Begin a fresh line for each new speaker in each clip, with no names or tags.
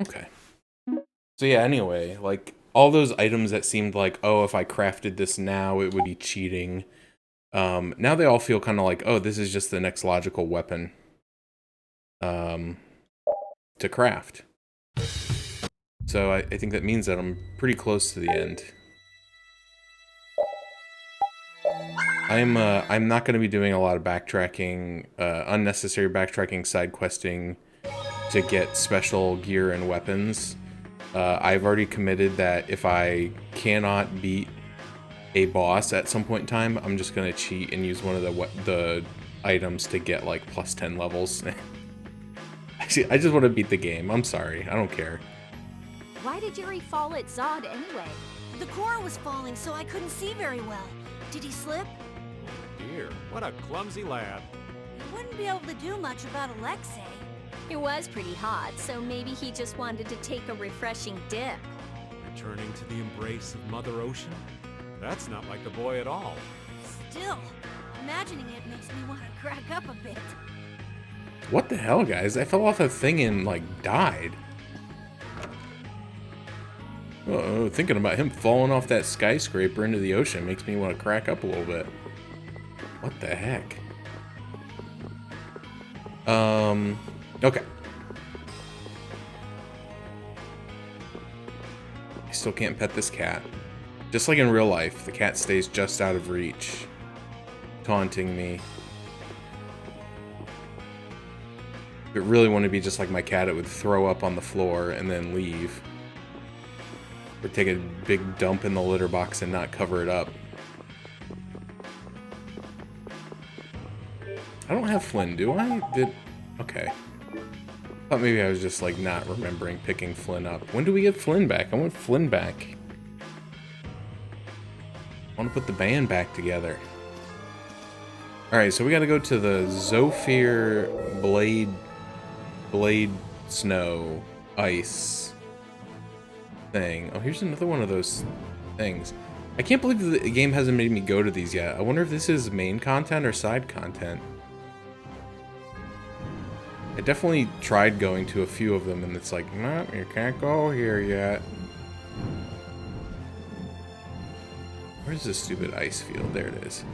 Okay. So yeah, anyway, like all those items that seemed like, oh, if I crafted this now, it would be cheating. Now they all feel kind of like, oh, this is just the next logical weapon um, to craft. So I think that means that I'm pretty close to the end. I'm not going to be doing a lot of backtracking, unnecessary backtracking, side questing to get special gear and weapons. I've already committed that if I cannot beat a boss at some point in time, I'm just gonna cheat and use one of the items to get like plus 10 levels. Actually, I just want to beat the game. I'm sorry. I don't care.
Why did Yuri fall at Zod anyway?
The core was falling, so I couldn't see very well. Did he slip?
Dear, what a clumsy lad.
He wouldn't be able to do much about Alexei.
It was pretty hot, so maybe he just wanted to take a refreshing dip.
Returning to the embrace of Mother Ocean? That's not like the boy at all.
Still, imagining it makes me want to crack up a bit.
What the hell, guys? I fell off a thing and like died. Oh, thinking about him falling off that skyscraper into the ocean makes me want to crack up a little bit. What the heck? Okay. I still can't pet this cat. Just like in real life, the cat stays just out of reach, taunting me. If it really wanted to be just like my cat, it would throw up on the floor and then leave. Or take a big dump in the litter box and not cover it up. I don't have Flynn, do I? Okay. Thought maybe I was just like not remembering picking Flynn up. When do we get Flynn back? I want Flynn back. I want to put the band back together. Alright, so we gotta go to the Zephyr Blade Snow Ice thing. Oh, here's another one of those things. I can't believe the game hasn't made me go to these yet. I wonder if this is main content or side content. I definitely tried going to a few of them and it's like, no, you can't go here yet. Where's this stupid ice field? There it is.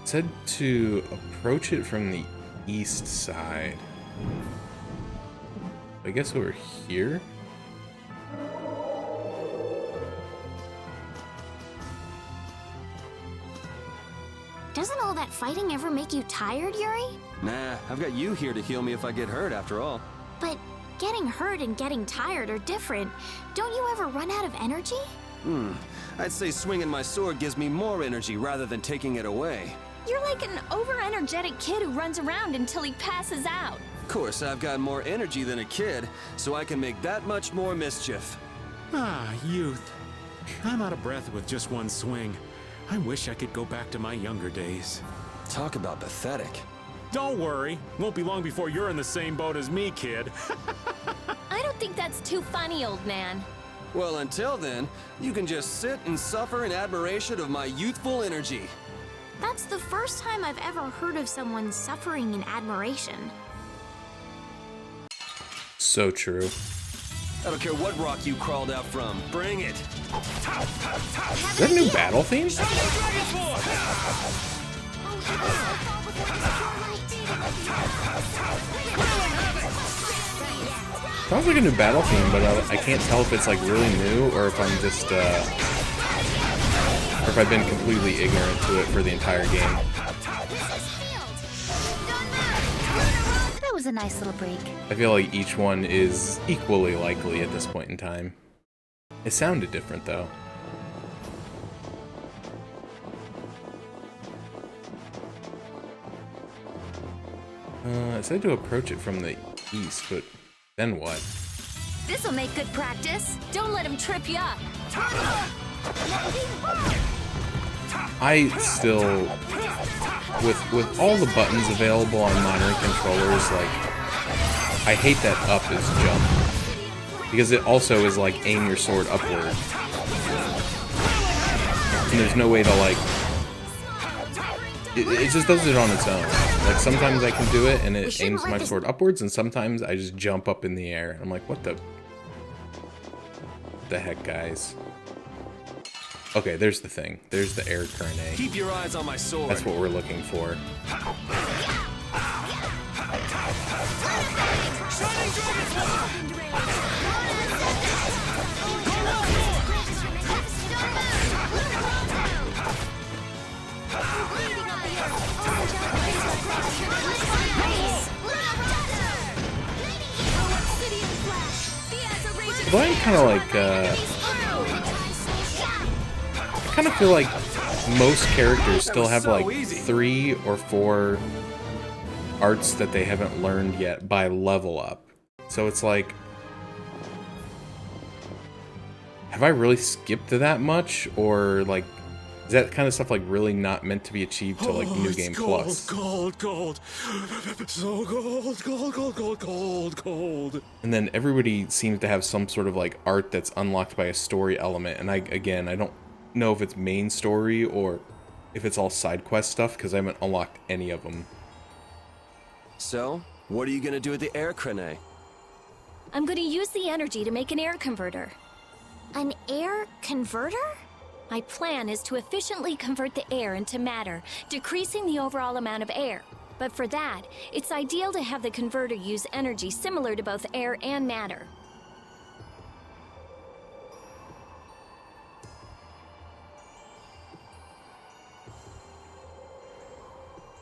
It said to approach it from the east side. I guess over here?
Doesn't all that fighting ever make you tired, Yuri?
Nah, I've got you here to heal me if I get hurt after all.
But getting hurt and getting tired are different. Don't you ever run out of energy?
I'd say swinging my sword gives me more energy rather than taking it away.
You're like an over-energetic kid who runs around until he passes out.
Of course, I've got more energy than a kid, so I can make that much more mischief.
Ah, youth. I'm out of breath with just one swing. I wish I could go back to my younger days.
Talk about pathetic.
Don't worry. Won't be long before you're in the same boat as me, kid.
I don't think that's too funny, old man.
Well, until then, you can just sit and suffer in admiration of my youthful energy.
That's the first time I've ever heard of someone suffering in admiration.
So true.
I don't care what rock you crawled out from. Bring it.
Is that a new battle theme? Sounds like a new battle theme, but I can't tell if it's like really new or if I'm just, or if I've been completely ignorant to it for the entire game.
That was a nice little break.
I feel like each one is equally likely at this point in time. It sounded different though. It said to approach it from the east, but then what?
This'll make good practice. Don't let him trip you up.
I still, with all the buttons available on modern controllers, like, I hate that up is jump. Because it also is like aim your sword upward. And there's no way to like it just does it on its own. Like sometimes I can do it and
We
it
shouldn't
aims
let
my
this-
sword upwards, and sometimes I just jump up in the air. I'm like, what the heck, guys? Okay, there's the thing. There's the air current.
Keep your eyes on my sword.
That's what we're looking for. But I'm kind of like, I kind of feel like most characters still have like 3 or 4 arts that they haven't learned yet by level up. So it's like, have I really skipped that much, or like, is that kind of stuff like really not meant to be achieved till like New Game Plus?
Gold. So gold.
And then everybody seems to have some sort of like art that's unlocked by a story element. And I don't know if it's main story or if it's all side quest stuff, because I haven't unlocked any of them.
So, what are you gonna do with the air crane?
I'm going to use the energy to make an air converter.
An air converter?
My plan is to efficiently convert the air into matter, decreasing the overall amount of air. But for that, it's ideal to have the converter use energy similar to both air and matter.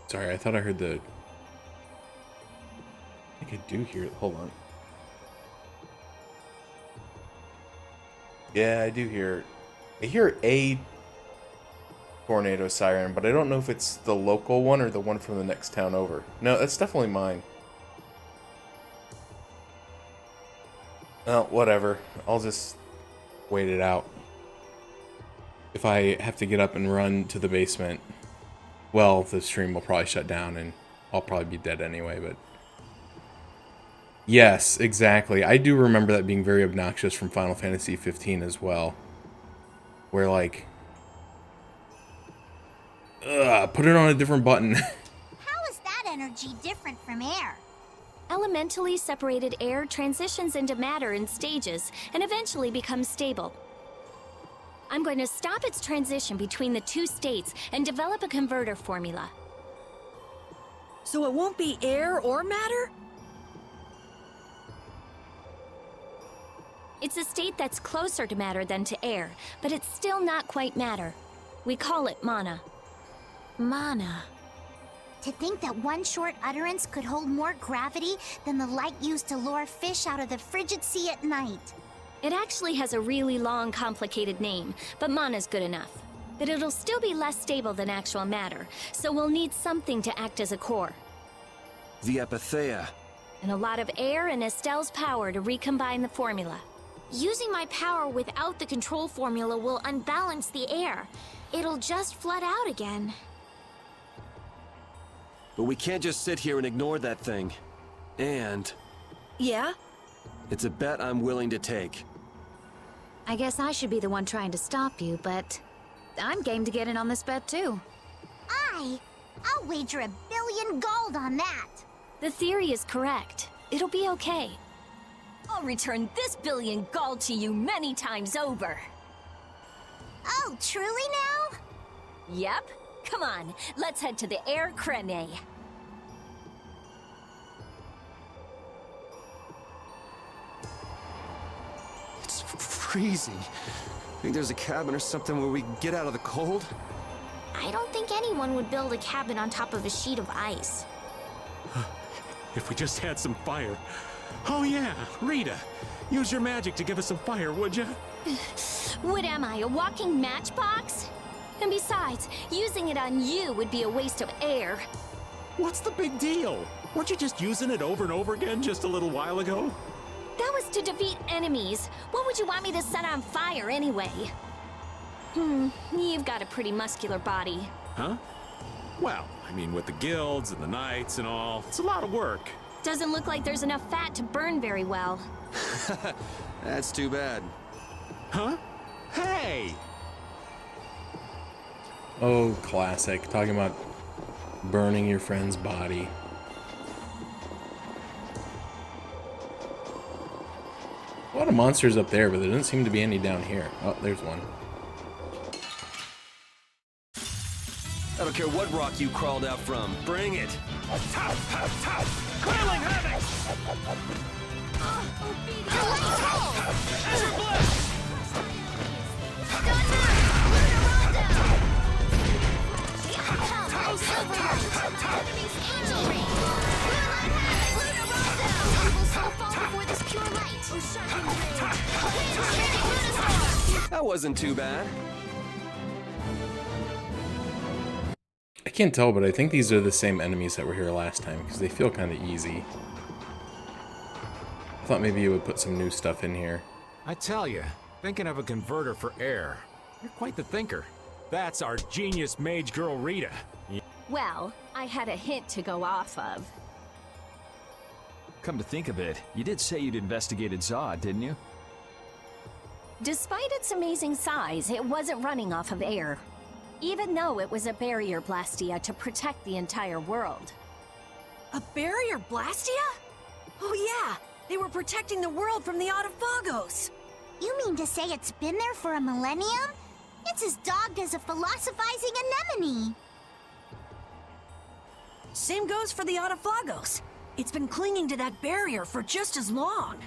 Sorry, I thought I heard the... I think I do hear it. Hold on. Yeah, I do hear... I hear a tornado siren, but I don't know if it's the local one or the one from the next town over. No, that's definitely mine. Well, whatever. I'll just wait it out. If I have to get up and run to the basement, well, the stream will probably shut down and I'll probably be dead anyway, but... Yes, exactly. I do remember that being very obnoxious from Final Fantasy 15 as well. Where, like... put it on a different button.
How is that energy different from air?
Elementally separated air transitions into matter in stages and eventually becomes stable. I'm going to stop its transition between the two states and develop a converter formula.
So it won't be air or matter?
It's a state that's closer to matter than to air, but it's still not quite matter. We call it mana.
Mana.
To think that one short utterance could hold more gravity than the light used to lure fish out of the frigid sea at night.
It actually has a really long, complicated name, but mana's good enough. But it'll still be less stable than actual matter, so we'll need something to act as a core.
The Epithea.
And a lot of air and Estelle's power to recombine the formula.
Using my power without the control formula will unbalance the air. It'll just flood out again.
But we can't just sit here and ignore that thing. And
Yeah?
it's a bet I'm willing to take.
I guess I should be the one trying to stop you, but I'm game to get in on this bet too.
I'll wager 1 billion gold on that.
The theory is correct. It'll be okay. I'll return this 1 billion gold to you many times over.
Oh, truly now?
Yep. Come on, let's head to the air crane.
It's freezing. Think there's a cabin or something where we can get out of the cold?
I don't think anyone would build a cabin on top of a sheet of ice.
If we just had some fire. Oh yeah, Rita. Use your magic to give us some fire, would you?
What am I, a walking matchbox? And besides, using it on you would be a waste of air.
What's the big deal? Weren't you just using it over and over again just a little while ago?
That was to defeat enemies. What would you want me to set on fire anyway? You've got a pretty muscular body.
Huh? Well, I mean, with the guilds and the knights and all, it's a lot of work.
Doesn't look like there's enough fat to burn very well.
That's too bad.
Huh? Hey!
Oh, classic. Talking about Burning your friend's body. A lot of monsters up there, but there doesn't seem to be any down here. Oh, there's one.
I don't care what rock you crawled out from. Bring it. Coiling havoc! That wasn't too bad.
I can't tell, but I think these are the same enemies that were here last time, because they feel kind of easy. I thought maybe you would put some new stuff in here.
I tell you, thinking of a converter for air. You're quite the thinker. That's our genius mage girl Rita.
Well, I had a hint to go off of.
Come to think of it, you did say you'd investigated Zod, didn't you?
Despite its amazing size, it wasn't running off of air. Even though it was a barrier blastia to protect the entire world.
A barrier blastia? Oh yeah, they were protecting the world from the Autophagos.
You mean to say it's been there for a millennium? It's as dogged as a philosophizing anemone.
Same goes for the Autophagos. It's been clinging to that barrier for just as long.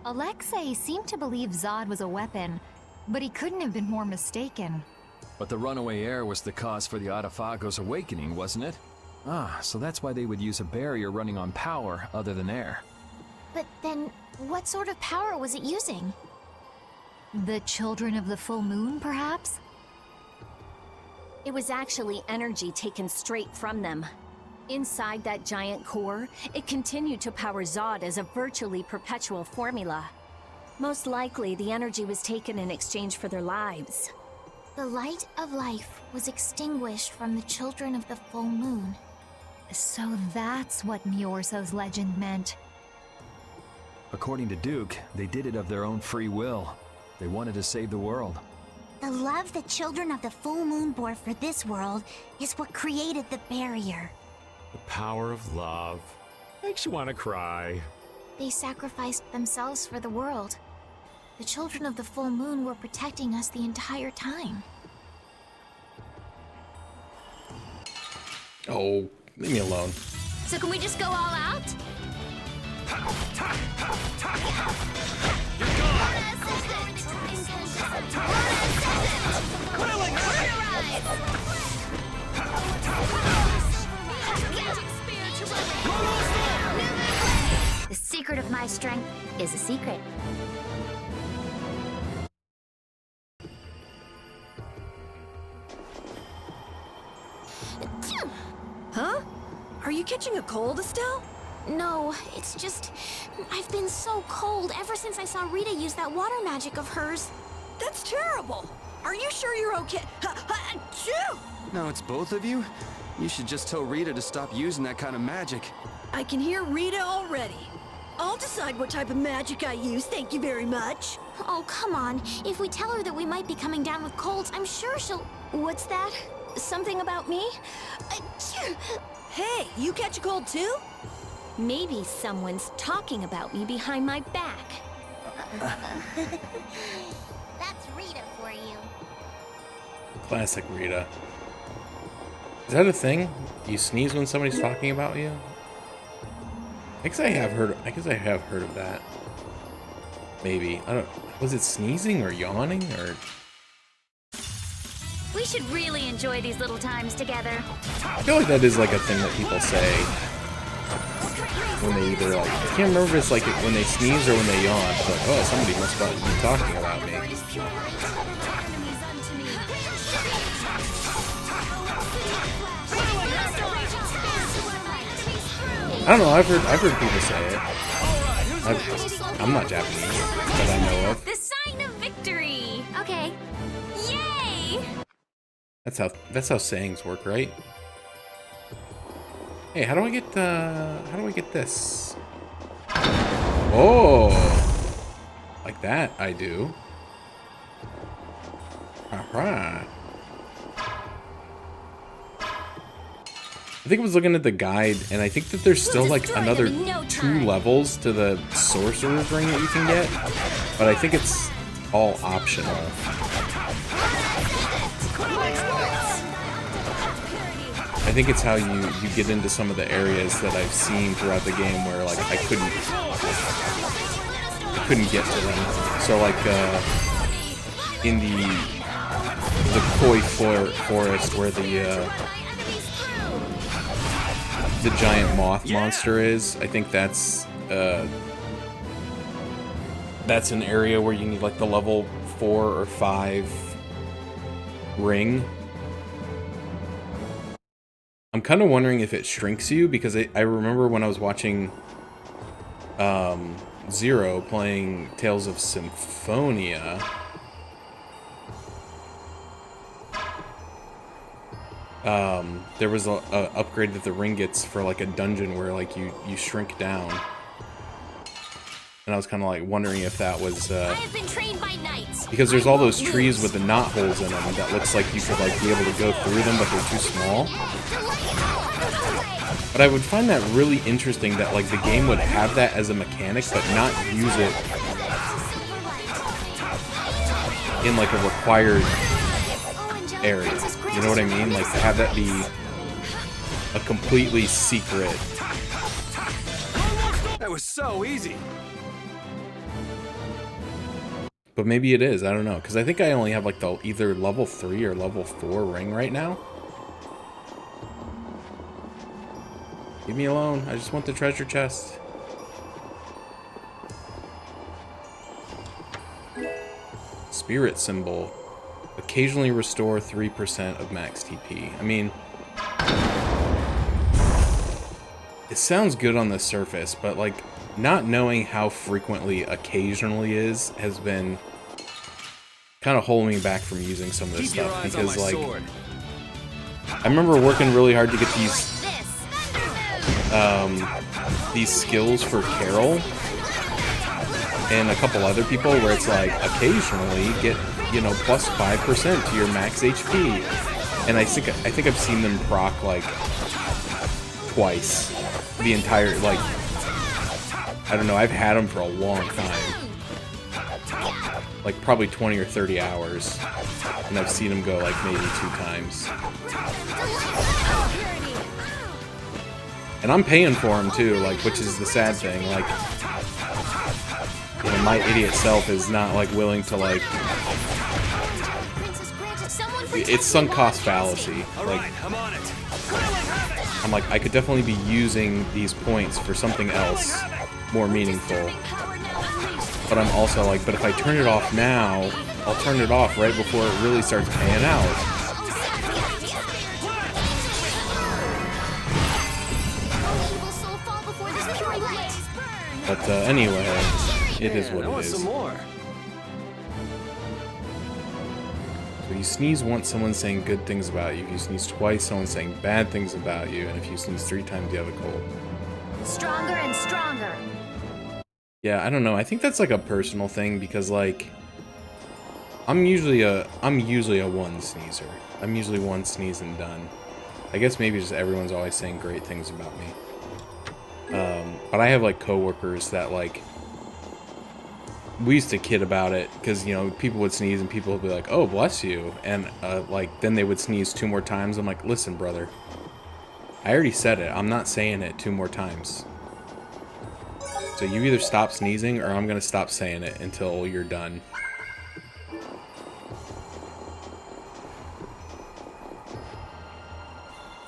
Alexei seemed to believe Zod was a weapon, but he couldn't have been more mistaken.
But the runaway air was the cause for the Autophagos' awakening, wasn't it? Ah, so that's why they would use a barrier running on power other than air.
But then, what sort of power was it using?
The children of the full moon, perhaps?
It was actually energy taken straight from them. Inside that giant core, it continued to power Zod as a virtually perpetual formula. Most likely, the energy was taken in exchange for their lives.
The light of life was extinguished from the children of the full moon.
So that's what Miorso's legend meant.
According to Duke, they did it of their own free will. They wanted to save the world.
The love the children of the full moon bore for this world is what created the barrier.
The power of love. Makes you want to cry.
They sacrificed themselves for the world. The children of the full moon were protecting us the entire time.
Oh, leave me alone.
So can we just go all out?
The secret of my strength is a secret.
Huh? Are you catching a cold, Estelle?
No, it's just... I've been so cold ever since I saw Rita use that water magic of hers.
That's terrible! Are you sure you're okay? Achoo!
Now it's both of you? You should just tell Rita to stop using that kind of magic.
I can hear Rita already. I'll decide what type of magic I use, thank you very much.
Oh, come on. If we tell her that we might be coming down with colds, I'm sure she'll...
What's that? Something about me?
Achoo!
Hey, you catch a cold too?
Maybe someone's talking about me behind my back.
That's Rita for you.
Classic Rita. Is that a thing? You sneeze when somebody's talking about you? I guess I have heard of that. Maybe. I don't... Was it sneezing or yawning or...
We should really enjoy these little times together.
I feel like that is like a thing that people say when they either like... I can't remember if it's like when they sneeze or when they yawn. It's like, oh, somebody must be talking about me. I don't know, I've heard people say it. I'm not Japanese, that I know of.
The sign of victory!
Okay.
Yay!
That's how sayings work, right? Hey, how do I get this? Oh! Like that, I do. Alright. think I was looking at the guide, and I think that there's still like another 2 levels to the sorcerer's ring that you can get, but I think it's all optional. I think it's how you get into some of the areas that I've seen throughout the game where like I couldn't get to them. So like in the koi forest where the giant moth monster is, I think that's an area where you need like the level 4 or 5 ring. I'm kind of wondering if it shrinks you, because I remember when I was watching Zero playing Tales of Symphonia, there was a upgrade that the ring gets for like a dungeon where like you shrink down, and I was kind of like wondering if that was
I have been trained by knights.
because there's all those trees with the knot holes in them that looks like you could like be able to go through them, but they're too small. But I would find that really interesting that like the game would have that as a mechanic but not use it in like a required area. You know what I mean? Like to have that be a completely secret.
That was so easy.
But maybe it is, I don't know, because I think I only have like the either level 3 or level 4 ring right now. Leave me alone, I just want the treasure chest. Spirit symbol. Occasionally restore 3% of max TP. I mean, it sounds good on the surface, but like not knowing how frequently occasionally is has been kind of holding me back from using some of this stuff, because like I remember working really hard to get these skills for Carol and a couple other people where it's like occasionally get, you know, plus 5% to your max HP, and I think I've seen them proc like twice the entire, like, I don't know, I've had them for a long time, like probably 20 or 30 hours, and I've seen them go like maybe 2 times. And I'm paying for them too, like, which is the sad thing. Like, you know, my idiot self is not like willing to like. It's sunk cost fallacy. Like, I'm like, I could definitely be using these points for something else more meaningful. But I'm also like, but if I turn it off now, I'll turn it off right before it really starts paying out. But anyway, it is what it is.
Some more.
So you sneeze once, someone's saying good things about you. If you sneeze twice, someone's saying bad things about you. And if you sneeze 3 times, you have a cold.
Stronger and stronger.
Yeah, I don't know. I think that's like a personal thing, because like I'm usually a one sneezer. I'm usually one sneeze and done. I guess maybe just everyone's always saying great things about me. But I have like coworkers that like, we used to kid about it, because you know people would sneeze and people would be like, "Oh, bless you," and like then they would sneeze 2 more times. I'm like, listen, brother, I already said it. I'm not saying it 2 more times. So you either stop sneezing, or I'm gonna stop saying it until you're done.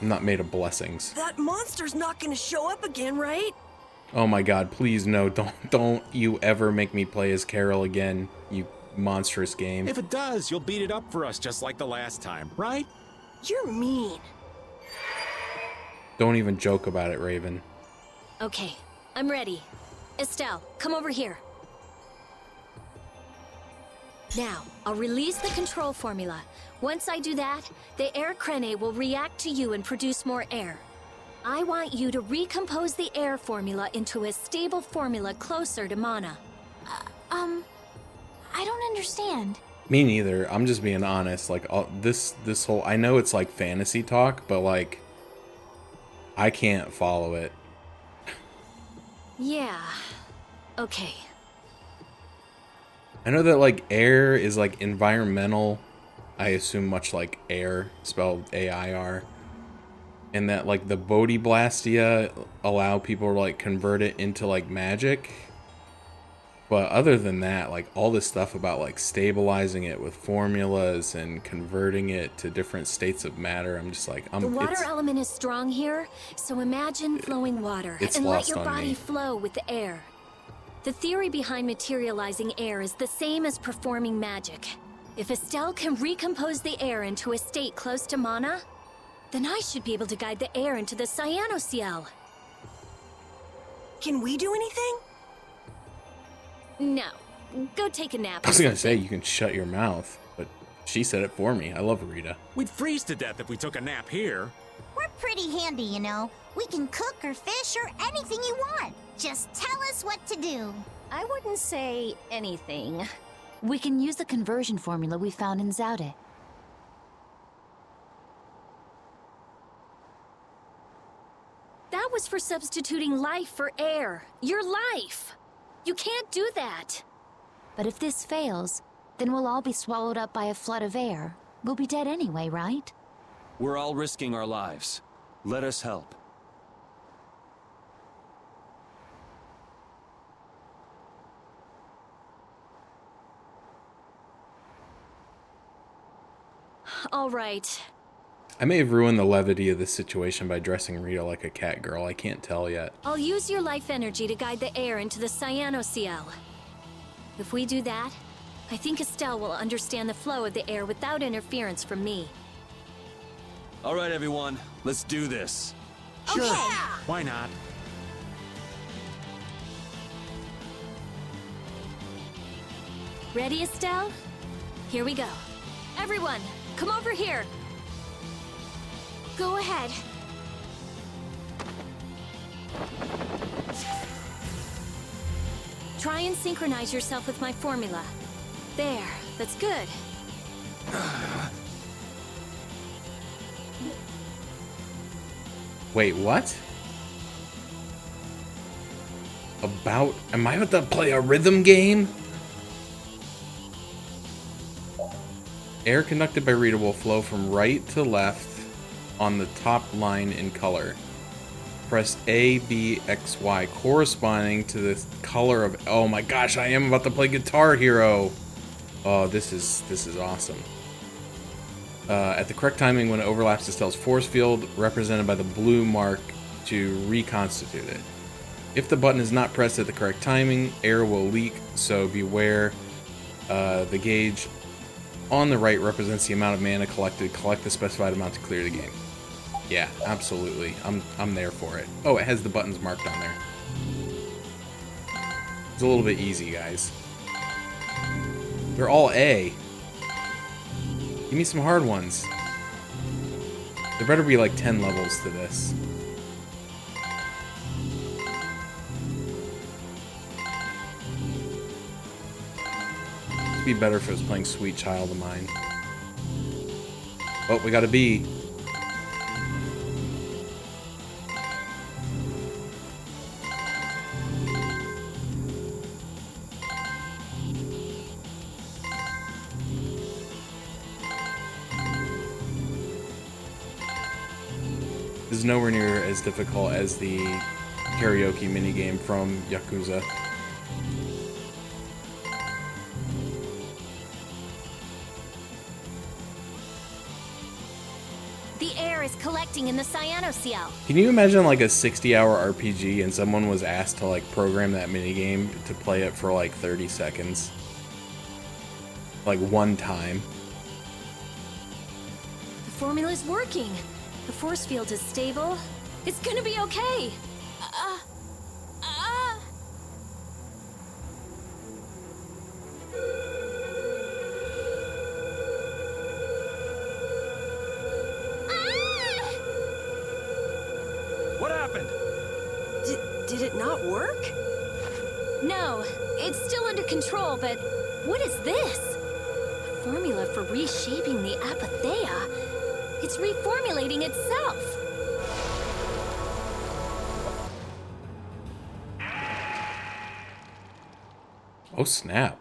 I'm not made of blessings.
That monster's not gonna show up again, right?
Oh my god, please no, don't you ever make me play as Carol again, you monstrous game.
If it does, you'll beat it up for us just like the last time, right?
You're mean.
Don't even joke about it, Raven.
Okay, I'm ready. Estelle, come over here. Now, I'll release the control formula. Once I do that, the air crene will react to you and produce more air. I want you to recompose the air formula into a stable formula closer to mana.
I don't understand.
Me neither. I'm just being honest. Like, this whole, I know it's like fantasy talk, but like, I can't follow it.
Yeah. Okay.
I know that like air is like environmental. I assume much like air, spelled A-I-R. And that like the Bodhi Blastia allow people to like convert it into like magic. But other than that, like all this stuff about like stabilizing it with formulas and converting it to different states of matter, I'm just like,
The water element is strong here, so imagine flowing water and let your body flow with the air. The theory behind materializing air is the same as performing magic. If Estelle can recompose the air into a state close to mana, then I should be able to guide the air into the Cyanoceal.
Can we do anything?
No. Go take a nap.
I was gonna say you can shut your mouth, but she said it for me. I love Rita.
We'd freeze to death if we took a nap here.
We're pretty handy, you know. We can cook or fish or anything you want. Just tell us what to do.
I wouldn't say anything. We can use the conversion formula we found in Zaude. That was for substituting life for air. Your life! You can't do that! But if this fails, then we'll all be swallowed up by a flood of air. We'll be dead anyway, right?
We're all risking our lives. Let us help.
All right.
I may have ruined the levity of this situation by dressing Rita like a cat girl. I can't tell yet.
I'll use your life energy to guide the air into the Cyanoceal. If we do that, I think Estelle will understand the flow of the air without interference from me.
All right, everyone. Let's do this.
Sure. Why not?
Ready, Estelle? Here we go. Everyone, come over here.
Go ahead.
Try and synchronize yourself with my formula. There, that's good.
Wait, what? Am I about to play a rhythm game? Air conducted by Rita will flow from right to left on the top line in color. Press A, B, X, Y, corresponding to the color of... Oh my gosh, I am about to play Guitar Hero! Oh, this is awesome. At the correct timing, when it overlaps Estelle's force field, represented by the blue mark, to reconstitute it. If the button is not pressed at the correct timing, air will leak, so beware. The gauge on the right represents the amount of mana collected. Collect the specified amount to clear the game. Yeah, absolutely. I'm there for it. Oh, it has the buttons marked on there. It's a little bit easy, guys. They're all A. Give me some hard ones. There better be like 10 levels to this. It'd be better if it was playing Sweet Child of Mine. Oh, we got a B. This is nowhere near as difficult as the karaoke minigame from Yakuza.
The air is collecting in the Cyanoceal.
Can you imagine like a 60-hour RPG and someone was asked to like program that minigame to play it for like 30 seconds? Like one time.
The formula's working. The force field is stable. It's gonna be okay.
What happened?
Did it not work?
No, it's still under control, but what is this? A formula for reshaping the Apatheia. It's reformulating itself.
Oh, snap.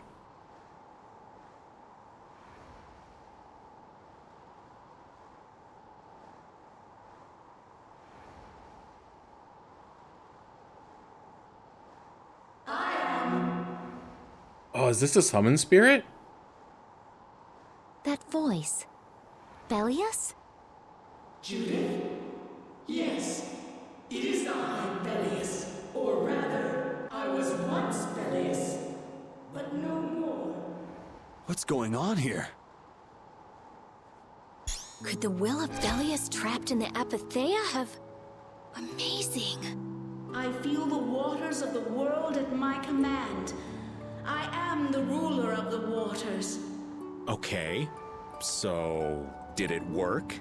Oh, is this a summon spirit?
That voice. Bellius?
Judith? Yes, it is I, Bellius. Or rather, I was once Bellius, but no more.
What's going on here?
Could the will of Bellius trapped in the Apatheia have... Amazing.
I feel the waters of the world at my command. I am the ruler of the waters.
Okay, so did it work?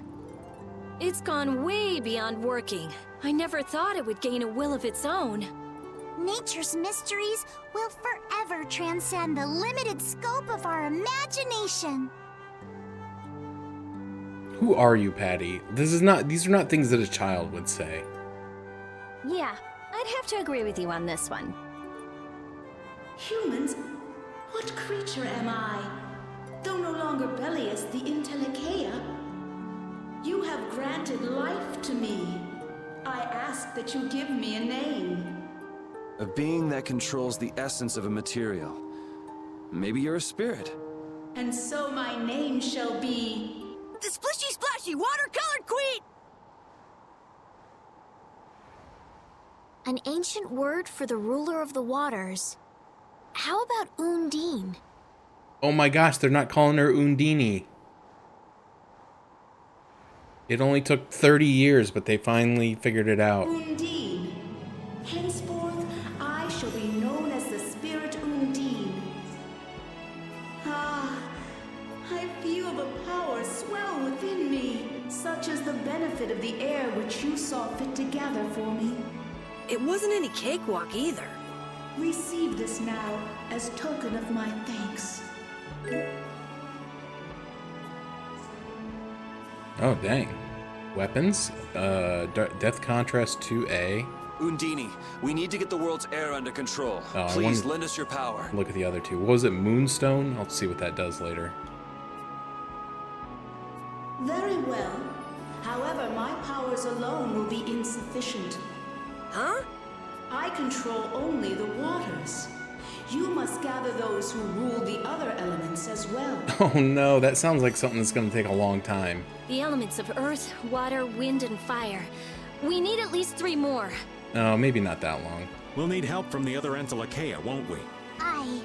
It's gone way beyond working. I never thought it would gain a will of its own.
Nature's mysteries will forever transcend the limited scope of our imagination.
Who are you, Patty? These are not things that a child would say.
Yeah, I'd have to agree with you on this one.
Humans? What creature am I? Though no longer Bellius the Intellicheia, you have granted life to me. I ask that you give me a name.
A being that controls the essence of a material. Maybe you're a spirit.
And so my name shall be...
The Splishy Splashy Watercolored Queen!
An ancient word for the ruler of the waters. How about Undine?
Oh my gosh, they're not calling her Undini. It only took 30 years, but they finally figured it out.
Undine. Henceforth, I shall be known as the spirit Undine. Ah, I feel the power swell within me, such as the benefit of the air which you saw fit to gather for me.
It wasn't any cakewalk either.
Receive this now as token of my thanks.
Oh, dang. Weapons? Death Contrast 2A.
Undini, we need to get the world's air under control.
Oh,
Please lend us your power.
Look at the other two. What was it, Moonstone? I'll see what that does later.
Very well. However, my powers alone will be insufficient.
Huh?
I control only the waters. You must gather those who rule the other elements as well.
Oh no, that sounds like something that's going to take a long time.
The elements of earth, water, wind, and fire. We need at least 3 more.
No, maybe not that long.
We'll need help from the other Entelechea, won't we?
Aye.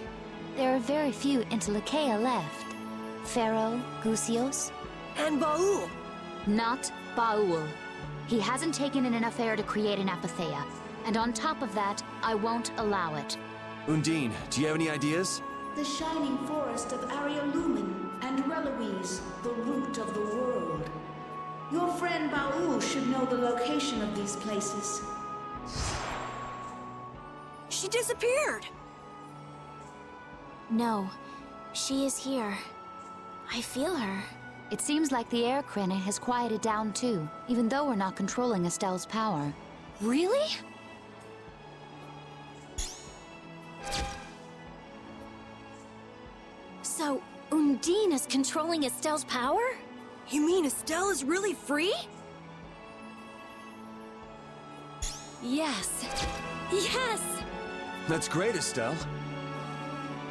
There are very few Entelechea left. Pharaoh, Gusios.
And Baul.
Not Baul. He hasn't taken in enough air to create an Apatheia. And on top of that, I won't allow it.
Undine, do you have any ideas?
The shining forest of Arialumin and Reloise, the root of the world. Your friend Baul should know the location of these places.
She disappeared.
No, she is here. I feel her.
It seems like the air crenate has quieted down too, even though we're not controlling Estelle's power.
Really? So, Undine is controlling Estelle's power?
You mean Estelle is really free?
Yes. Yes!
That's great, Estelle.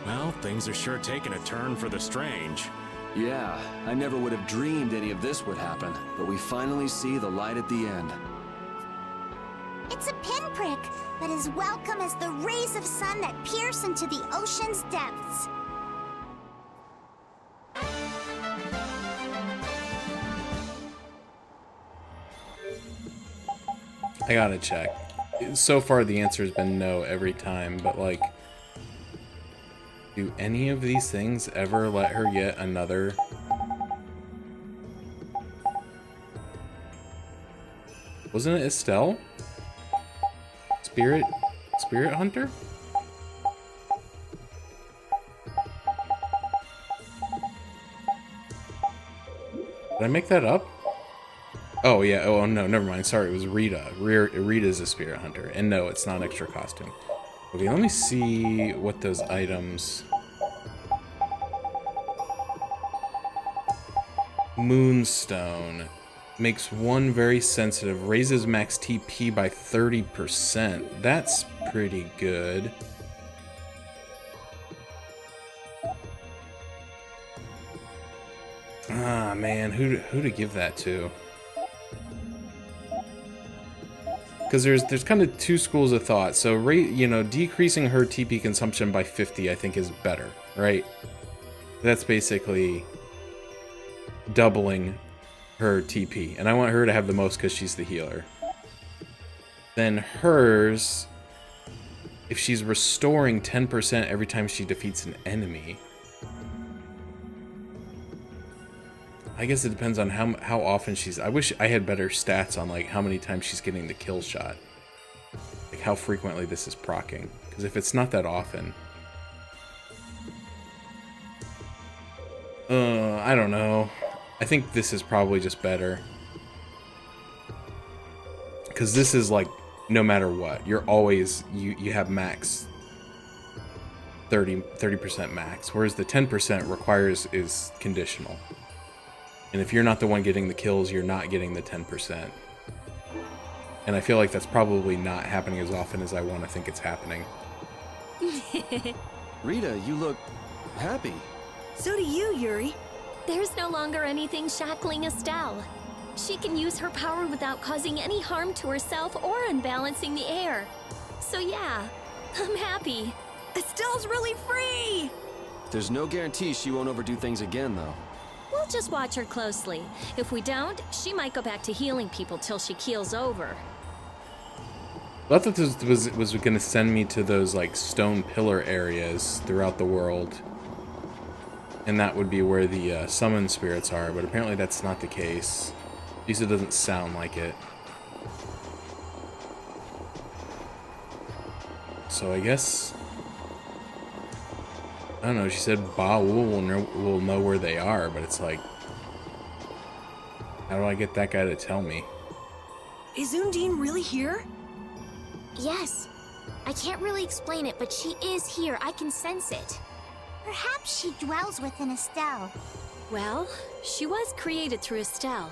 Well, things are sure taking a turn for the strange.
Yeah, I never would have dreamed any of this would happen, but we finally see the light at the end.
It's a pinprick, but as welcome as the rays of sun that pierce into the ocean's depths.
I gotta check. So far, the answer has been no every time, but like, do any of these things ever let her get another? Wasn't it Estelle? Spirit Hunter? Did I make that up? Oh yeah, oh no, never mind. Sorry, it was Rita. Rita's a spirit hunter. And no, it's not extra costume. Okay, let me see what those items... Moonstone. Makes one very sensitive. Raises max TP by 30%. That's pretty good. Ah, man. Who to give that to? Because there's kind of two schools of thought. So, decreasing her TP consumption by 50, I think, is better, right? That's basically doubling her TP. And I want her to have the most because she's the healer. Then hers, if she's restoring 10% every time she defeats an enemy. I guess it depends on how often she's... I wish I had better stats on, like, how many times she's getting the kill shot. Like, how frequently this is proccing. Because if it's not that often... I don't know. I think this is probably just better. Because this is, like, no matter what. You're always... You have max... 30% max. Whereas the 10% is conditional. And if you're not the one getting the kills, you're not getting the 10%. And I feel like that's probably not happening as often as I want to think it's happening.
Rita, you look happy.
So do you, Yuri.
There's no longer anything shackling Estelle. She can use her power without causing any harm to herself or unbalancing the air. So yeah, I'm happy.
Estelle's really free!
There's no guarantee she won't overdo things again, though.
We'll just watch her closely. If we don't, she might go back to healing people till she keels over.
I thought this was going to send me to those, like, stone pillar areas throughout the world. And that would be where the summon spirits are, but apparently that's not the case. At least it doesn't sound like it. So I guess... I don't know, she said Baul will know where they are, but it's like... How do I get that guy to tell me?
Is Undine really here?
Yes. I can't really explain it, but she is here. I can sense it.
Perhaps she dwells within Estelle.
Well, she was created through Estelle,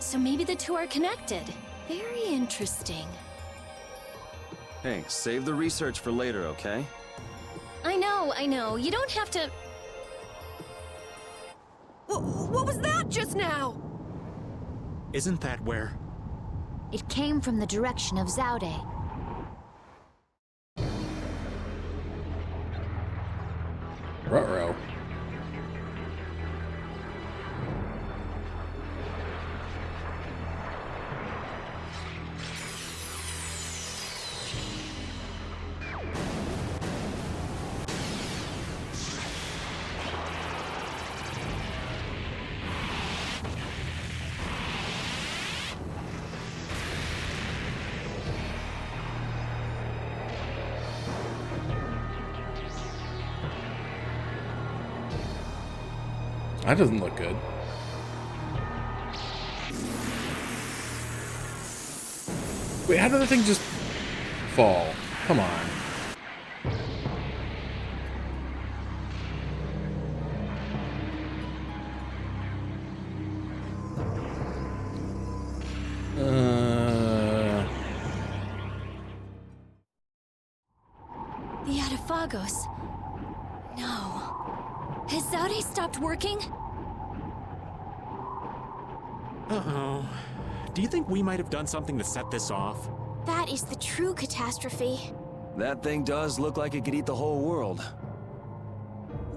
so maybe the two are connected. Very interesting.
Hey, save the research for later, okay?
I know. You don't have to...
What was that just now?
Isn't that where?
It came from the direction of Zaude.
Ruh-roh. That doesn't look good. Wait, how did the thing just fall? Come on.
The Adafagos. No. Has Zaude stopped working?
Uh-oh. Do you think we might have done something to set this off?
That is the true catastrophe.
That thing does look like it could eat the whole world.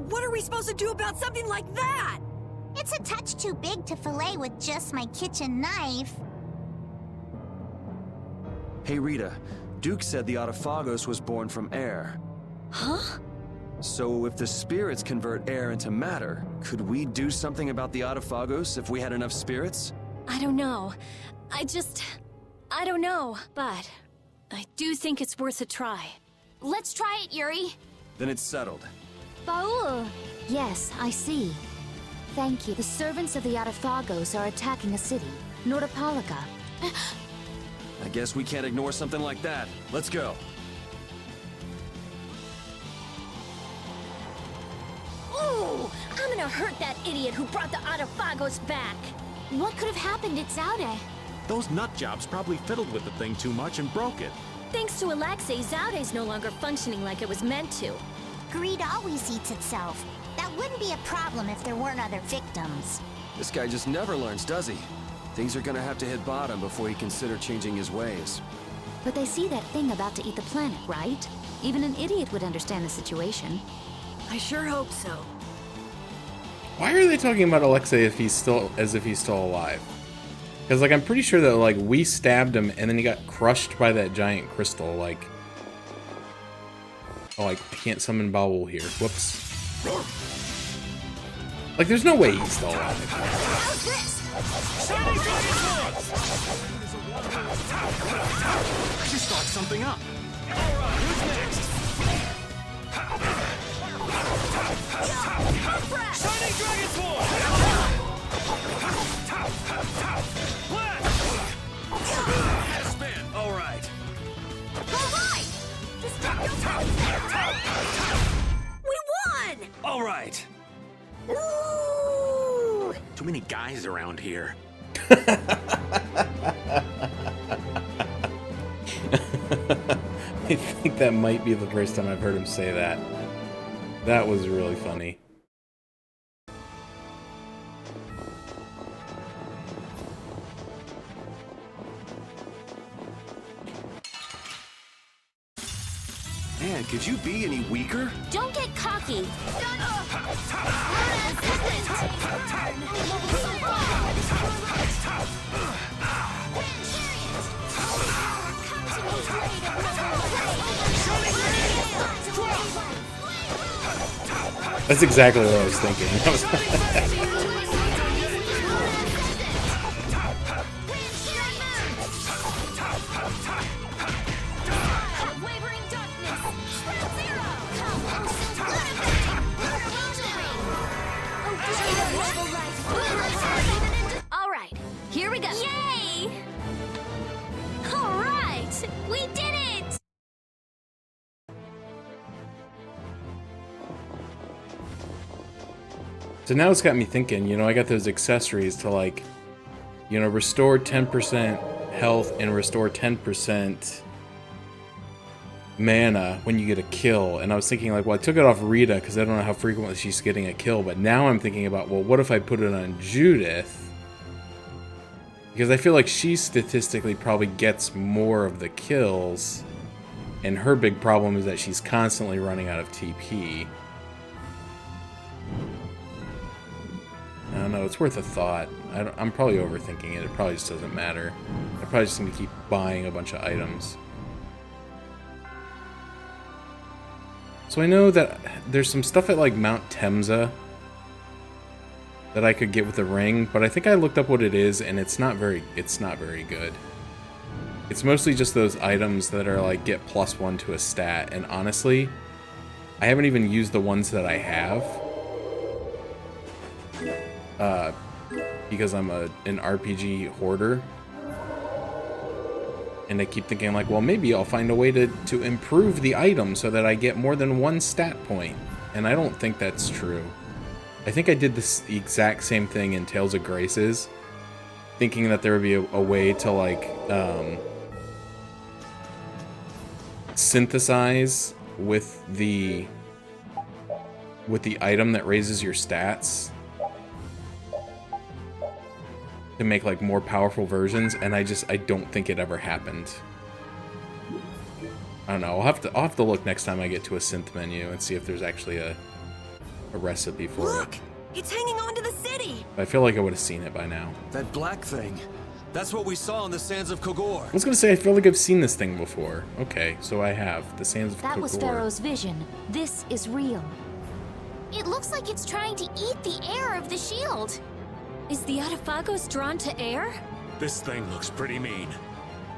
What are we supposed to do about something like that?
It's a touch too big to fillet with just my kitchen knife.
Hey, Rita. Duke said the Autophagos was born from air.
Huh?
So if the spirits convert air into matter, could we do something about the Autophagos if we had enough spirits?
I don't know. I don't know, but I do think it's worth a try.
Let's try it, Yuri.
Then it's settled.
Baul! Yes, I see. Thank you. The servants of the Autophagos are attacking a city, Nordopolica.
I guess we can't ignore something like that. Let's go.
I'm gonna hurt that idiot who brought the Autophagos back.
What could have happened at Zaude?
Those nut jobs probably fiddled with the thing too much and broke it.
Thanks to Alexei, Zaude's no longer functioning like it was meant to.
Greed always eats itself. That wouldn't be a problem if there weren't other victims.
This guy just never learns, does he? Things are gonna have to hit bottom before he consider changing his ways.
But they see that thing about to eat the planet, right? Even an idiot would understand the situation.
I sure hope so.
Why are they talking about Alexei if he's still alive? Because like I'm pretty sure that like we stabbed him and then he got crushed by that giant crystal. Like, oh, I can't summon Bowel here. Whoops. Like, there's no way he's still alive.
How's this?
I just thought something up. Alright, who's next? Shining Dragon Sword! Spin! Alright.
Alright! Just we won!
Alright.
Ooh!
Too many guys around here.
I think that might be the first time I've heard him say that. That was really funny.
Man, could you be any weaker?
Don't get cocky.
That's exactly what I was thinking.
All right, here we go.
Yay!
All right, we did it!
So now it's got me thinking, you know, I got those accessories to like, you know, restore 10% health and restore 10% mana when you get a kill. And I was thinking like, well, I took it off Rita because I don't know how frequently she's getting a kill. But now I'm thinking about, well, what if I put it on Judith? Because I feel like she statistically probably gets more of the kills. And her big problem is that she's constantly running out of TP. I don't know, it's worth a thought. I'm probably overthinking it. It probably just doesn't matter. I probably just need to keep buying a bunch of items. So I know that there's some stuff at like Mount Temza that I could get with the ring, but I think I looked up what it is and it's not very good. It's mostly just those items that are like get +1 to a stat, and honestly, I haven't even used the ones that I have. Because I'm an RPG hoarder. And I keep thinking like, well, maybe I'll find a way to improve the item so that I get more than one stat point. And I don't think that's true. I think I did the exact same thing in Tales of Graces, thinking that there would be a way to like synthesize with the item that raises your stats to make like more powerful versions, and I don't think it ever happened. I don't know. I'll have to look next time I get to a synth menu and see if there's actually a recipe for
Look,
it.
it's hanging on to the city.
I feel like I would have seen it by now.
That black thing. That's what we saw on the sands of Kogor.
I was gonna say I feel like I've seen this thing before. Okay, so I have the sands of Kogor.
That was Pharaoh's vision. This is real.
It looks like it's trying to eat the air of the shield.
Is the Autophagos drawn to air?
This thing looks pretty mean.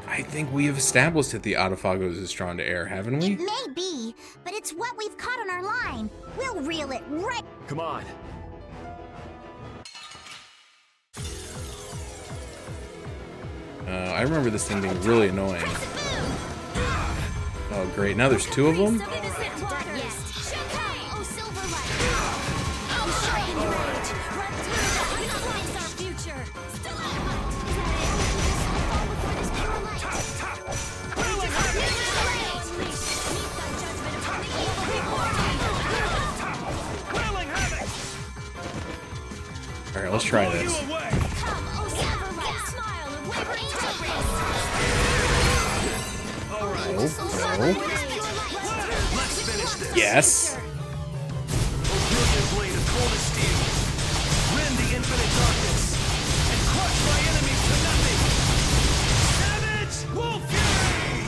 I think we have established that the Autophagos is drawn to air, haven't we?
It may be, but it's what we've caught on our line. We'll reel it right.
Come on.
I remember this thing being really annoying. Oh great, now there's two of them? All right, let's try this. No, no.
Let's finish this.
Yes.
Brilliant blade of coldest steel. Rend the infinite darkness and crush my enemies to nothing. Savage Wolf Fury!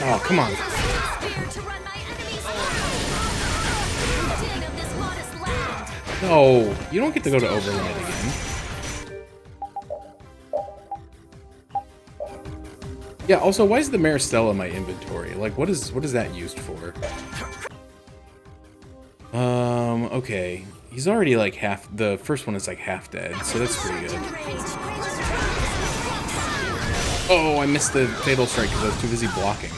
Oh, come on. No, you don't get to go to Overland again. Yeah, also, why is the Maristella in my inventory? Like, what is that used for? Okay. He's already like half, the first one is like half dead, so that's pretty good. Oh, I missed the Fatal Strike because I was too busy blocking.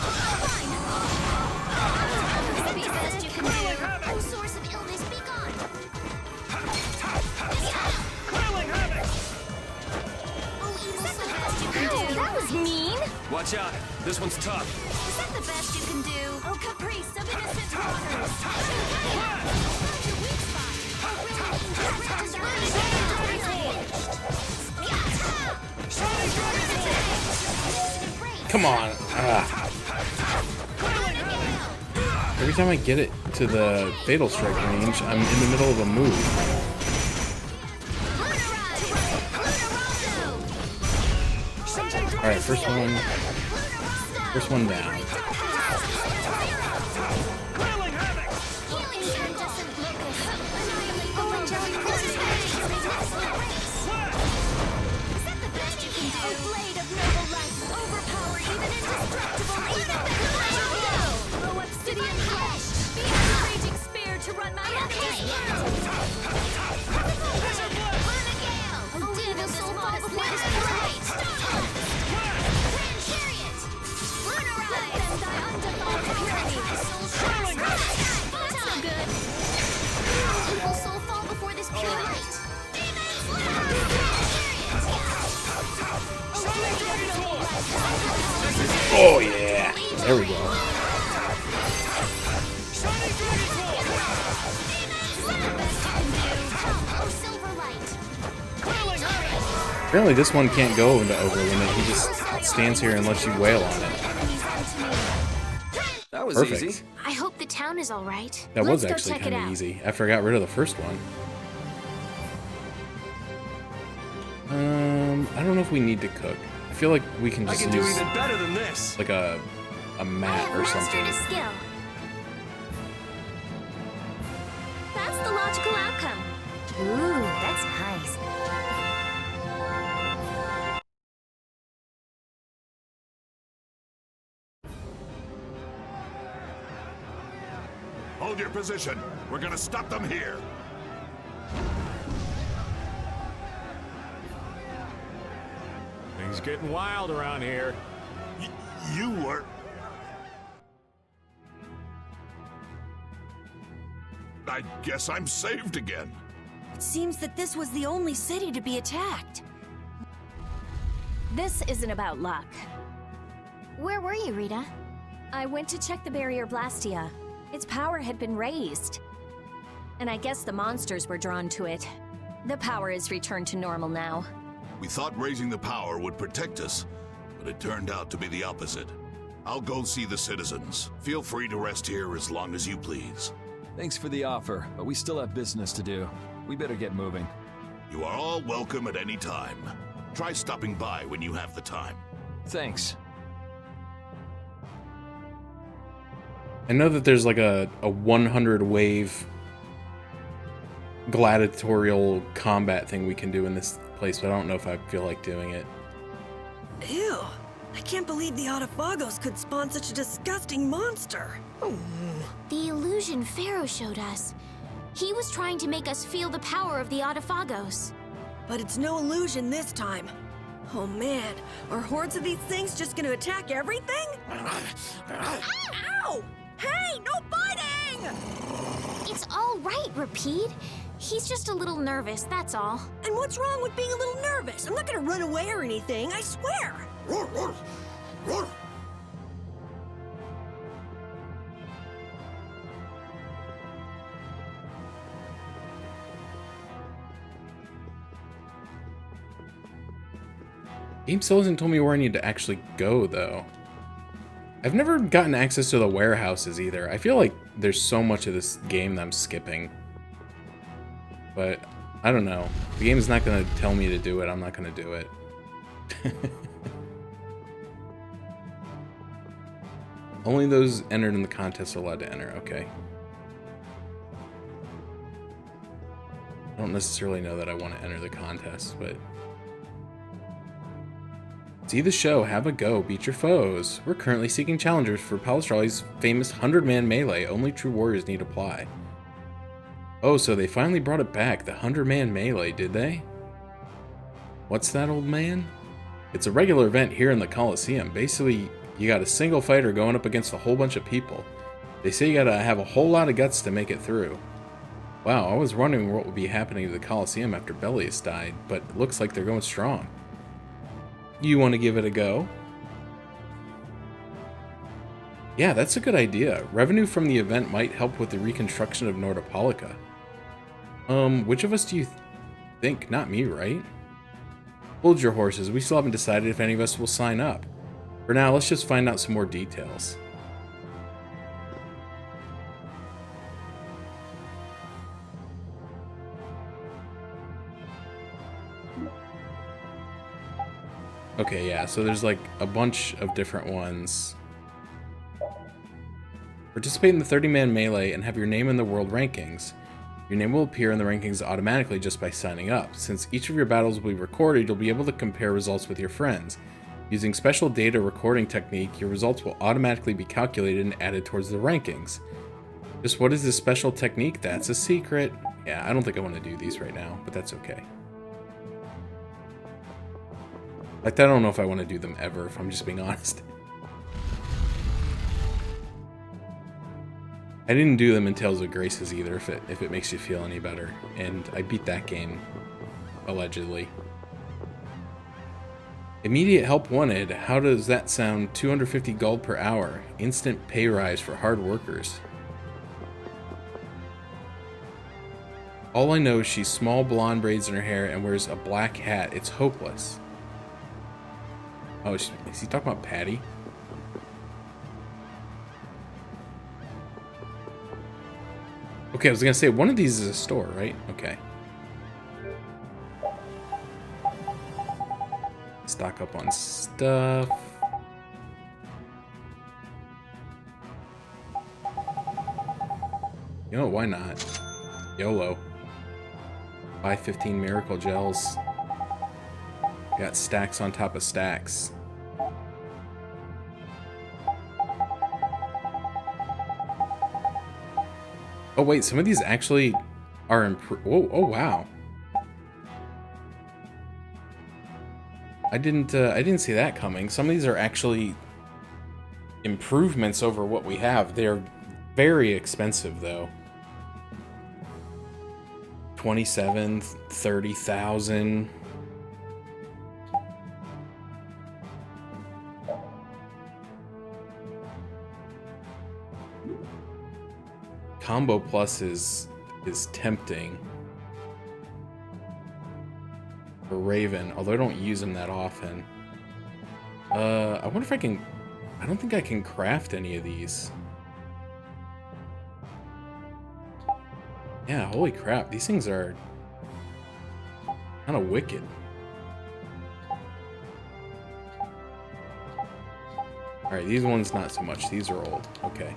Watch out, this one's tough.
Is that the best you can do? Oh, Caprice of innocent waters.
Come on. Every time I get it to the Fatal Strike range, I'm in the middle of a move. Alright, first one down. Oh yeah, there we go. Apparently this one can't go into Overlimit, he just stands here and lets you wail on it.
That was
Perfect.
easy.
I hope the town is all right.
That
Let's
was
go
actually
check it
kind of
out.
easy after I got rid of the first one. I don't know if we need to cook. I feel like we can
I
just
can do
use
even better than this.
like a mat or something.
Mastered a skill. That's the logical outcome. Ooh, that's nice.
Hold your position. We're gonna stop them here.
Things getting wild around here.
You were... I guess I'm saved again.
It seems that this was the only city to be attacked.
This isn't about luck.
Where were you, Rita?
I went to check the barrier Blastia. Its power had been raised. And I guess the monsters were drawn to it. The power is returned to normal now.
We thought raising the power would protect us, but it turned out to be the opposite. I'll go see the citizens. Feel free to rest here as long as you please.
Thanks for the offer, but we still have business to do. We better get moving.
You are all welcome at any time. Try stopping by when you have the time.
Thanks.
I know that there's like a 100 wave gladiatorial combat thing we can do in this place, but I don't know if I feel like doing it.
Ew. I can't believe the Autophagos could spawn such a disgusting monster.
The illusion Pharaoh showed us. He was trying to make us feel the power of the Autophagos.
But it's no illusion this time. Oh man, are hordes of these things just gonna attack everything? Ow! Hey, no biting!
It's all right, Repeat. He's just a little nervous, that's all.
And what's wrong with being a little nervous? I'm not gonna run away or anything, I swear!
Game still hasn't told me where I need to actually go, though. I've never gotten access to the warehouses either. I feel like there's so much of this game that I'm skipping. But, I don't know. The game's not going to tell me to do it. I'm not going to do it. Only those entered in the contest are allowed to enter. Okay. I don't necessarily know that I want to enter the contest, but... See the show, have a go, beat your foes. We're currently seeking challengers for Palastrelli's famous 100-man melee. Only true warriors need apply. Oh, so they finally brought it back, the 100-man melee, did they? What's that, old man? It's a regular event here in the Coliseum. Basically, you got a single fighter going up against a whole bunch of people. They say you gotta have a whole lot of guts to make it through. Wow, I was wondering what would be happening to the Coliseum after Belius died, but it looks like they're going strong. You want to give it a go? Yeah, that's a good idea. Revenue from the event might help with the reconstruction of Nordopolica. Which of us do you think? Not me, right? Hold your horses. We still haven't decided if any of us will sign up. For now, let's just find out some more details. Okay, yeah, so there's like a bunch of different ones. Participate in the 30-man melee and have your name in the world rankings. Your name will appear in the rankings automatically just by signing up. Since each of your battles will be recorded, you'll be able to compare results with your friends. Using special data recording technique, your results will automatically be calculated and added towards the rankings. Just what is this special technique? That's a secret. Yeah, I don't think I want to do these right now, but that's okay. Like, I don't know if I want to do them ever, if I'm just being honest. I didn't do them in Tales of Graces either, if it makes you feel any better. And I beat that game, allegedly. Immediate help wanted. How does that sound? 250 gold per hour. Instant pay rise for hard workers. All I know is she's small blonde braids in her hair and wears a black hat. It's hopeless. Oh, is he talking about Patty? Okay, I was gonna say, one of these is a store, right? Okay. Stock up on stuff. You know, why not? YOLO. Buy 15 miracle gels. Got stacks on top of stacks. Oh wait, some of these actually are improved. Oh wow. I didn't see that coming. Some of these are actually improvements over what we have. They're very expensive though. 27, 30,000. Combo Plus is tempting for Raven, although I don't use him that often. I wonder if I can... I don't think I can craft any of these. Yeah, holy crap, these things are kind of wicked. Alright, these ones not so much. These are old. Okay.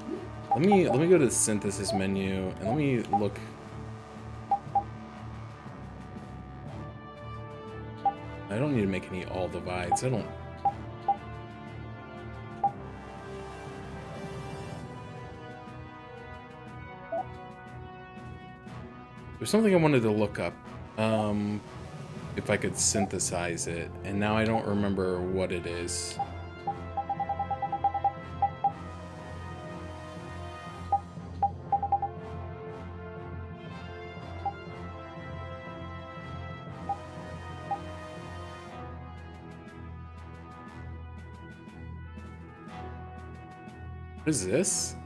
Let me go to the synthesis menu and let me look. I don't need to make any all divides. I don't. There's something I wanted to look up. If I could synthesize it, and now I don't remember what it is. What is this?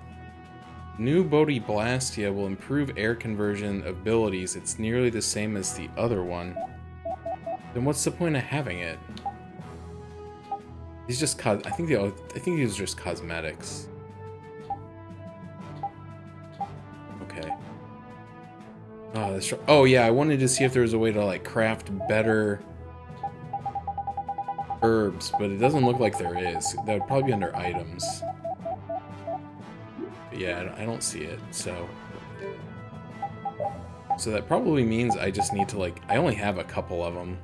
New Bodhi Blastia will improve air conversion abilities. It's nearly the same as the other one. Then what's the point of having it? He's just I think he was just cosmetics. Okay. Oh, that's right. Oh yeah, I wanted to see if there was a way to like craft better herbs, but it doesn't look like there is. That would probably be under items. But yeah, I don't see it. So that probably means I just need to like, I only have a couple of them.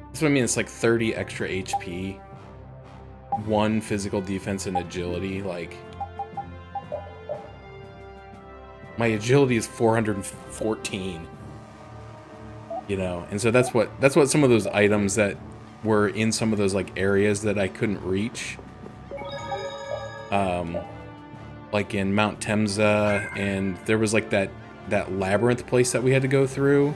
That's what I mean. It's like 30 extra HP, 1 physical defense and agility. Like, my agility is 414. You know, and so that's what some of those items that were in some of those like areas that I couldn't reach. Like in Mount Temza, and there was like that labyrinth place that we had to go through.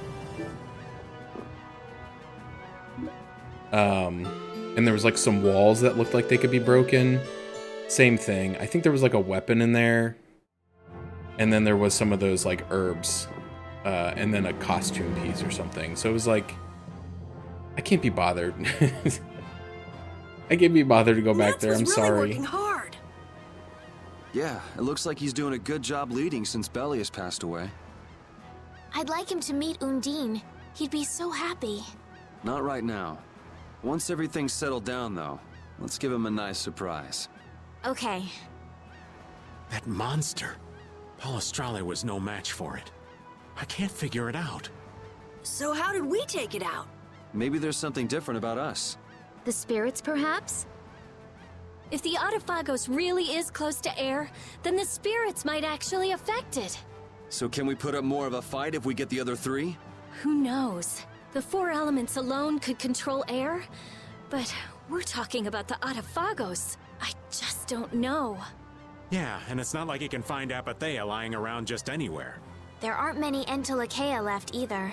And there was like some walls that looked like they could be broken. Same thing. I think there was like a weapon in there. And then there was some of those like herbs. And then a costume piece or something. So it was like, I can't be bothered. I can't be bothered to go back there. I'm
really
sorry.
Working hard.
Yeah, it looks like he's doing a good job leading since Belius passed away.
I'd like him to meet Undine. He'd be so happy.
Not right now. Once everything's settled down, though, let's give him a nice surprise.
Okay.
That monster. Palestrale was no match for it. I can't figure it out.
So how did we take it out?
Maybe there's something different about us.
The spirits, perhaps?
If the Autophagos really is close to air, then the spirits might actually affect it.
So can we put up more of a fight if we get the other 3?
Who knows? The 4 elements alone could control air, but we're talking about the Autophagos. I just don't know.
Yeah, and it's not like he can find Apatheia lying around just anywhere.
There aren't many Entelekea left either.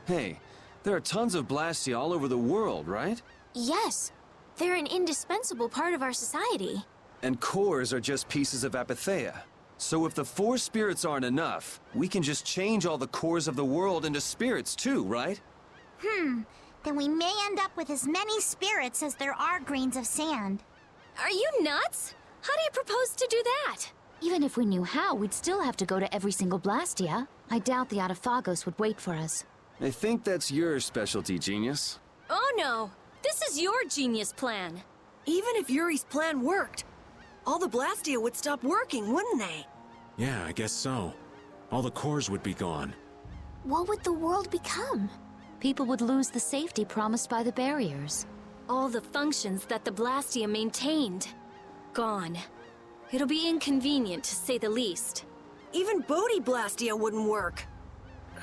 Hey, there are tons of Blastia all over the world, right?
Yes, they're an indispensable part of our society.
And cores are just pieces of Apatheia. So if the 4 spirits aren't enough, we can just change all the cores of the world into spirits too, right?
Then we may end up with as many spirits as there are grains of sand.
Are you nuts? How do you propose to do that?
Even if we knew how, we'd still have to go to every single Blastia. I doubt the Autophagos would wait for us.
I think that's your specialty, genius.
Oh no! This is your genius plan!
Even if Yuri's plan worked, all the Blastia would stop working, wouldn't they?
Yeah, I guess so. All the cores would be gone.
What would the world become?
People would lose the safety promised by the barriers.
All the functions that the Blastia maintained. Gone. It'll be inconvenient, to say the least.
Even Bodhi Blastia wouldn't work.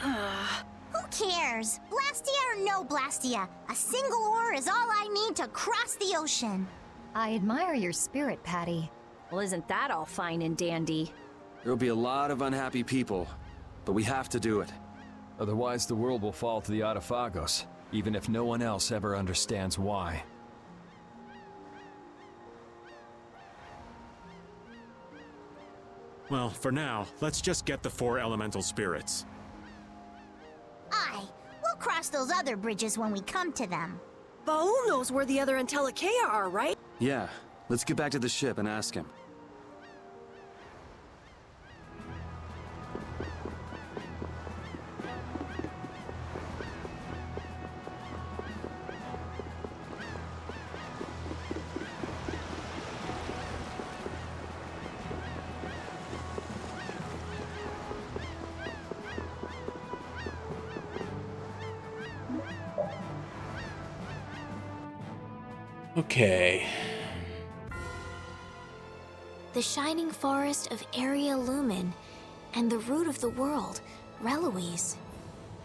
Who cares? Blastia or no Blastia? A single ore is all I need to cross the ocean.
I admire your spirit, Patty.
Well, isn't that all fine and dandy?
There'll be a lot of unhappy people, but we have to do it.
Otherwise, the world will fall to the Autophagos, even if no one else ever understands why.
Well, for now, let's just get the 4 elemental spirits.
Aye, we'll cross those other bridges when we come to them.
Baul knows where the other Entelekea are, right?
Yeah, let's get back to the ship and ask him.
Okay.
The shining forest of Area Lumen, and the root of the world, Reloise.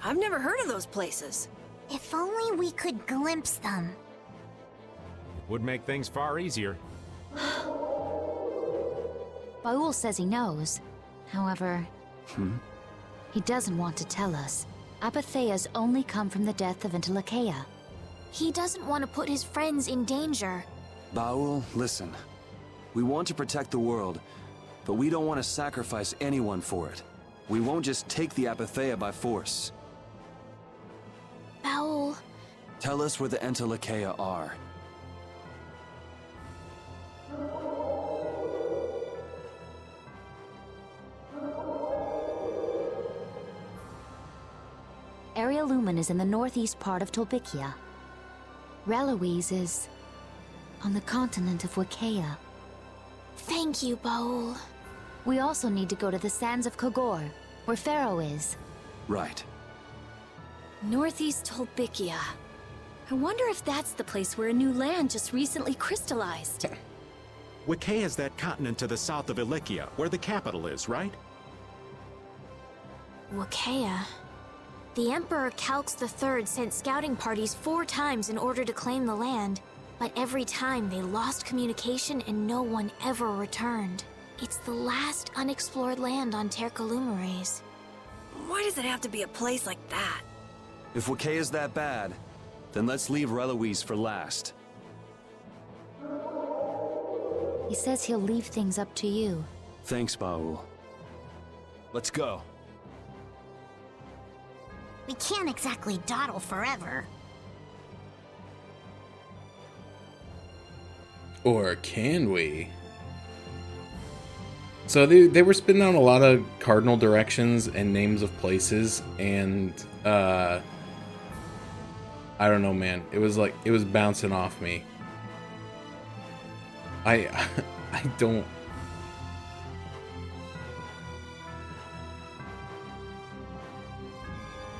I've never heard of those places.
If only we could glimpse them.
Would make things far easier.
Baul says he knows. However, he doesn't want to tell us. Apatheias only come from the death of Entelekea.
He doesn't want to put his friends in danger.
Baul, listen. We want to protect the world, but we don't want to sacrifice anyone for it. We won't just take the Apatheia by force.
Baul.
Tell us where the Entelekea are.
Area Lumen is in the northeast part of Tolbikia. Reloise is on the continent of Wicaya.
Thank you, Baul.
We also need to go to the sands of Kogor, where Pharaoh is.
Right.
Northeast Tolbikia. I wonder if that's the place where a new land just recently crystallized.
Wicaya is that continent to the south of Ilikia, where the capital is, right?
Wicaya. The Emperor Calx III sent scouting parties 4 times in order to claim the land, but every time they lost communication and no one ever returned. It's the last unexplored land on Tercalumares.
Why does it have to be a place like that?
If Wiccaya's that bad, then let's leave Reloise for last.
He says he'll leave things up to you.
Thanks, Baul. Let's go.
We can't exactly dawdle forever.
Or can we? So they were spitting out a lot of cardinal directions and names of places, and I don't know, man. It was like it was bouncing off me. I don't.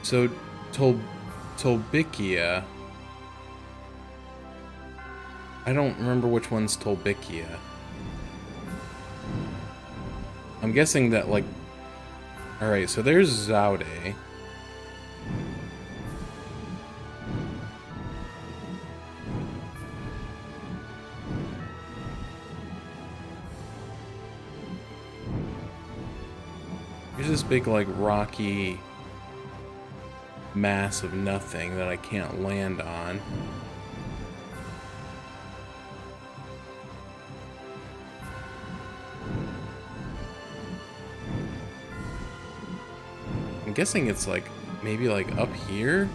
So Tolbikia. I don't remember which one's Tolbikia. I'm guessing that, like... Alright, so there's Zaude. There's this big, like, rocky mass of nothing that I can't land on. I'm guessing it's like maybe like up here.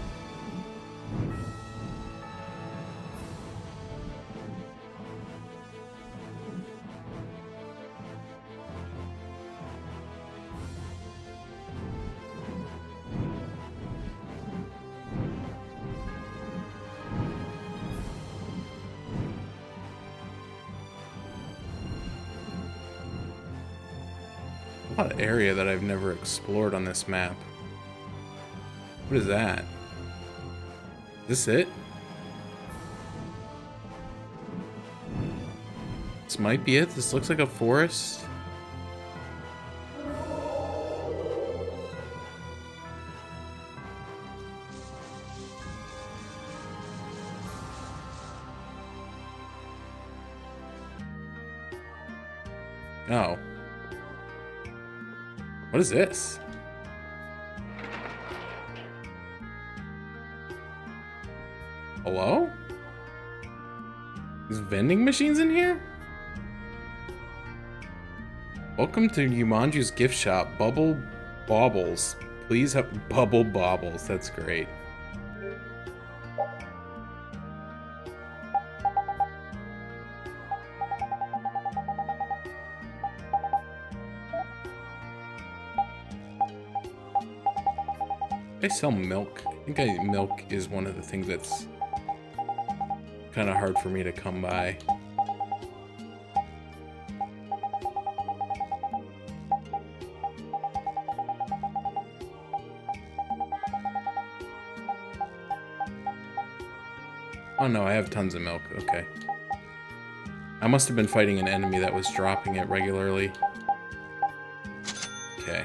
A lot of area that I've never explored on this map. What is that? Is this it? This might be it. This looks like a forest. Oh. What is this? Hello? There's vending machines in here? Welcome to Yumanju's gift shop, Bubble Baubles. Please have Bubble Baubles. That's great. I sell milk. I think milk is one of the things that's kind of hard for me to come by. Oh no, I have tons of milk. Okay. I must have been fighting an enemy that was dropping it regularly. Okay.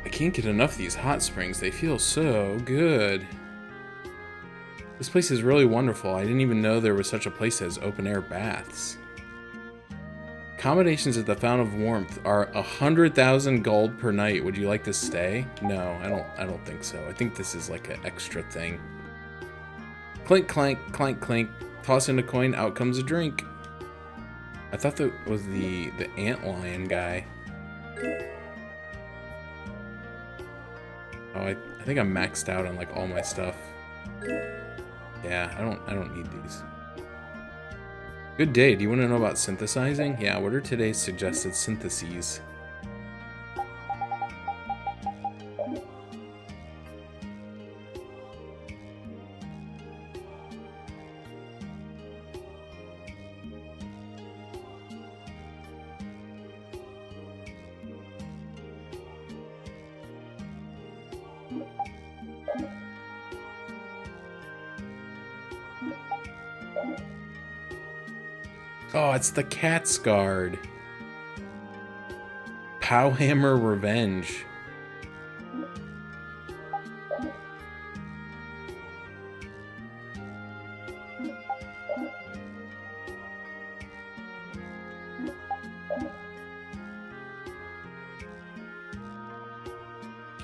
I can't get enough of these hot springs. They feel so good. This place is really wonderful. I didn't even know there was such a place as open-air baths. Accommodations at the Fountain of Warmth are 100,000 gold per night. Would you like to stay? No, I don't think so. I think this is like an extra thing. Clink, clank, clank, clink. Toss in a coin, out comes a drink. I thought that was the antlion guy. Oh, I think I'm maxed out on like all my stuff. Yeah, I don't need these. Good day. Do you want to know about synthesizing? Yeah, what are today's suggested syntheses? Oh, it's the Cat's Guard. Powhammer Revenge.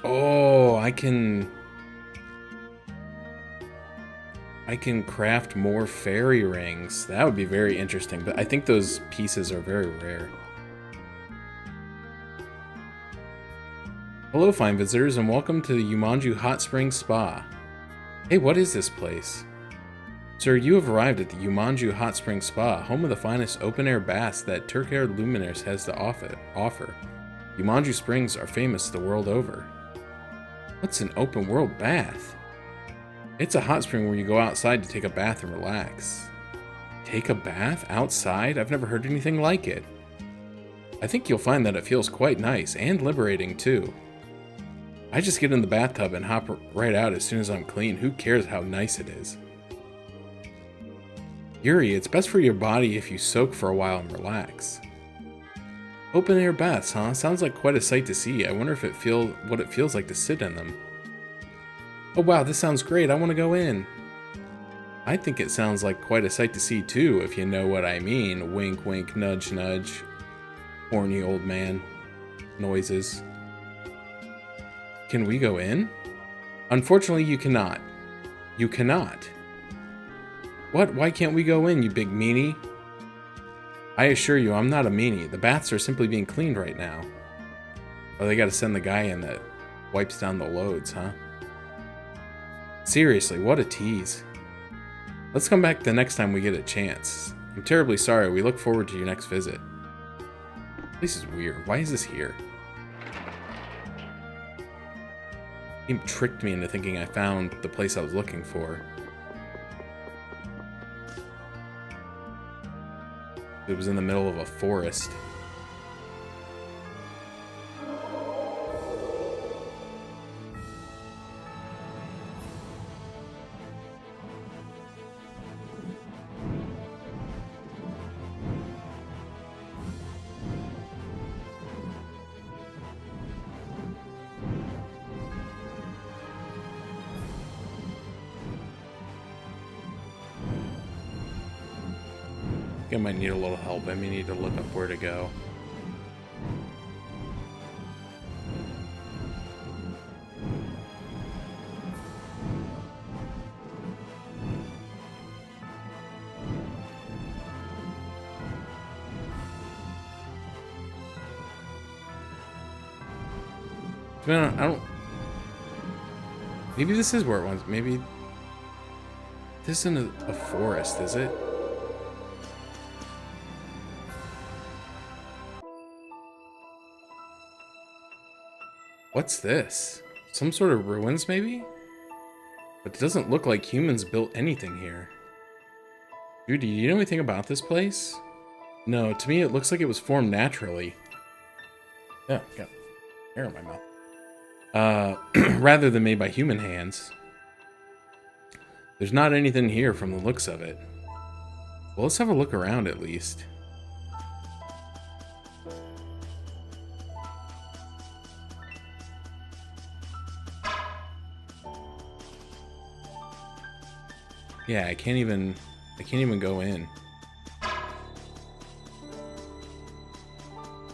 Oh, I can craft more fairy rings. That would be very interesting, but I think those pieces are very rare. Hello, fine visitors, and welcome to the Yumanju Hot Springs Spa. Hey, what is this place? Sir, you have arrived at the Yumanju Hot Springs Spa, home of the finest open-air baths that Turk-Air Luminaires has to offer. Yumanju Springs are famous the world over. What's an open-world bath? It's a hot spring where you go outside to take a bath and relax. Take a bath? Outside? I've never heard anything like it. I think you'll find that it feels quite nice, and liberating too. I just get in the bathtub and hop right out as soon as I'm clean. Who cares how nice it is? Yuri, it's best for your body if you soak for a while and relax. Open air baths, huh? Sounds like quite a sight to see. I wonder if what it feels like to sit in them. Oh wow, this sounds great. I want to go in. I think it sounds like quite a sight to see too, if you know what I mean. Wink, wink, nudge, nudge. Horny old man. Noises. Can we go in? Unfortunately, you cannot. You cannot. What? Why can't we go in, you big meanie? I assure you, I'm not a meanie. The baths are simply being cleaned right now. Oh, they gotta send the guy in that wipes down the loads, huh? Seriously, what a tease. Let's come back the next time we get a chance. I'm terribly sorry. We look forward to your next visit. This is weird. Why is this here? He tricked me into thinking I found the place I was looking for. It was in the middle of a forest. I might need a little help. I may need to look up where to go. Man, I don't... Maybe this is where it was. Maybe... This isn't a forest, is it? What's this? Some sort of ruins, maybe? But it doesn't look like humans built anything here. Dude, do you know anything about this place? No, to me it looks like it was formed naturally. Yeah, got air in my mouth. Rather than made by human hands. There's not anything here from the looks of it. Well, let's have a look around at least. Yeah, I can't even go in.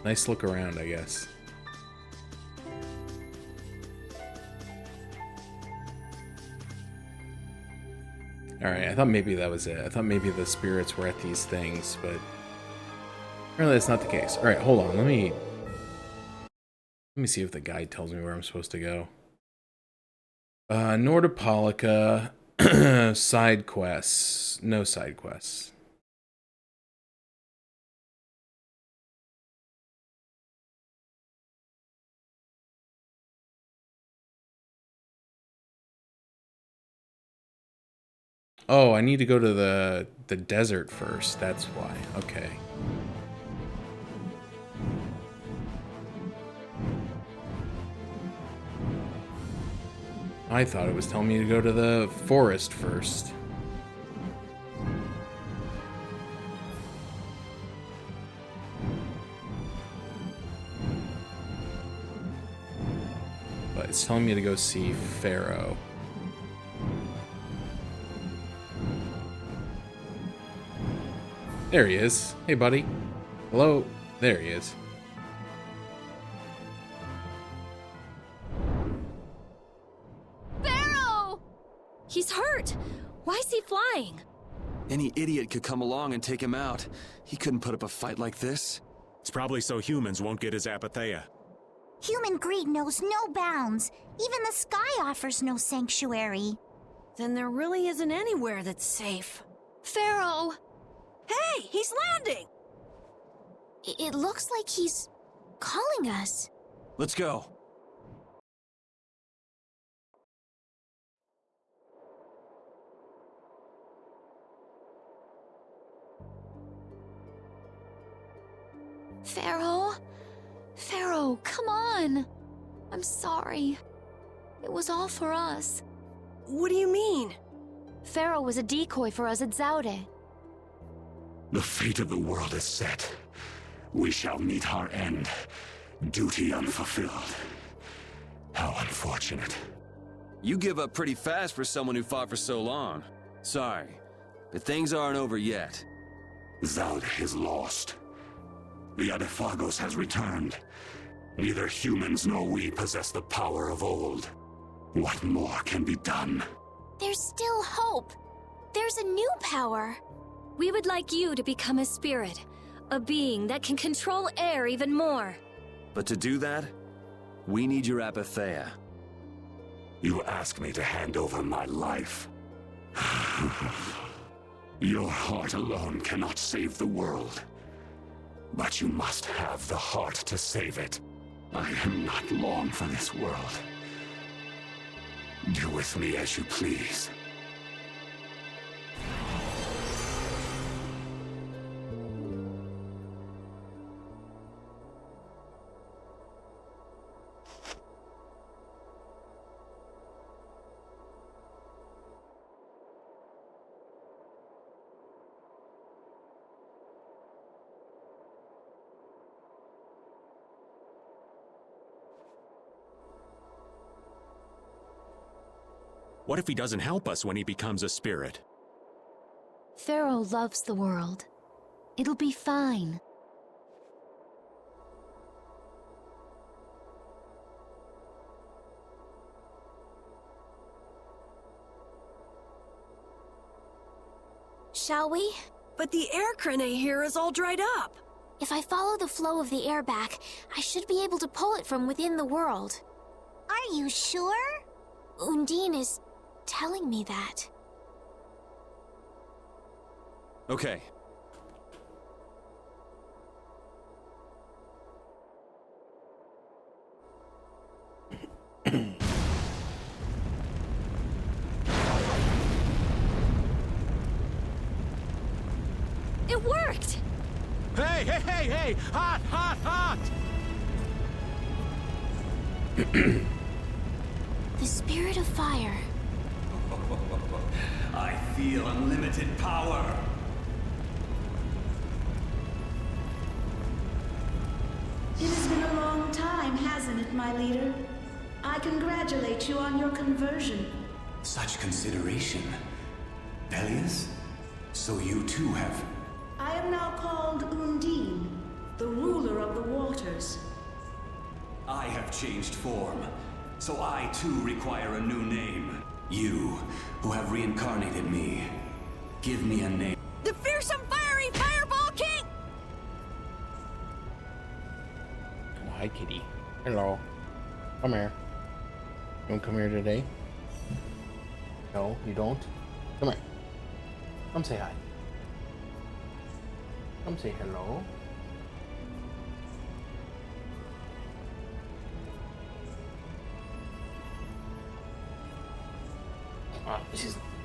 Nice look around, I guess. Alright, I thought maybe that was it. I thought maybe the spirits were at these things, but apparently that's not the case. Alright, hold on. Let me see if the guide tells me where I'm supposed to go. Nordopolica. Side quests. No side quests. Oh, I need to go to the desert first. That's why. Okay. I thought it was telling me to go to the forest first. But it's telling me to go see Pharaoh. There he is. Hey, buddy. Hello. There he is.
Pharaoh! He's hurt. Why is he flying?
Any idiot could come along and take him out. He couldn't put up a fight like this.
It's probably so humans won't get his apatheia.
Human greed knows no bounds. Even the sky offers no sanctuary.
Then there really isn't anywhere that's safe.
Pharaoh!
Hey, he's landing!
It looks like he's calling us.
Let's go.
Pharaoh? Pharaoh, come on! I'm sorry. It was all for us.
What do you mean?
Pharaoh was a decoy for us at Zaude.
The fate of the world is set. We shall meet our end. Duty unfulfilled. How unfortunate.
You give up pretty fast for someone who fought for so long. Sorry, but things aren't over yet.
Zaude is lost. The Adaphagos has returned. Neither humans nor we possess the power of old. What more can be done?
There's still hope. There's a new power.
We would like you to become a spirit. A being that can control air even more.
But to do that, we need your apatheia.
You ask me to hand over my life. Your heart alone cannot save the world. But you must have the heart to save it. I am not long for this world. Do with me as you please.
What if he doesn't help us when he becomes a spirit?
Pharaoh loves the world. It'll be fine.
Shall we?
But the air crane here is all dried up.
If I follow the flow of the air back, I should be able to pull it from within the world.
Are you sure?
Undine is telling me that.
Okay.
It worked!
Hey, hey, hey, hey! Hot, hot, hot!
The spirit of fire.
I feel unlimited power.
It has been a long time, hasn't it, my leader? I congratulate you on your conversion.
Such consideration. Pelias? So you too have...
I am now called Undine, the ruler of the waters.
I have changed form, so I too require a new name. You, who have reincarnated me, give me a name.
The fearsome fiery fireball king!
Oh, hi, kitty. Hello. Come here. You want to come here today? No, you don't? Come here. Come say hi. Come say hello.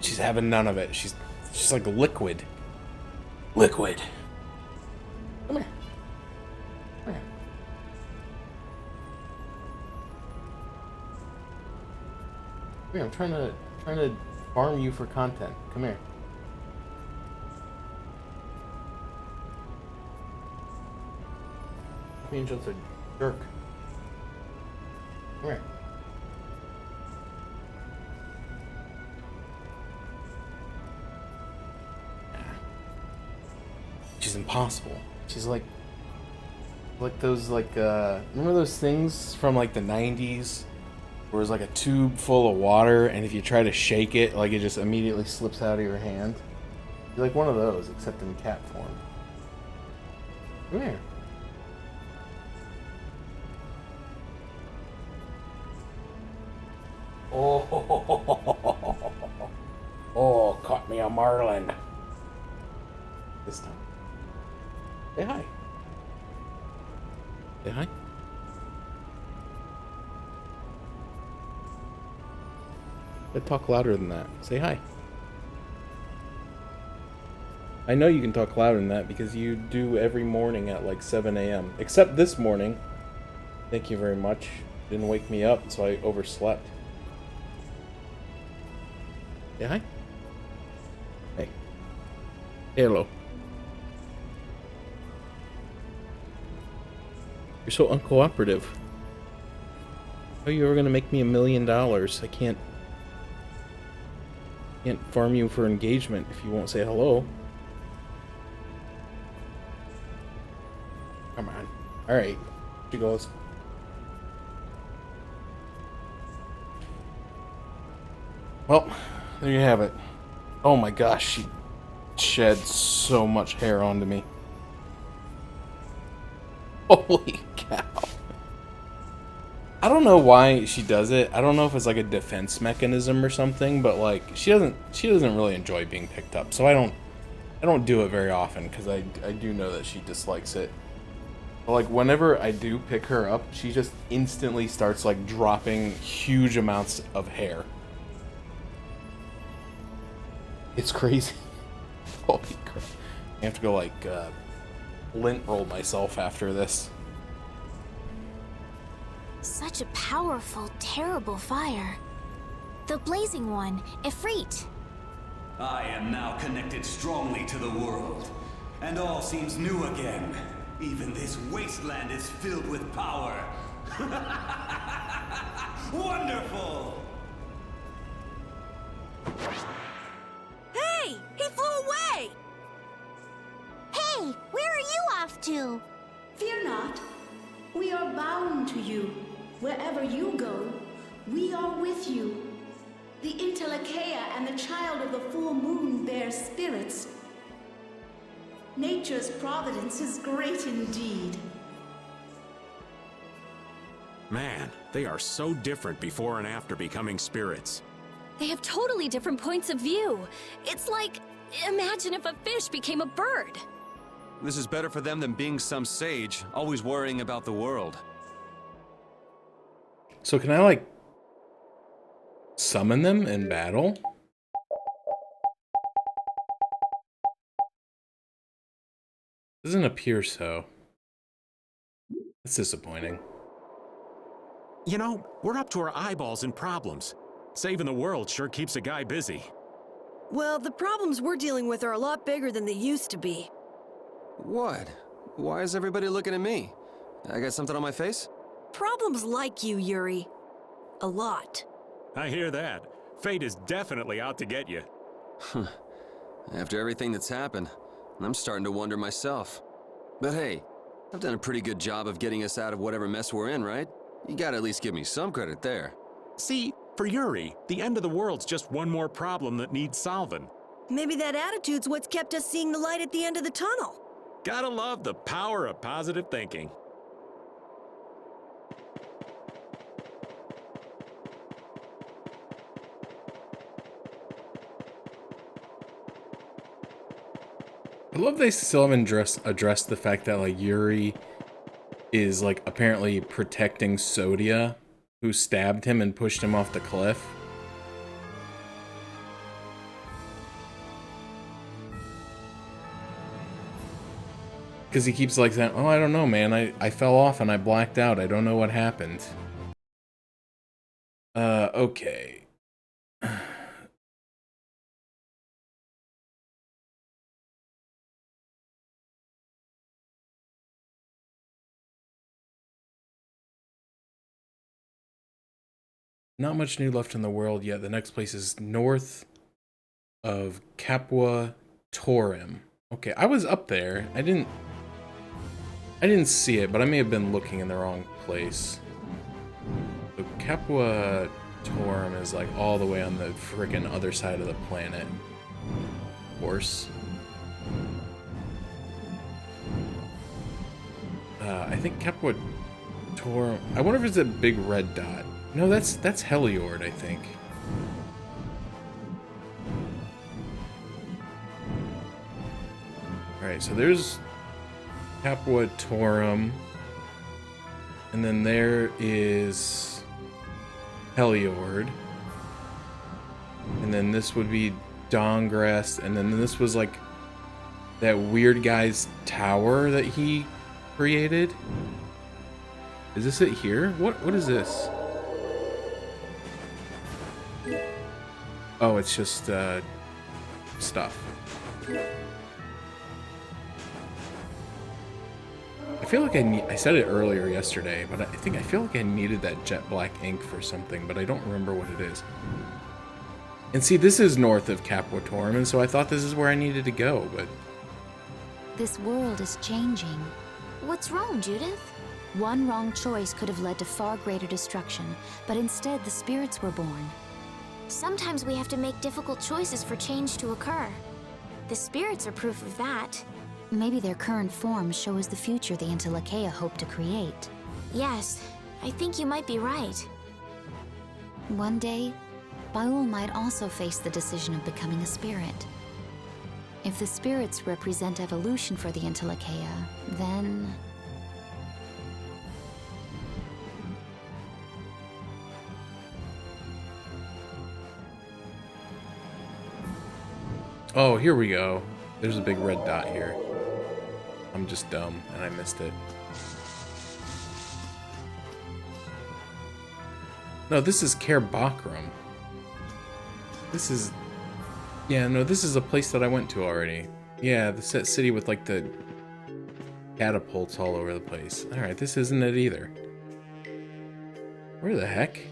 She's having none of it. She's like liquid. Liquid. Come here. Come here. Come here. I'm trying to farm you for content. Come here. Angel's a jerk. Come here. She's impossible. She's like those remember those things from like the 90s where it's like a tube full of water and if you try to shake it, like it just immediately slips out of your hand? You're like one of those, except in cat form. Come here. Oh, caught me a marlin. This time. Say hi. Say hi. But talk louder than that. Say hi. I know you can talk louder than that because you do every morning at like 7 a.m. Except this morning. Thank you very much. Didn't wake me up, so I overslept. Say hi. Hey. Hello. You're so uncooperative. How are you ever gonna make me $1 million? I can't farm you for engagement if you won't say hello. Come on. Alright. She goes. Well, there you have it. Oh my gosh, she shed so much hair onto me. Holy cow. I don't know why she does it. I don't know if it's like a defense mechanism or something, but like she doesn't really enjoy being picked up. So I don't do it very often because I do know that she dislikes it. But like whenever I do pick her up, she just instantly starts like dropping huge amounts of hair. It's crazy. Holy crap. I have to go like lint roll myself after this.
Such a powerful, terrible fire. The blazing one, Ifrit.
I am now connected strongly to the world, and all seems new again. Even this wasteland is filled with power. Wonderful!
Hey! He flew away!
Hey, where are you off to?
Fear not. We are bound to you. Wherever you go, we are with you. The Intellikeia and the Child of the Full Moon bear spirits. Nature's providence is great indeed.
Man, they are so different before and after becoming spirits.
They have totally different points of view. It's like, imagine if a fish became a bird.
This is better for them than being some sage, always worrying about the world.
So can I like summon them in battle? Doesn't appear so. That's disappointing.
You know, we're up to our eyeballs in problems. Saving the world sure keeps a guy busy.
Well, the problems we're dealing with are a lot bigger than they used to be.
What? Why is everybody looking at me? I got something on my face?
Problems like you, Yuri. A lot.
I hear that. Fate is definitely out to get you.
After everything that's happened, I'm starting to wonder myself. But hey, I've done a pretty good job of getting us out of whatever mess we're in, right? You gotta at least give me some credit there.
See, for Yuri, the end of the world's just one more problem that needs solving.
Maybe that attitude's what's kept us seeing the light at the end of the tunnel.
Gotta love the power of positive thinking.
I love they still haven't addressed the fact that like Yuri is like apparently protecting Sodia, who stabbed him and pushed him off the cliff. Because he keeps like saying, oh, I don't know, man. I fell off and I blacked out. I don't know what happened. Okay. Not much new left in the world yet. The next place is north of Capua Torim. Okay, I was up there. I didn't see it, but I may have been looking in the wrong place. So Capua Torim is like all the way on the freaking other side of the planet. Of course. I think Capua Torim. I wonder if it's a big red dot. No, that's Heliord, I think. Alright, so there's Capua Torim. And then there is Heliord. And then this would be Dawngrass. And then this was like that weird guy's tower that he created. Is this it here? What is this? Oh, it's just stuff. I feel like I said it earlier yesterday, but I feel like I needed that jet black ink for something, but I don't remember what it is. And see, this is north of Capua Torim, and so I thought this is where I needed to go, but...
This world is changing.
What's wrong, Judith?
One wrong choice could have led to far greater destruction, but instead the spirits were born.
Sometimes we have to make difficult choices for change to occur. The spirits are proof of that.
Maybe their current form shows the future the Intellicheia hope to create.
Yes, I think you might be right.
One day, Baul might also face the decision of becoming a spirit. If the spirits represent evolution for the Intellicheia, then...
Oh, here we go. There's a big red dot here. I'm just dumb, and I missed it. No, this is Cair Bakram. This is... Yeah, no, this is a place that I went to already. Yeah, the set city with, like, the catapults all over the place. Alright, this isn't it either. Where the heck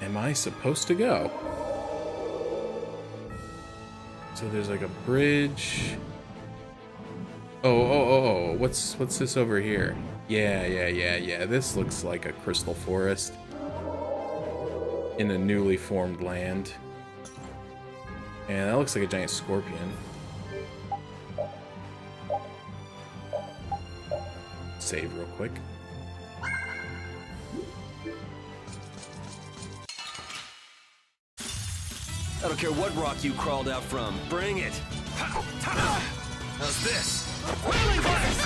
am I supposed to go? So there's like a bridge. Oh, what's this over here? Yeah. This looks like a crystal forest in a newly formed land. And that looks like a giant scorpion. Save real quick.
I don't care what rock you crawled out from. Bring it. How's this? Wailing blast!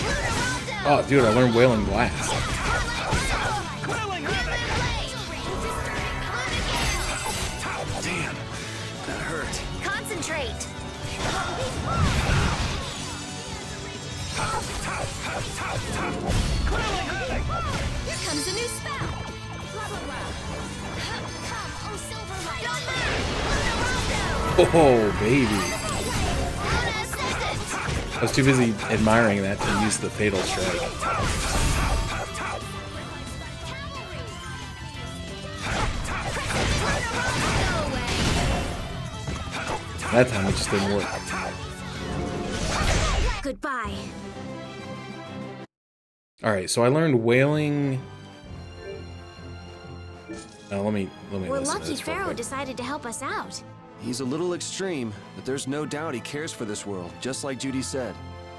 Oh, dude, I learned Wailing Blast.
Damn, that hurt.
Concentrate.
Here comes a new spell. Blah, blah, blah. Come, oh Silverlight.
Oh, baby. I was too busy admiring that to use the Fatal Strike. That time it just didn't work.
Goodbye.
Alright, so I learned Wailing... let me
We're
listen to
lucky
this real
Pharaoh
quick.
decided to help us out.
He's a little extreme, but there's no doubt he cares for this world, just like Judy said.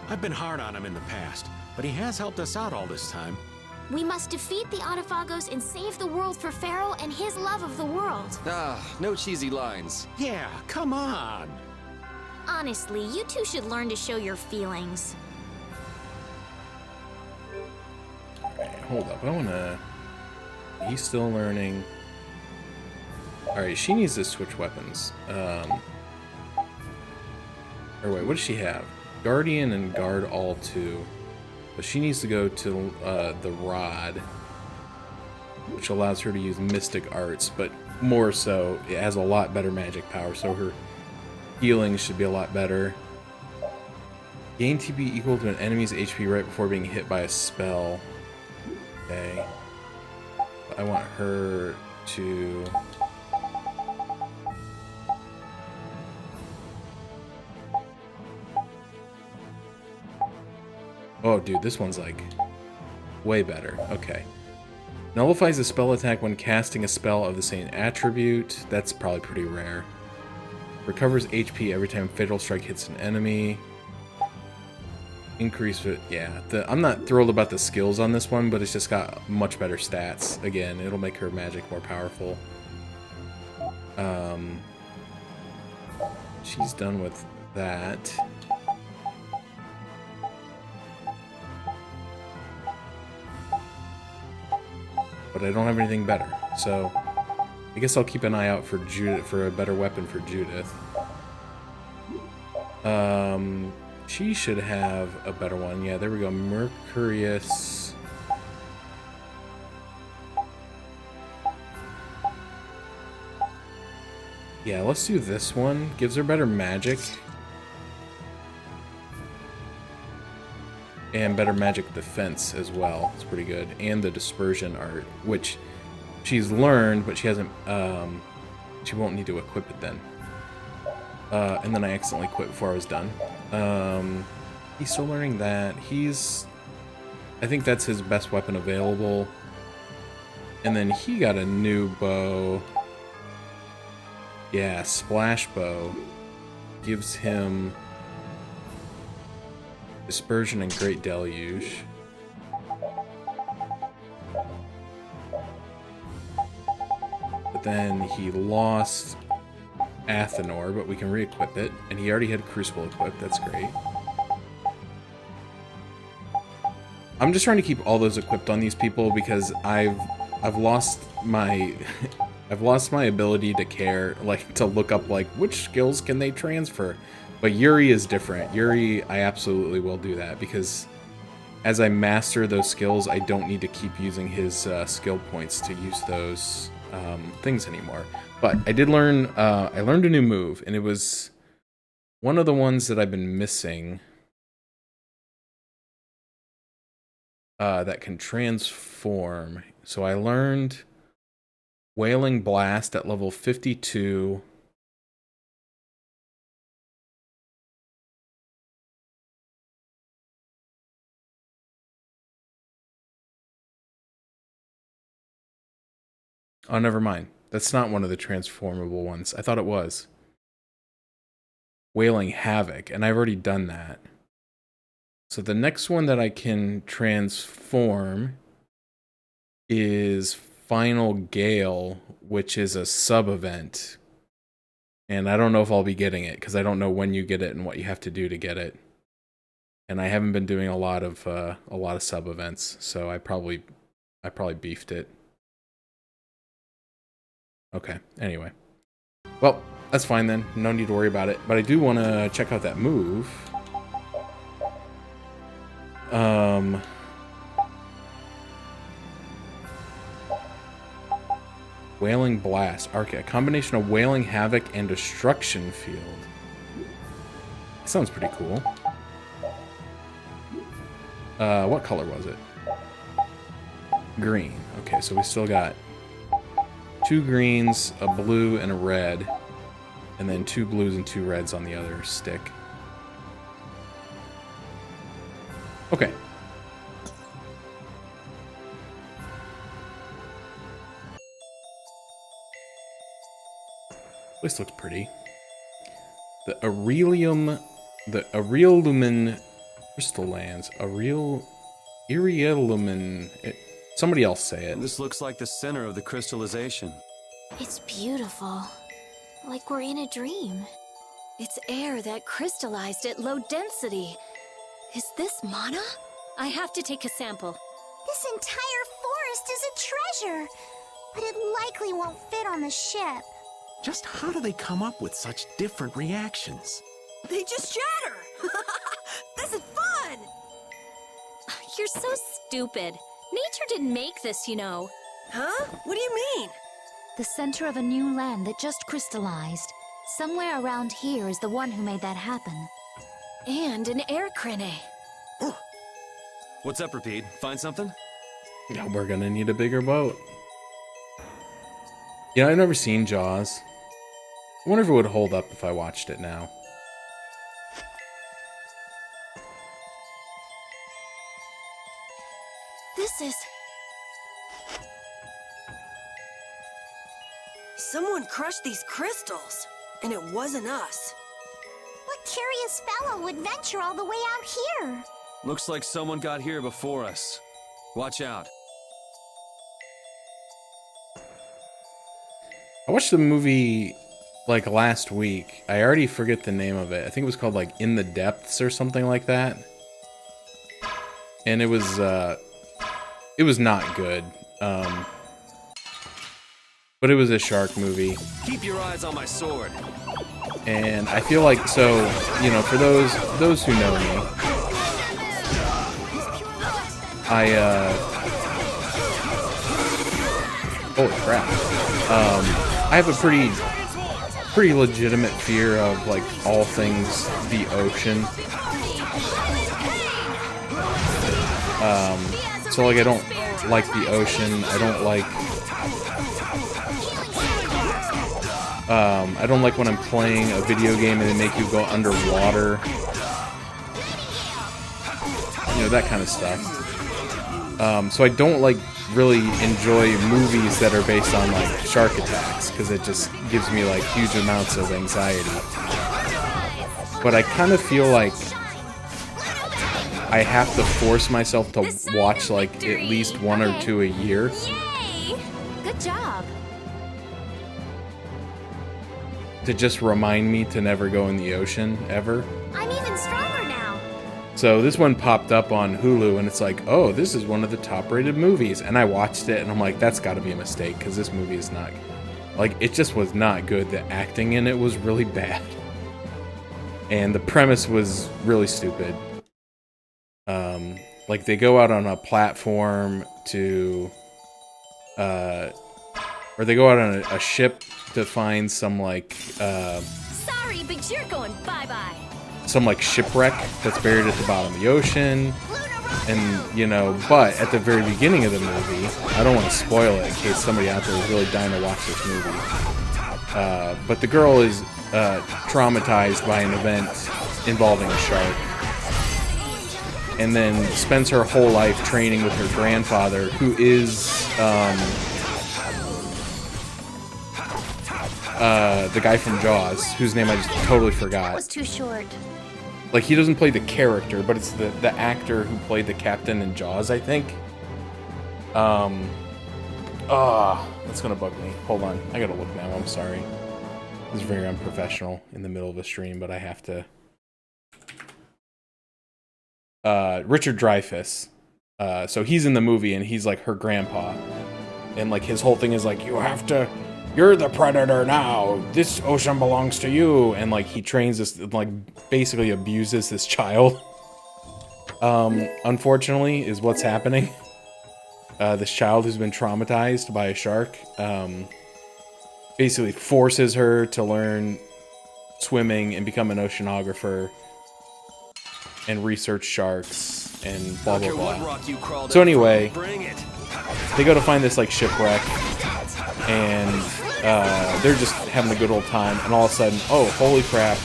I've been hard on him in the past, but he has helped us out all this time.
We must defeat the Autophagos and save the world for Pharaoh and his love of the world.
Ah, no cheesy lines.
Yeah, come on.
Honestly, you two should learn to show your feelings.
Alright, hold up. I wanna... He's still learning. Alright, she needs to switch weapons. Or wait, what does she have? Guardian and Guard all 2. But she needs to go to the Rod, which allows her to use Mystic Arts, but more so, it has a lot better magic power, so her healing should be a lot better. Gain TP equal to an enemy's HP right before being hit by a spell. Okay. I want her to... Oh, dude, this one's like way better. Okay. Nullifies a spell attack when casting a spell of the same attribute. That's probably pretty rare. Recovers HP every time Fatal Strike hits an enemy. Increase it. Yeah, I'm not thrilled about the skills on this one, but it's just got much better stats. Again, it'll make her magic more powerful. She's done with that. But I don't have anything better, so I guess I'll keep an eye out for Judith, for a better weapon for Judith. She should have a better one. Yeah, there we go. Mercurius. Yeah, let's do this one. Gives her better magic. And better magic defense as well. It's pretty good. And the dispersion art, which she's learned, but she hasn't, she won't need to equip it then. And then I accidentally quit before I was done. He's still learning that. I think that's his best weapon available. And then he got a new bow. Yeah, Splash Bow. Gives him Dispersion and Great Deluge. But then he lost Athenor, but we can re-equip it. And he already had Crucible equipped. That's great. I'm just trying to keep all those equipped on these people because I've lost my I've lost my ability to care, like to look up like which skills can they transfer. But Yuri is different. Yuri, I absolutely will do that because as I master those skills, I don't need to keep using his skill points to use those things anymore. But I did learn, I learned a new move, and it was one of the ones that I've been missing that can transform. So I learned Wailing Blast at level 52. Oh, never mind. That's not one of the transformable ones. I thought it was. Wailing Havoc, and I've already done that. So the next one that I can transform is Final Gale, which is a sub-event. And I don't know if I'll be getting it, because I don't know when you get it and what you have to do to get it. And I haven't been doing a lot of sub-events, so I probably beefed it. Okay, anyway. Well, that's fine then. No need to worry about it. But I do want to check out that move. Wailing Blast. Okay, a combination of Wailing Havoc and Destruction Field. That sounds pretty cool. What color was it? Green. Okay, so we still got 2 greens, a blue, and a red. And then 2 blues and 2 reds on the other stick. Okay. This looks pretty. The Aurelium... The Aureliumen Crystal Lands. Aureliumen... Somebody else say it.
This looks like the center of the crystallization.
It's beautiful. Like we're in a dream.
It's air that crystallized at low density. Is this mana? I have to take a sample.
This entire forest is a treasure, but it likely won't fit on the ship.
Just how do they come up with such different reactions?
They just shatter!
You're so stupid. Nature didn't make this, you know.
Huh? What do you mean?
The center of a new land that just crystallized. Somewhere around here is the one who made that happen.
And an air crane.
What's up, Repeat? Find something?
Yeah, we're gonna need a bigger boat. Yeah, I've never seen Jaws. I wonder if it would hold up if I watched it now.
This is...
Someone crushed these crystals, and it wasn't us.
What curious fellow would venture all the way out here?
Looks like someone got here before us. Watch out.
I watched the movie like last week. I already forget the name of it. I think it was called like In the Depths or something like that. And it was not good. But it was a shark movie.
Keep your eyes on my sword.
And I feel like, so, you know, for those who know me, holy crap. I have a pretty legitimate fear of, like, all things the ocean. So, like, I don't like the ocean. I don't like when I'm playing a video game and they make you go underwater. You know, that kind of stuff. So I don't, like, really enjoy movies that are based on, like, shark attacks, because it just gives me, like, huge amounts of anxiety. But I kind of feel like I have to force myself to watch, like, at least one or two a year.
Yay! Good job.
To just remind me to never go in the ocean, ever.
I'm even stronger now.
So this one popped up on Hulu, and it's like, oh, this is one of the top-rated movies. And I watched it, and I'm like, that's gotta be a mistake, because this movie is not... Like, it just was not good. The acting in it was really bad. And the premise was really stupid. Like, they go out on a platform to... or they go out on a ship to find some, like,
Sorry, but you're going bye-bye.
some, like, shipwreck that's buried at the bottom of the ocean. And, you know, but at the very beginning of the movie, I don't want to spoil it in case somebody out there is really dying to watch this movie. But the girl is traumatized by an event involving a shark. And then spends her whole life training with her grandfather, who is the guy from Jaws, whose name I just totally forgot.
That was too short.
Like, he doesn't play the character, but it's the actor who played the captain in Jaws, I think. That's gonna bug me. Hold on, I gotta look now, I'm sorry. This is very unprofessional in the middle of a stream, but I have to. Richard Dreyfuss. So he's in the movie, and he's like her grandpa. And like his whole thing is like, you're the predator now. This ocean belongs to you. And like he trains this, like basically abuses this child. Unfortunately, is what's happening. This child who's been traumatized by a shark, basically forces her to learn swimming and become an oceanographer and research sharks and blah blah blah. So anyway, they go to find this like shipwreck, and they're just having a good old time, and all of a sudden, oh holy crap,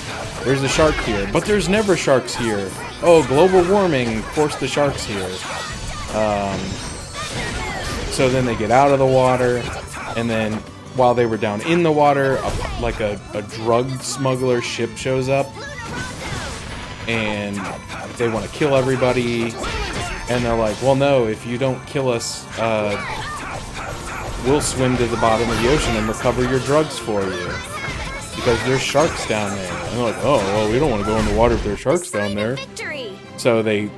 there's a shark here, but there's never sharks here. Oh, global warming forced the sharks here. So then they get out of the water, and then while they were down in the water, a drug smuggler ship shows up, and they want to kill everybody, and they're like, well no, if you don't kill us, we'll swim to the bottom of the ocean and recover your drugs for you, because there's sharks down there. And they're like, oh, well, we don't want to go in the water if there's sharks down there. So they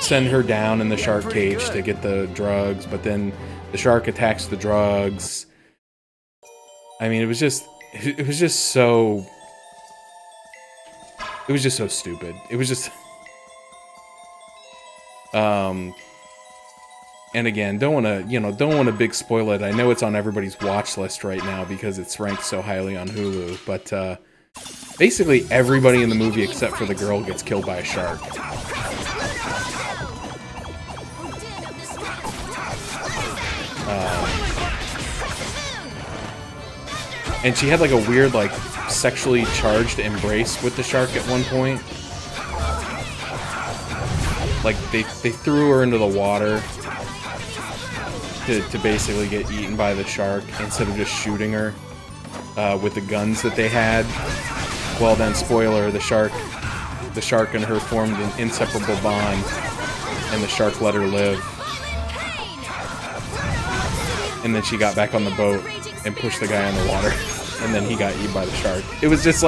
send her down in the shark cage to get the drugs, but then the shark attacks the drugs. I mean, it was just so stupid. It was just And again, don't want to big spoil it. I know it's on everybody's watch list right now because it's ranked so highly on Hulu. But basically, everybody in the movie except for the girl gets killed by a shark. And she had like a weird, like, sexually charged embrace with the shark at one point. Like, they threw her into the water to basically get eaten by the shark instead of just shooting her with the guns that they had. Well then, spoiler, the shark and her formed an inseparable bond, and the shark let her live. And then she got back on the boat and pushed the guy in the water, and then he got eaten by the shark. It was just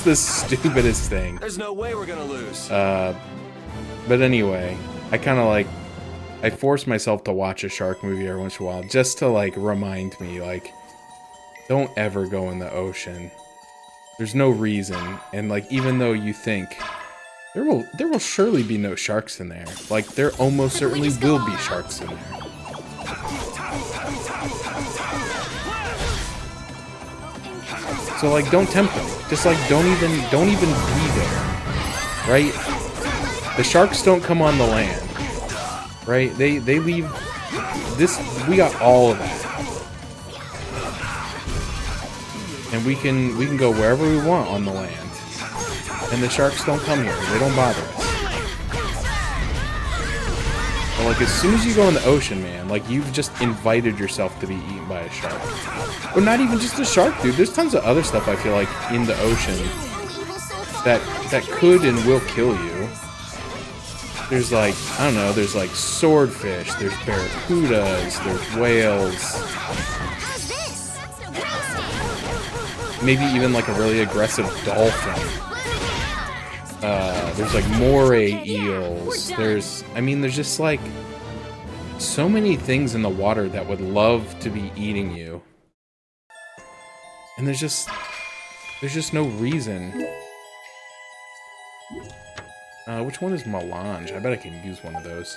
the stupidest thing.
There's no way we're gonna lose.
But anyway, I force myself to watch a shark movie every once in a while just to like remind me, like, don't ever go in the ocean. There's no reason, and like even though you think there will surely be no sharks in there, like there almost certainly will be sharks in there. So like, don't tempt them. Just like, don't even be there, right? The sharks don't come on the land, right? They leave. We got all of that, and we can go wherever we want on the land, and the sharks don't come here. They don't bother us. But like, as soon as you go in the ocean, man, like you've just invited yourself to be eaten by a shark. Or not even just a shark, dude. There's tons of other stuff I feel like in the ocean that could and will kill you. There's like, I don't know, there's like swordfish, there's barracudas, there's whales. Maybe even like a really aggressive dolphin. There's like moray eels. There's just like so many things in the water that would love to be eating you. And there's just no reason. Which one is melange? I bet I can use one of those.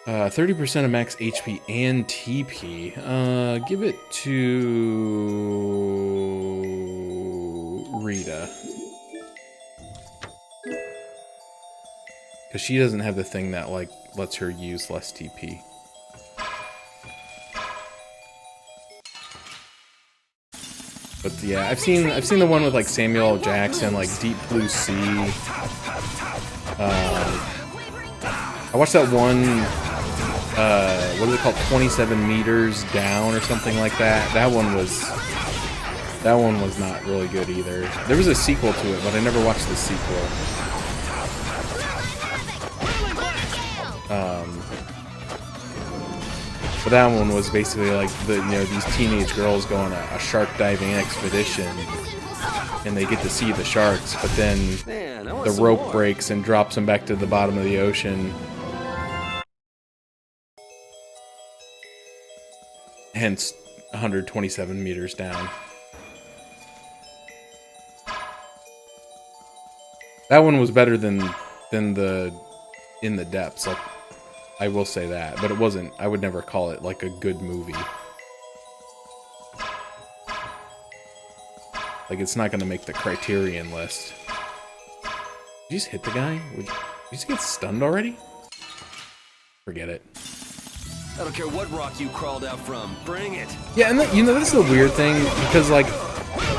30% of max HP and TP. Give it to Rita. Because she doesn't have the thing that, like, lets her use less TP. But yeah, I've seen the one with like Samuel L. Jackson, like Deep Blue Sea. I watched that one. What is it called? 27 Meters Down or something like that. That one was not really good either. There was a sequel to it, but I never watched the sequel. But that one was basically like these teenage girls go on a shark diving expedition, and they get to see the sharks, but then the rope breaks and drops them back to the bottom of the ocean. Hence, 127 meters down. That one was better than the In the Depths. Like, I will say that, but it wasn't. I would never call it like a good movie. Like, it's not going to make the Criterion list. Did you just hit the guy? Did you just get stunned already? Forget it.
I don't care what rock you crawled out from. Bring it.
Yeah, and this is the weird thing, because like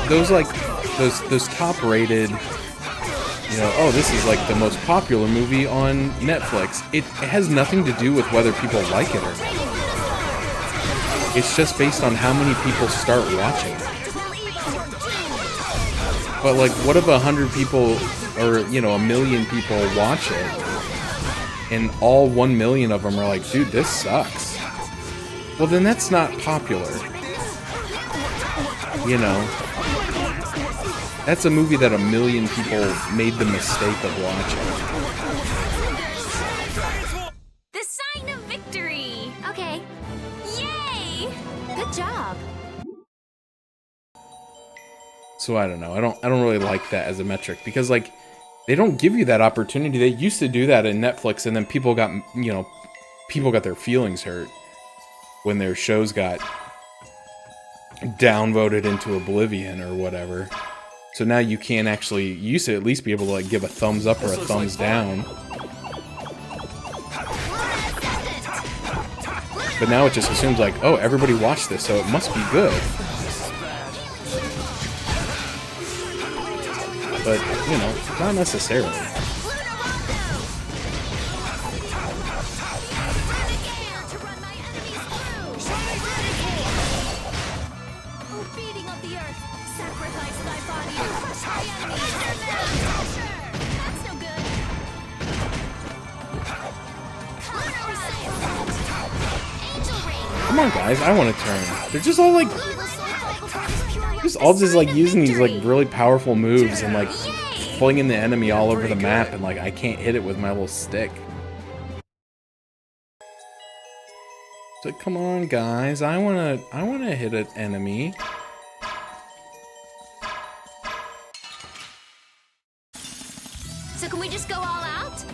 those top-rated, oh, this is like the most popular movie on Netflix. It has nothing to do with whether people like it or not. It's just based on how many people start watching it. But like, what if 100 people, or 1 million people watch it, and all 1 million of them are like, dude, this sucks. Well, then that's not popular. That's a movie that 1 million people made the mistake of watching.
The sign of victory! Okay. Yay! Good job.
So I don't know. I don't really like that as a metric, because like They don't give you that opportunity. They used to do that in Netflix, and then people got, you know, people got their feelings hurt when their shows got downvoted into oblivion or whatever. So now you can't actually, you used to at least be able to like give a thumbs up or a thumbs down. But now it just assumes like, oh, everybody watched this, so it must be good. But, you know, not necessarily. Come on, guys, I want to turn. They're just all like, just like using these like really powerful moves and like flinging the enemy all over the map, and like I can't hit it with my little stick. So come on, guys, I wanna hit an enemy.
So can we just go all out?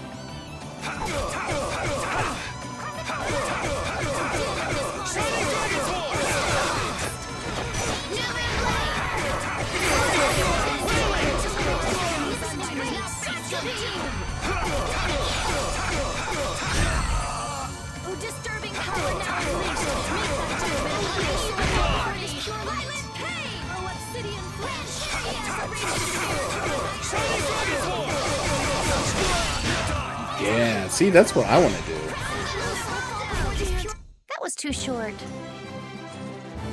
Disturbing power now unleashed. Violent pain. Oh, obsidian flesh.
Yeah, see, that's what I want to do.
That was too short.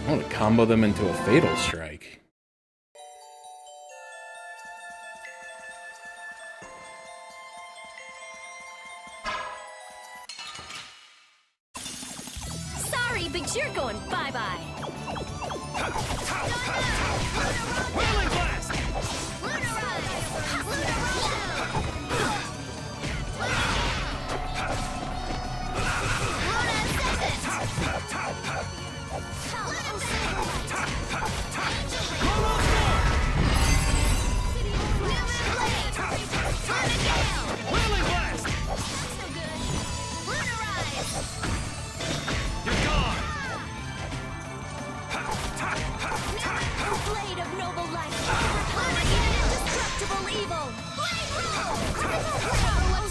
I want to combo them into a fatal strike.
Sorry, but you're going bye-bye.
Whirling blast!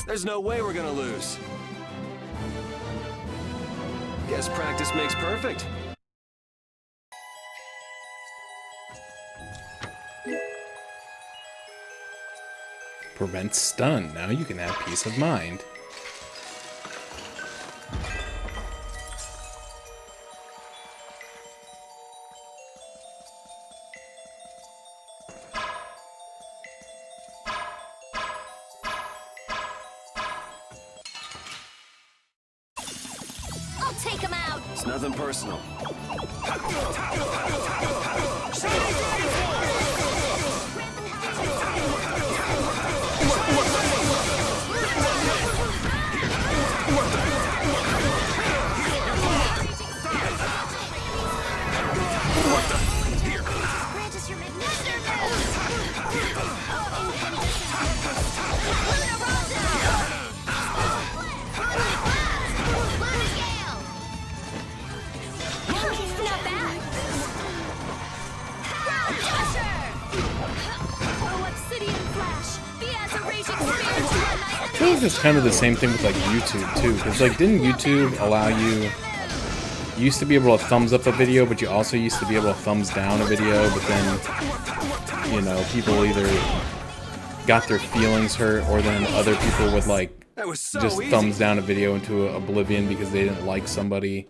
There's no way we're gonna lose. Guess practice makes perfect.
Prevent stun. Now you can have peace of mind.
I'll take him out.
It's nothing personal.
I feel like it's kind of the same thing with like YouTube too, because like didn't YouTube allow you used to be able to thumbs up a video, but you also used to be able to thumbs down a video, but then, you know, people either got their feelings hurt or then other people would like just thumbs down a video into oblivion because they didn't like somebody.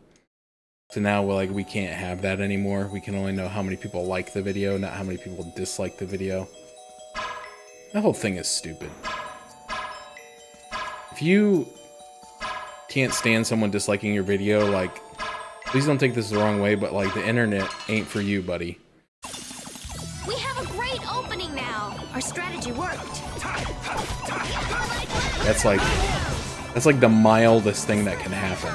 So now we're like, we can't have that anymore. We can only know how many people like the video, not how many people dislike the video. That whole thing is stupid. If you can't stand someone disliking your video, like, please don't take this the wrong way, but like the internet ain't for you, buddy.
We have a great opening now. Our strategy worked.
That's like the mildest thing that can happen.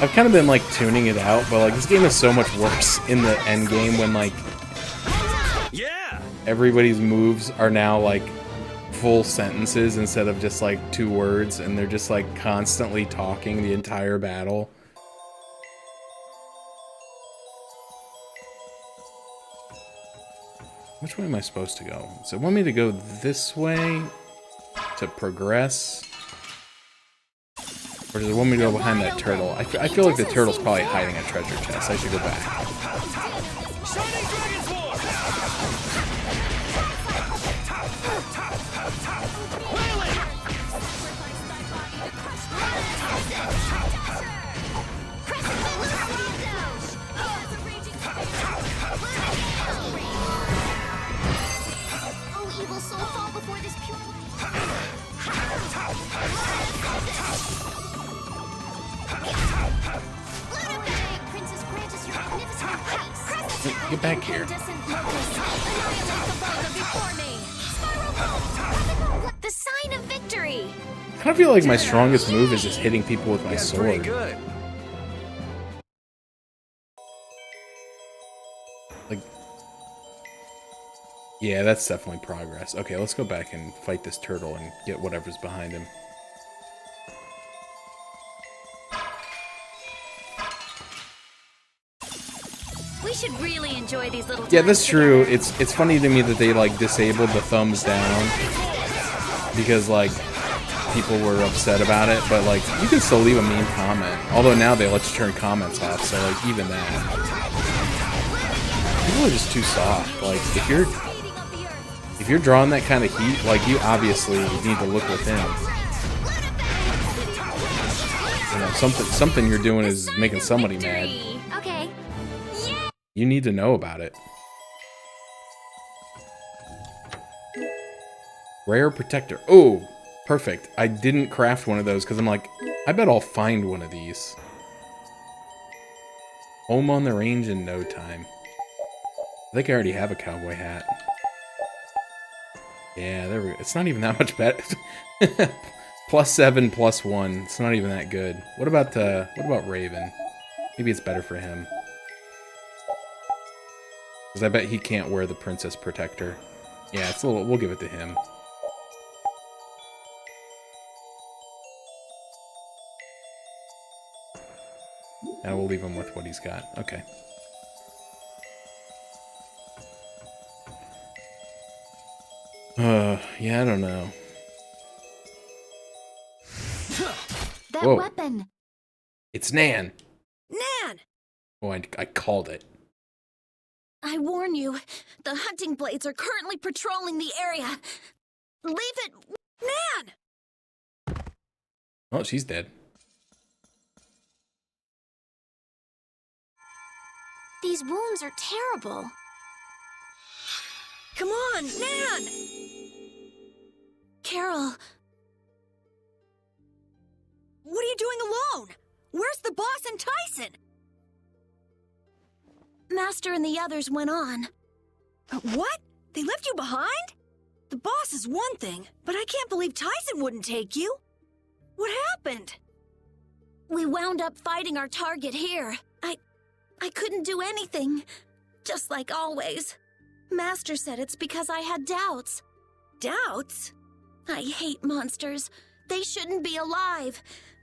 I've kind of been like tuning it out, but like this game is so much worse in the end game when like everybody's moves are now like full sentences instead of just like 2 words, and they're just like constantly talking the entire battle. Which way am I supposed to go? Does it want me to go this way to progress? Or does it want me to go behind that turtle? I feel like the turtle's probably hiding a treasure chest. I should go back.
Oh, evil soul, fall before this pure
Get back here.
The sign of victory.
I kind of feel like my strongest move is just hitting people with my sword.
Good.
Like, yeah, that's definitely progress. Okay, let's go back and fight this turtle and get whatever's behind him.
We should really enjoy these little.
Yeah, that's true. It's funny to me that they like disabled the thumbs down because like people were upset about it, but like you can still leave a mean comment. Although now they let you turn comments off, so like even that. People are just too soft. Like if you're drawing that kind of heat, like you obviously need to look within. You know, something you're doing is making somebody mad.
Okay.
You need to know about it. Rare protector. Oh, perfect. I didn't craft one of those because I'm like, I bet I'll find one of these. Home on the range in no time. I think I already have a cowboy hat. Yeah, there we go. It's not even that much better. +7, +1. It's not even that good. What about Raven? Maybe it's better for him. Because I bet he can't wear the Princess Protector. Yeah, it's a little. We'll give it to him. Now we'll leave him with what he's got. Okay. Yeah, I don't know.
That
Whoa.
weapon.
It's Nan.
Nan!
Oh, I called it.
I warn you, the hunting blades are currently patrolling the area. Leave it,
Nan!
Oh, she's dead.
These wounds are terrible.
Come on, Nan!
Carol.
What are you doing alone? Where's the boss and Tyson?
Master and the others went on.
What? They left you behind? The boss is one thing, but I can't believe Tyson wouldn't take you. What happened?
We wound up fighting our target here. I couldn't do anything. Just like always. Master said it's because I had doubts.
Doubts?
I hate monsters. They shouldn't be alive.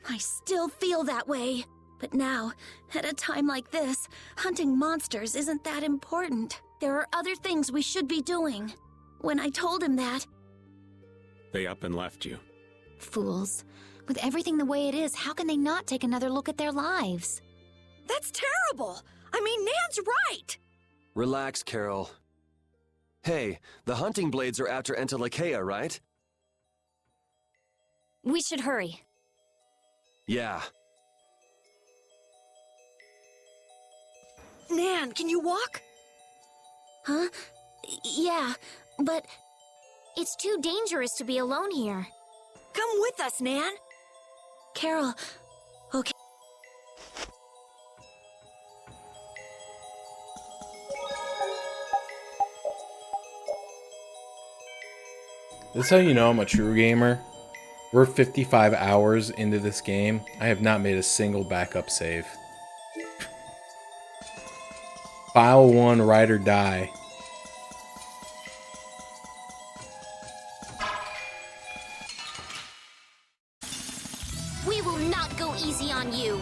I still feel that way. But now, at a time like this, hunting monsters isn't that important. There are other things we should be doing. When I told him that...
They up and left you.
Fools. With everything the way it is, how can they not take another look at their lives?
That's terrible! I mean, Nan's right!
Relax, Carol. Hey, the hunting blades are after Entelekea, right?
We should hurry.
Yeah.
Nan, can you walk?
Huh? Yeah, but...
It's too dangerous to be alone here.
Come with us, Nan.
Carol, okay.
This is how you know I'm a true gamer. We're 55 hours into this game. I have not made a single backup save. File 1, ride or die.
We will not go easy on you.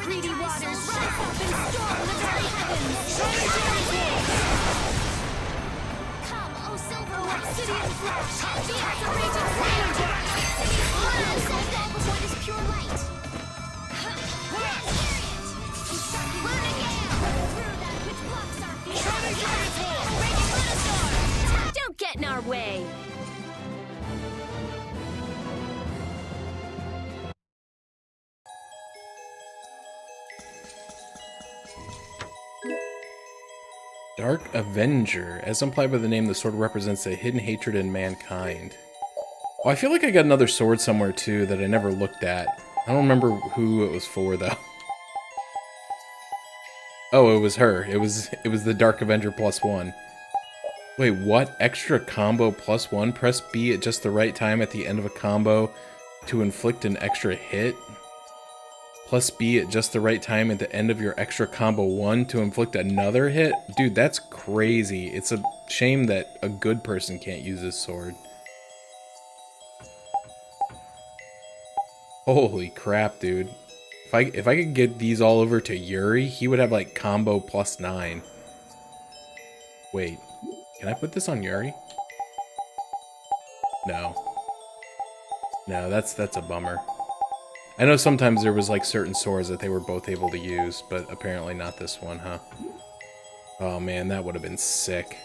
Greedy waters rise up and storm the very heavens. Come, O silver obsidian flash, be as a raging flame. Send all before this pure light. Learn again. Through that which blocks our view. Raging Lunasaur. Don't get in our way.
Dark Avenger. As implied by the name, the sword represents a hidden hatred in mankind. Oh, I feel like I got another sword somewhere too that I never looked at. I don't remember who it was for though. Oh, it was her. It was the Dark Avenger +1. Wait, what? Extra combo +1? Press B at just the right time at the end of a combo to inflict an extra hit? Plus B at just the right time at the end of your extra combo 1 to inflict another hit? Dude, that's crazy. It's a shame that a good person can't use this sword. Holy crap, dude. If I could get these all over to Yuri, he would have like combo +9. Wait, can I put this on Yuri? No. No, that's a bummer. I know sometimes there was like certain swords that they were both able to use, but apparently not this one, huh? Oh man, that would have been sick.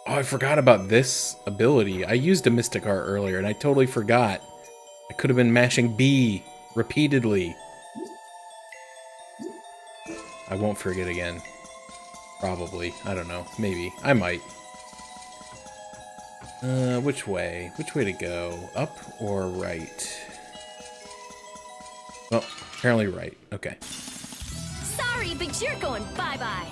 Oh, I forgot about this ability. I used a Mystic Art earlier and I totally forgot. I could have been mashing B repeatedly. I won't forget again. Probably. I don't know. Maybe. I might. Which way? Which way to go? Up or right? Well, apparently right. Okay.
Sorry, but you're going bye-bye.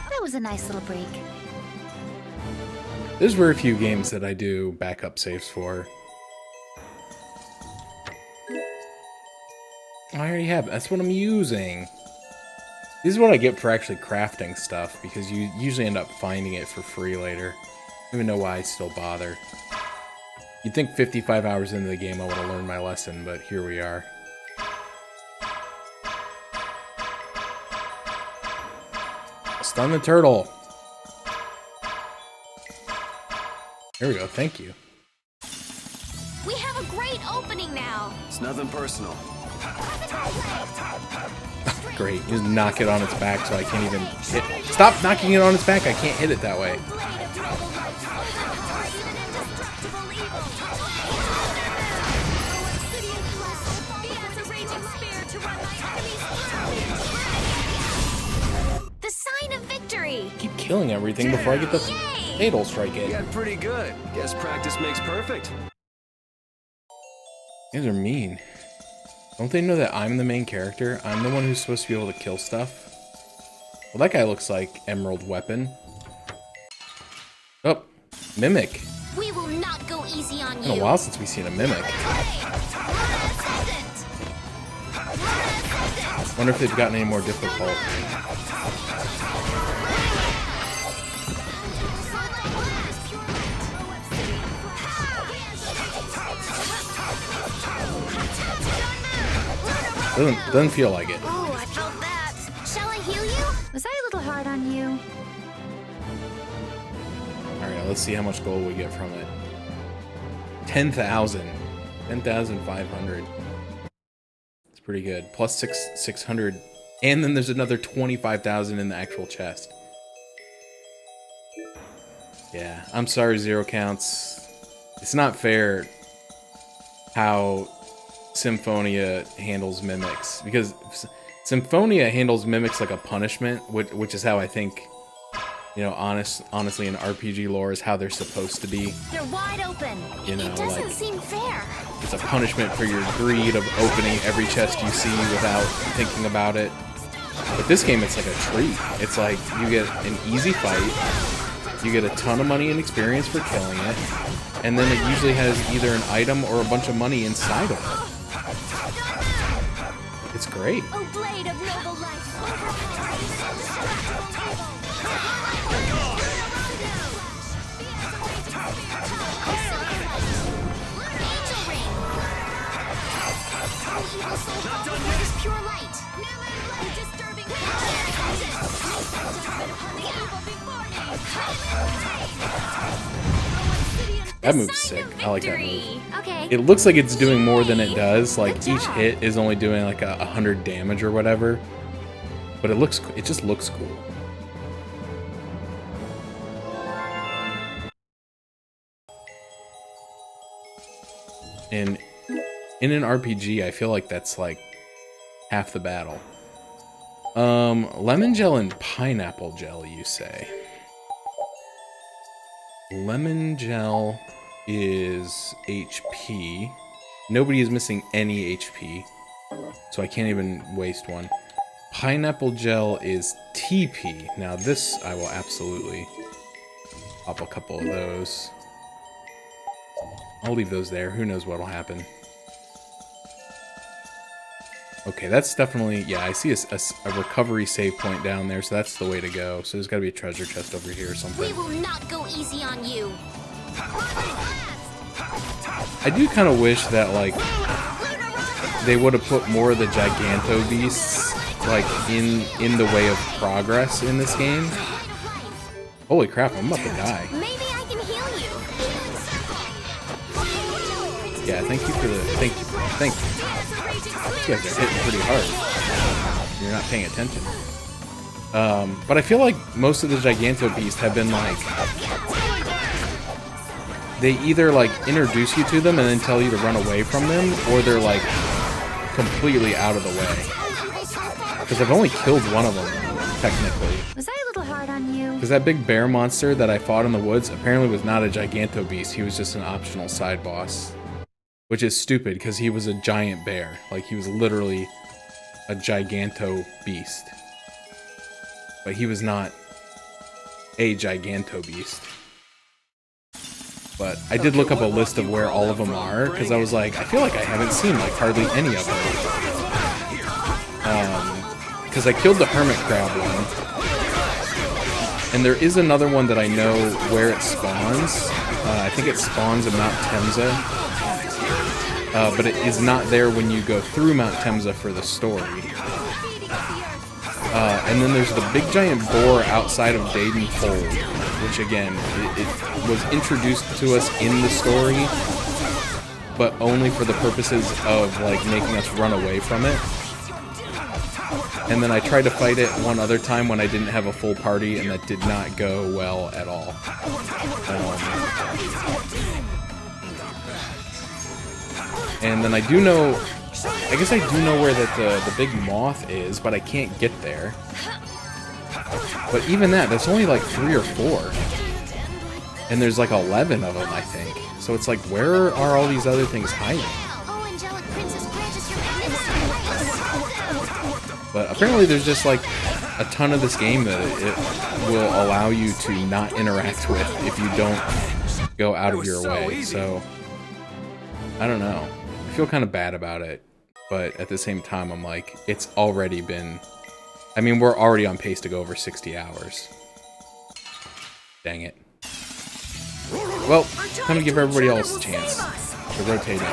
That was a nice little break.
There's very few games that I do backup saves for. I already have. That's what I'm using. This is what I get for actually crafting stuff, because you usually end up finding it for free later. I don't even know why I still bother. You'd think 55 hours into the game I would have learned my lesson, but here we are. Stun the turtle. There we go, thank you.
We have a great opening now.
It's nothing personal.
Great, just knock it on its back so I can't even hit. Stop knocking it on its back, I can't hit it that way.
The sign of victory.
Keep killing everything before I get the fatal strike in.
You got pretty good. Guess practice makes perfect.
You guys are mean. Don't they know that I'm the main character? I'm the one who's supposed to be able to kill stuff? Well, that guy looks like Emerald Weapon. Oh, Mimic.
We will not go easy on you.
It's been a while since we've seen a Mimic. Wonder if they've gotten any more difficult. Doesn't feel like it.
Oh, I felt that. Shall I heal you?
Was I a little hard on you?
Alright, let's see how much gold we get from it. 10,000. 10,500. It's pretty good. Plus 600. And then there's another 25,000 in the actual chest. Yeah, I'm sorry, Zero Counts. It's not fair how Symphonia handles mimics, because Symphonia handles mimics like a punishment, which is how I think, you know, honestly in RPG lore is how they're supposed to be.
They're wide open.
You know,
it doesn't
like,
seem fair.
it's a punishment for your greed of opening every chest you see without thinking about it. But this game, it's like a treat. It's like you get an easy fight, you get a ton of money and experience for killing it, and then it usually has either an item or a bunch of money inside of it. It's great.
Oh, blade of noble life. Pure light. Disturbing.
That move's sick. I like that move.
Okay.
It looks like it's doing more than it does. Like each hit is only doing like 100 damage or whatever. But it just looks cool. And in an RPG, I feel like that's like half the battle. Lemon gel and pineapple gel, you say? Lemon gel is HP. Nobody is missing any HP, so I can't even waste one. Pineapple gel is TP. Now this, I will absolutely pop a couple of those. I'll leave those there. Who knows what'll happen. Okay, that's definitely... Yeah, I see a recovery save point down there, so that's the way to go. So there's got to be a treasure chest over here or something.
We will not go easy on you.
I do kind of wish that, like, they would have put more of the Giganto beasts, like, in the way of progress in this game. Holy crap, I'm about to die.
Maybe I can heal you.
Yeah, thank you for the... Thank you. You guys are hitting pretty hard. You're not paying attention. But I feel like most of the Giganto beasts have been like... They either like introduce you to them and then tell you to run away from them, or they're like completely out of the way. Because I've only killed one of them, technically.
Was I a little hard on you?
Because that big bear monster that I fought in the woods apparently was not a Giganto beast. He was just an optional side boss. Which is stupid, because he was a giant bear. Like, he was literally a Giganto beast. But he was not a Giganto beast. But I did look up a list of where all of them are, because I was like, I feel like I haven't seen, like, hardly any of them. Because I killed the Hermit Crab one. And there is another one that I know where it spawns. I think it spawns in Mount Temza. But it is not there when you go through Mount Temza for the story. And then there's the big giant boar outside of Dayton Fold, which again, it was introduced to us in the story, but only for the purposes of like making us run away from it. And then I tried to fight it one other time when I didn't have a full party, and that did not go well at all. And then I do know, I guess I do know where that the big moth is, but I can't get there. But even that's only like 3 or 4. And there's like 11 of them, I think. So it's like, where are all these other things hiding? But apparently there's just like a ton of this game that it will allow you to not interact with if you don't go out of your way. So, I don't know. I feel kind of bad about it, but at the same time, I'm like, it's already been... I mean, we're already on pace to go over 60 hours. Dang it. Well, time to give everybody else a chance to rotate in.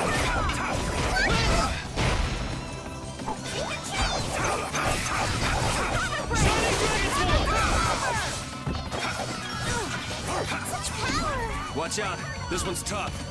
Watch out. This one's tough.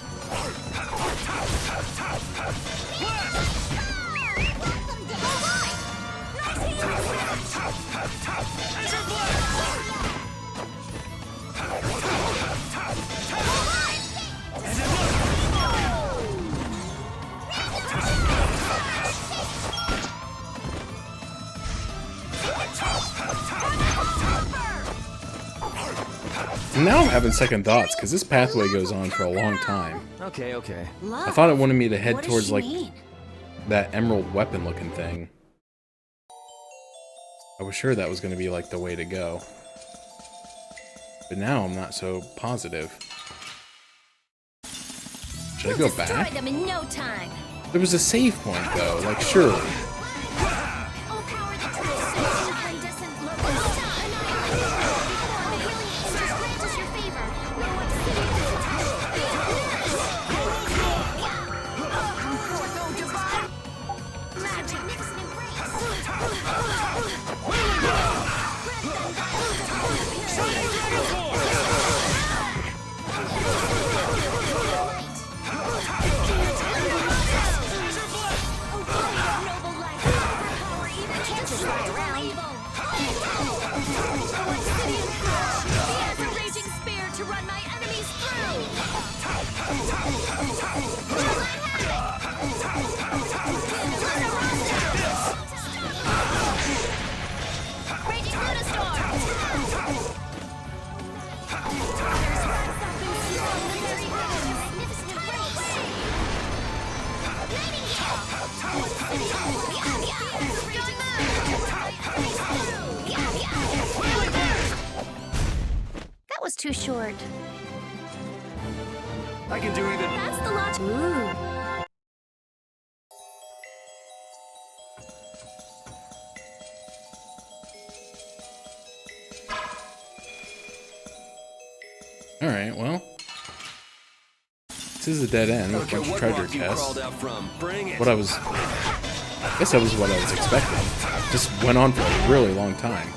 Now I'm having second thoughts, because this pathway goes on for a long time.
Okay, okay.
I thought it wanted me to head
What does
towards,
she
like,
mean?
that emerald weapon looking thing. I was sure that was going to be, like, the way to go. But now I'm not so positive. Should I go
Destroy
back?
them in no time.
There was a save point, though, like, surely.
That was too short.
I can do even.
That's the logic. Ooh.
Alright, well. This is a dead end with a bunch of treasure chests. What I was... I guess that was what I was expecting. Just went on for a really long time.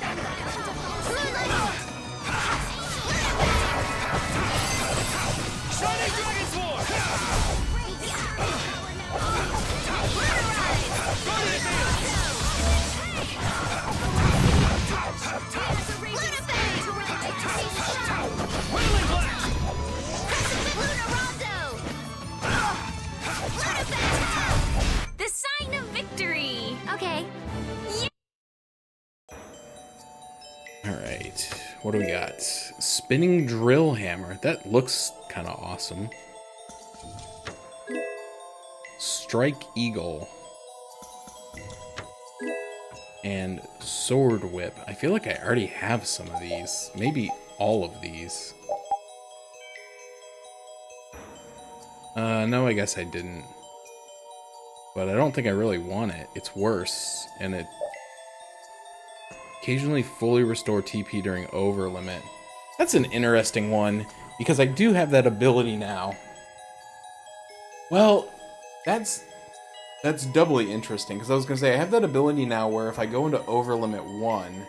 The sign of victory. Okay.
Alright, what do we got? Spinning drill hammer. That looks kind of awesome. Strike eagle. And sword whip. I feel like I already have some of these. Maybe all of these. No, I guess I didn't. But I don't think I really want it. It's worse, and it occasionally fully restore TP during over limit. That's an interesting one, because I do have that ability now. Well, that's doubly interesting, because I was going to say, I have that ability now where if I go into over limit 1,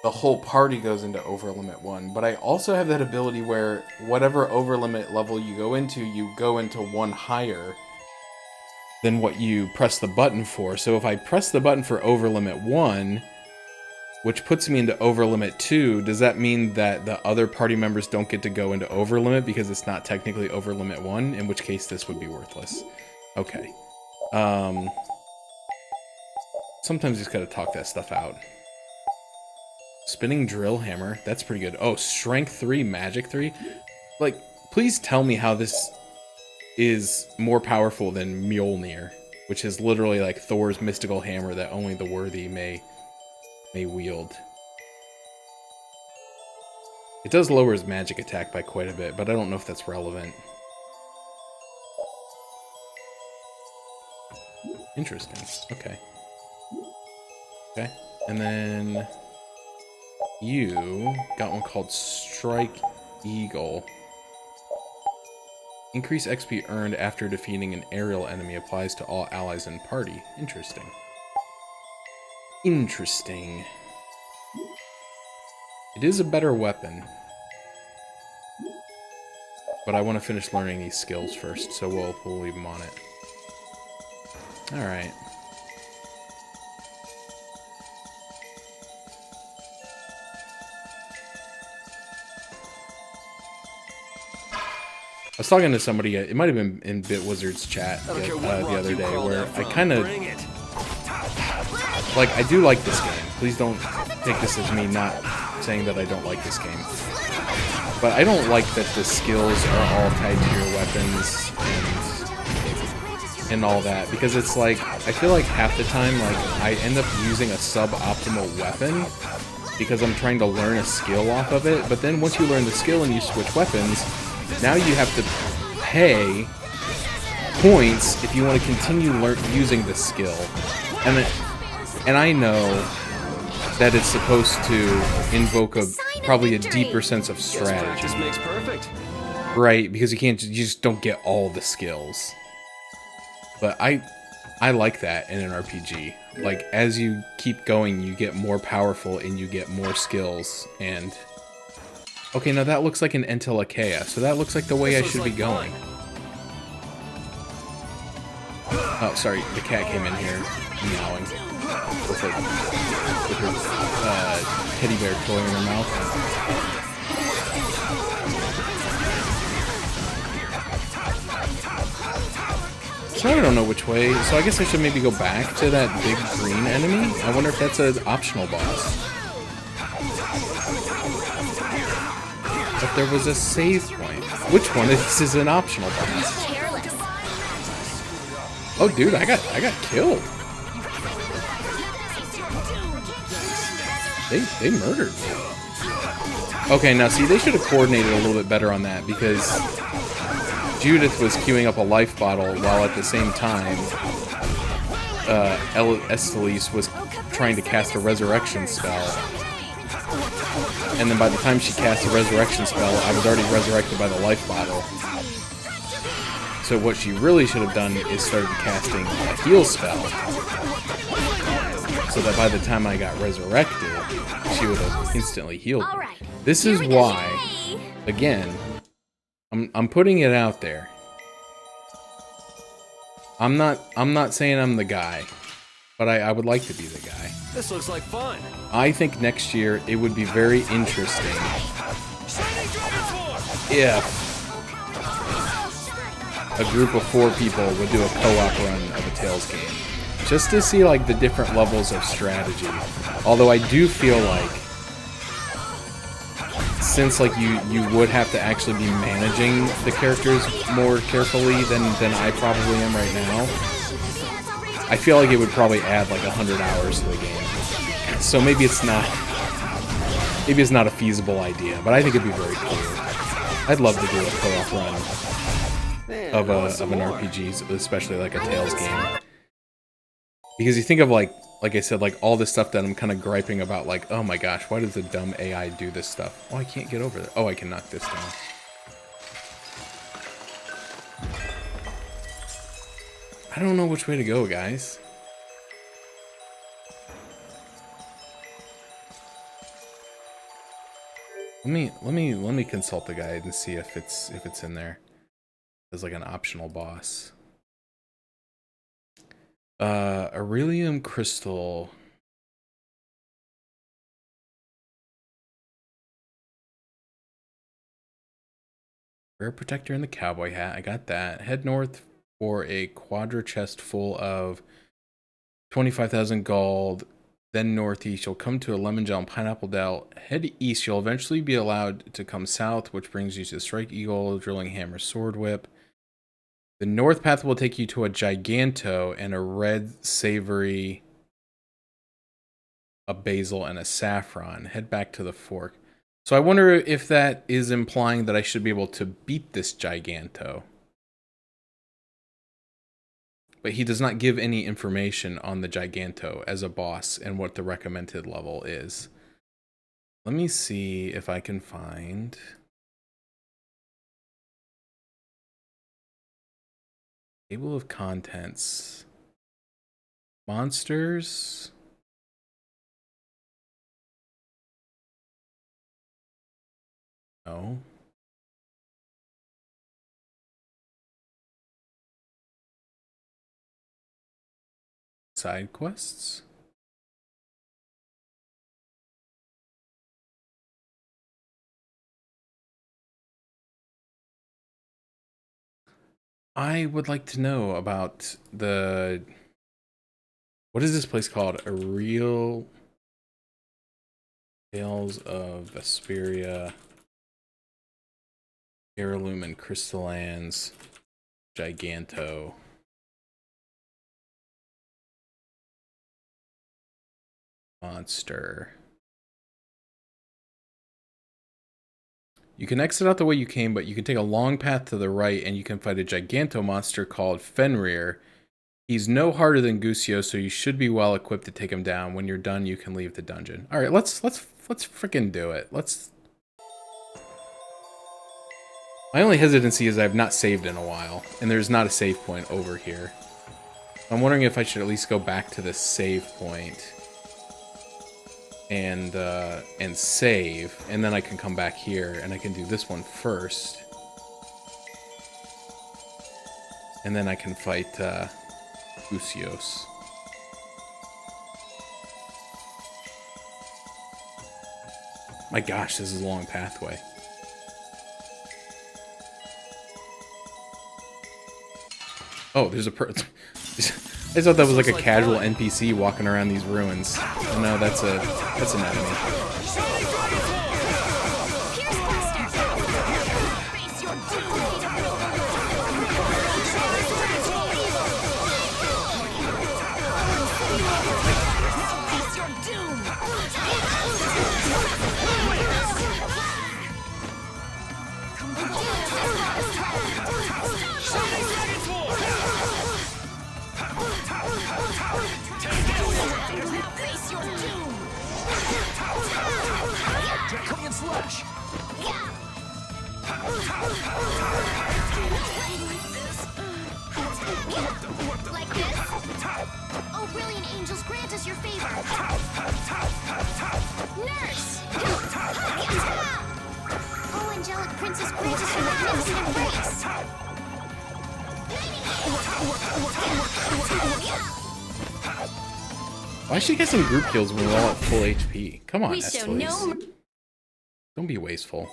the whole party goes into over limit 1, but I also have that ability where whatever over limit level you go into one higher than what you press the button for. So if I press the button for over limit 1, which puts me into over limit 2, does that mean that the other party members don't get to go into over limit because it's not technically over limit 1, in which case this would be worthless. Okay. Sometimes you just gotta talk that stuff out. Spinning drill hammer, that's pretty good. Oh, strength 3, magic 3? Like, please tell me how this is more powerful than Mjolnir, which is literally like Thor's mystical hammer that only the worthy may wield. It does lower his magic attack by quite a bit, but I don't know if that's relevant. Interesting. Okay. Okay. And then you got one called Strike Eagle. Increase XP earned after defeating an aerial enemy applies to all allies in party. Interesting. Interesting. It is a better weapon. But I want to finish learning these skills first, so we'll leave them on it. Alright. I was talking to somebody, it might have been in Bitwizard's chat the other day, where I kind of... Like, I do like this game. Please don't take this as me not saying that I don't like this game. But I don't like that the skills are all tied to your weapons and all that, because it's like, I feel like half the time, like, I end up using a suboptimal weapon because I'm trying to learn a skill off of it, but then once you learn the skill and you switch weapons, now you have to pay points if you want to continue using the skill. And I know that it's supposed to invoke probably a deeper sense of strategy.
Practice makes perfect.
Right, because you just don't get all the skills. But I like that in an RPG. Like, as you keep going, you get more powerful and you get more skills. And okay, now that looks like an Entelekea, so that looks like the way I should be going. Oh, sorry, the cat came in here meowing with her teddy bear toy in her mouth. So I don't know which way, so I guess I should maybe go back to that big green enemy. I wonder if that's an optional boss. But there was a save point. Which one of these is an optional boss? Oh dude, I got killed. They murdered me. Okay, now see, they should have coordinated a little bit better on that, because Judith was queuing up a life bottle while at the same time Estelis was trying to cast a resurrection spell. And then by the time she cast the resurrection spell, I was already resurrected by the life bottle. So what she really should have done is started casting a heal spell, so that by the time I got resurrected, she would have instantly healed me. This is why, again, I'm putting it out there. I'm not saying I'm the guy, but I would like to be the guy.
This looks like fun.
I think next year it would be very interesting if a group of 4 people would do a co-op run of a Tales game, just to see like the different levels of strategy. Although I do feel like, since like you would have to actually be managing the characters more carefully than I probably am right now, I feel like it would probably add like 100 hours to the game. So maybe it's not a feasible idea, but I think it'd be very cool. I'd love to do a co-op run of an RPG, especially like a Tales game. Because you think of like I said, like all this stuff that I'm kind of griping about, like, oh my gosh, why does the dumb AI do this stuff? Oh, I can't get over that. Oh, I can knock this down. I don't know which way to go, guys. Let me consult the guide and see if it's in there as like an optional boss. Aurelium crystal. Rare protector in the cowboy hat. I got that. Head north for a quadra chest full of 25,000 gold. Then northeast, you'll come to a lemon gel and pineapple dell. Head east, you'll eventually be allowed to come south, which brings you to Strike Eagle, Drilling Hammer, Sword Whip. The north path will take you to a Giganto and a red savory, a basil, and a saffron. Head back to the fork. So I wonder if that is implying that I should be able to beat this Giganto. But he does not give any information on the Giganto as a boss and what the recommended level is. Let me see if I can find... Table of contents. Monsters. No. side quests. I would like to know about the... What is this place called? A Real Tales of Vesperia, Heirloom and Crystallans, Giganto. Monster. You can exit out the way you came, but you can take a long path to the right and you can fight a Giganto monster called Fenrir. He's no harder than Gusio, so you should be well equipped to take him down. When you're done, you can leave the dungeon. All right, let's freaking do it. My only hesitancy is I've not saved in a while, and there's not a save point over here. I'm wondering if I should at least go back to the save point and save, and then I can come back here and I can do this one first, and then I can fight Gusios. My gosh, this is a long pathway. Oh, there's a I thought that was like a casual NPC walking around these ruins. Oh, no, that's an enemy.
Draconian slash!
Like this? Oh, brilliant angels, grant us your favor. Nurse! Oh, angelic princess, grant us your magnificent embrace.
Why should you get some group kills when we're all at full HP? Come on,
We show no
Estelise. Don't be wasteful.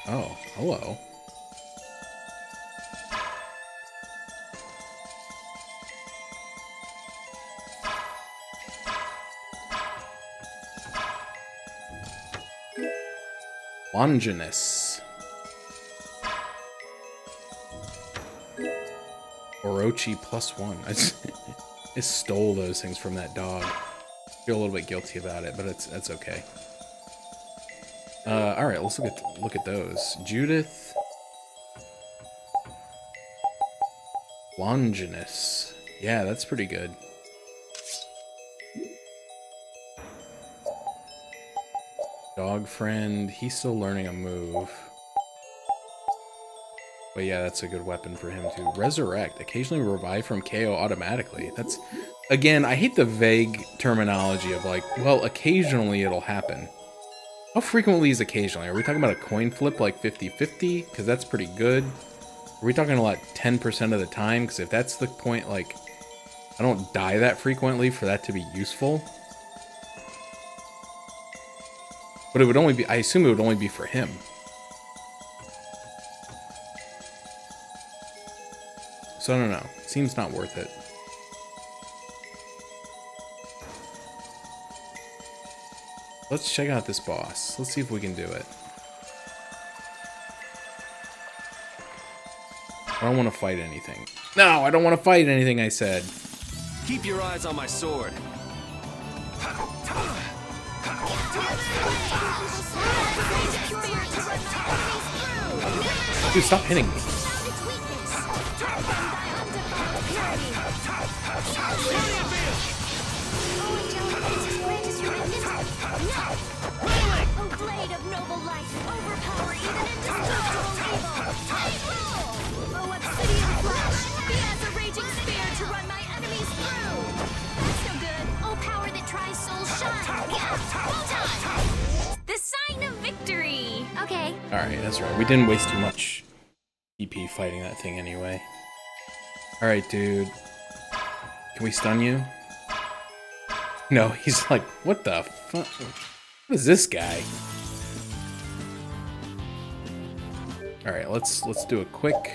Oh, hello. Longinus. Orochi +1. I just stole those things from that dog. Feel a little bit guilty about it, but that's okay. All right, let's look at those. Judith, Longinus. Yeah, that's pretty good. Dog friend. He's still learning a move. But yeah, that's a good weapon for him to resurrect. Occasionally revive from KO automatically. That's, again, I hate the vague terminology of like, well, occasionally it'll happen. How frequently is occasionally? Are we talking about a coin flip like 50-50? Because that's pretty good. Are we talking like 10% of the time? Because if that's the point, like, I don't die that frequently for that to be useful. But it would only be, I assume it would only be for him. So I don't know. Seems not worth it. Let's check out this boss. Let's see if we can do it. I don't want to fight anything. No, I don't want to fight anything, I said.
Keep your eyes on my sword.
Dude, stop hitting me.
Oh, blade of noble light, overpower even indestructible evil. Oh, obsidian flash, be as a raging spear to run my enemies through. That's no good. Oh, power that tries soul shine. Yeah, full time.
The sign of victory.
Okay.
Alright, that's right. We didn't waste too much EP fighting that thing anyway. Alright, dude. Can we stun you? No, he's like, what the fuck? What is this guy? Alright, let's do a quick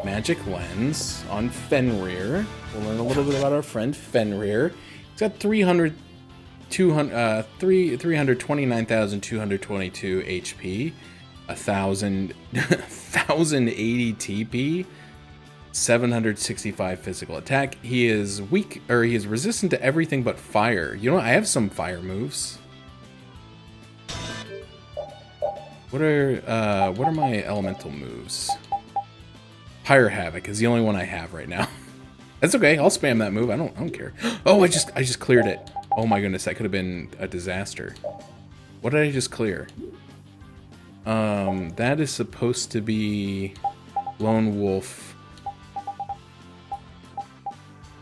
magic lens on Fenrir. We'll learn a little bit about our friend Fenrir. He's got 329,222 HP, 1080 TP, 765 physical attack. He is weak, or he is resistant to everything but fire. You know what? I have some fire moves. What are my elemental moves? Pyre Havoc is the only one I have right now. That's okay. I'll spam that move. I don't care. Oh, I just cleared it. Oh my goodness, that could have been a disaster. What did I just clear? That is supposed to be Lone Wolf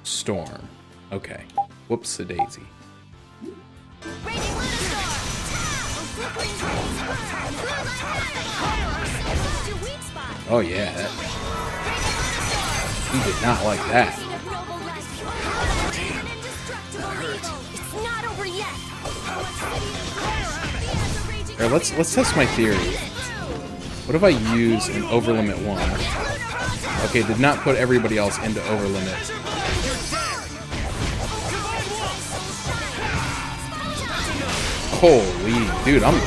Storm. Okay. Whoops a daisy. Oh yeah. He did not like that. Alright, let's test my theory. What if I use an overlimit one? Okay, did not put everybody else into overlimit. Holy dude, I'm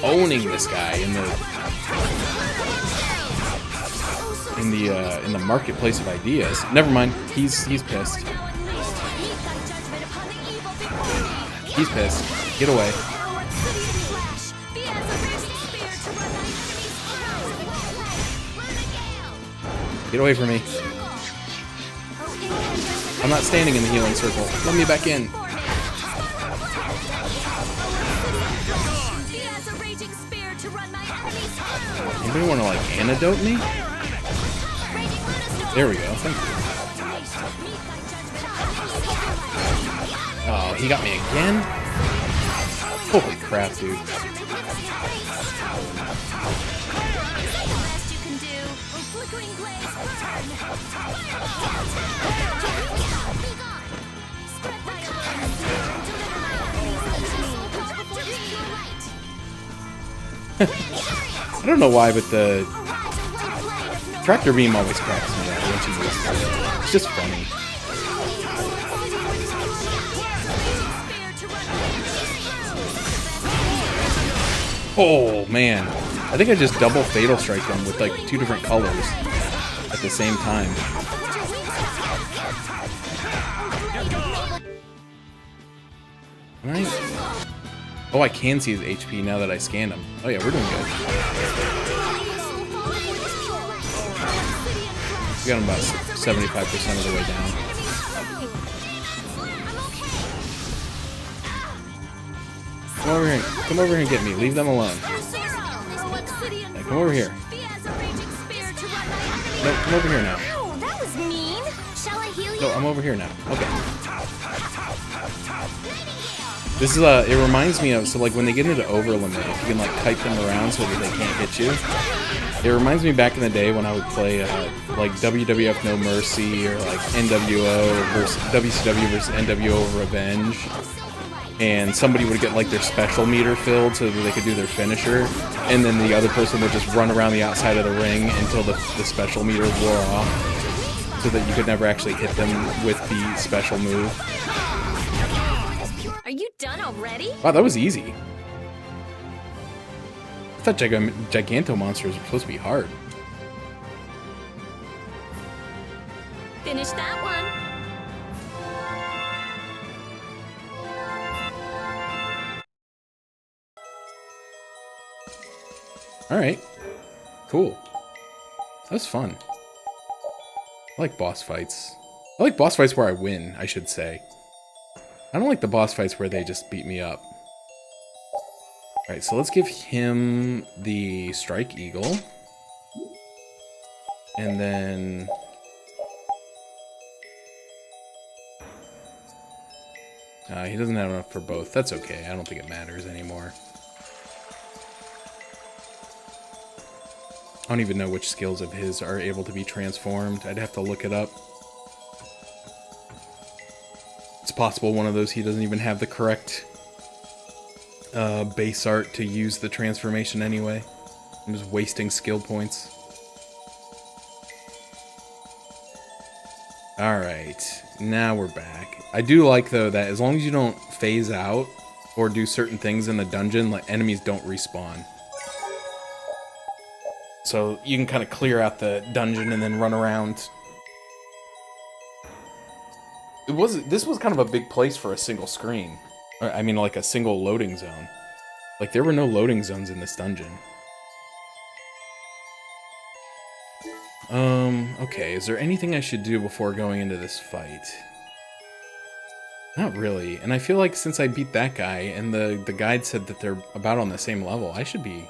owning this guy in the marketplace of ideas. Never mind, he's pissed. He's pissed. Get away. Get away from me. I'm not standing in the healing circle. Let me back in. Anybody want to like antidote me? There we go. Thank you. Oh, he got me again? Holy crap, dude. I don't know why, but the tractor beam always cracks me up when she uses it. It's just funny. Oh man, I think I just double fatal strike him with like 2 different colors at the same time. Right? Oh, I can see his HP now that I scanned him. Oh yeah, we're doing good. We got him about 75% of the way down. Come over here. Come over here and get me. Leave them alone. Yeah, come over here. No, come over here now.
Ow, that was mean. Shall I heal you?
No, I'm over here now. Okay. This is it reminds me of, so like when they get into overlimit, if you can like kite them around so that they can't hit you. It reminds me back in the day when I would play like WWF No Mercy or like NWO versus WCW versus NWO Revenge. And somebody would get like their special meter filled so that they could do their finisher. And then the other person would just run around the outside of the ring until the special meter wore off. So that you could never actually hit them with the special move.
Are you done already?
Wow, that was easy. I thought Giganto monsters were supposed to be hard.
Finish that one.
Alright. Cool. That's fun. I like boss fights. I like boss fights where I win, I should say. I don't like the boss fights where they just beat me up. Alright, so let's give him the Strike Eagle. And then... he doesn't have enough for both. That's okay. I don't think it matters anymore. I don't even know which skills of his are able to be transformed. I'd have to look it up. It's possible one of those he doesn't even have the correct base art to use the transformation anyway. I'm just wasting skill points. Alright, now we're back. I do like, though, that as long as you don't phase out or do certain things in the dungeon, like, enemies don't respawn. So you can kind of clear out the dungeon and then run around. This was kind of a big place for a single screen. I mean, like a single loading zone. Like, there were no loading zones in this dungeon. Okay, is there anything I should do before going into this fight? Not really, and I feel like since I beat that guy, and the guide said that they're about on the same level, I should be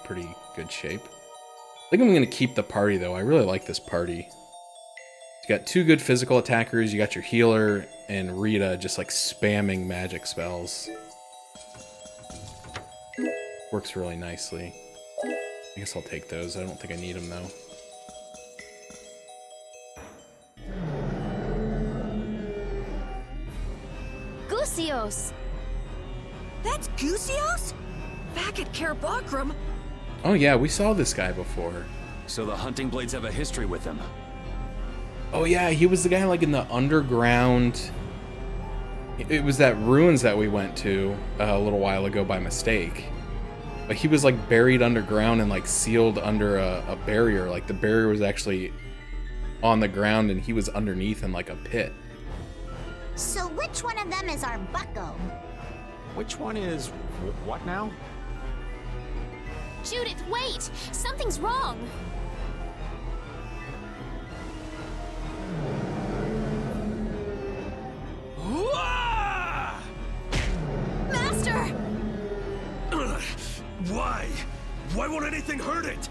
pretty good shape. I think I'm gonna keep the party, though. I really like this party. You got 2 good physical attackers, you got your healer, and Rita just like spamming magic spells. Works really nicely. I guess I'll take those. I don't think I need them, though.
Gusios! That's Gusios? Back at Kerabakram?
Oh yeah, we saw this guy before.
So the hunting blades have a history with him.
Oh yeah, he was the guy like in the underground. It was that ruins that we went to a little while ago by mistake. But he was like buried underground and like sealed under a barrier. Like the barrier was actually on the ground and he was underneath in like a pit.
So which one of them is our bucko?
Which one is what now?
Judith, wait! Something's wrong!
Master!
Why? Why won't anything hurt it?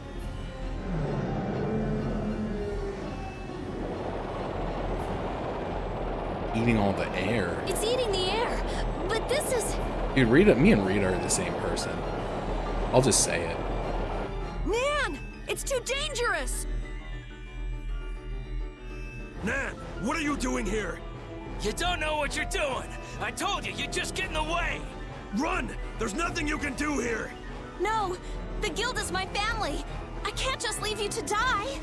Eating all the air.
It's eating the air, but this is...
Dude, me and Rita are the same person. I'll just say it.
Nan! It's too dangerous!
Nan, what are you doing here?
You don't know what you're doing! I told you, you'd just get in the way!
Run! There's nothing you can do here!
No! The guild is my family! I can't just leave you to die!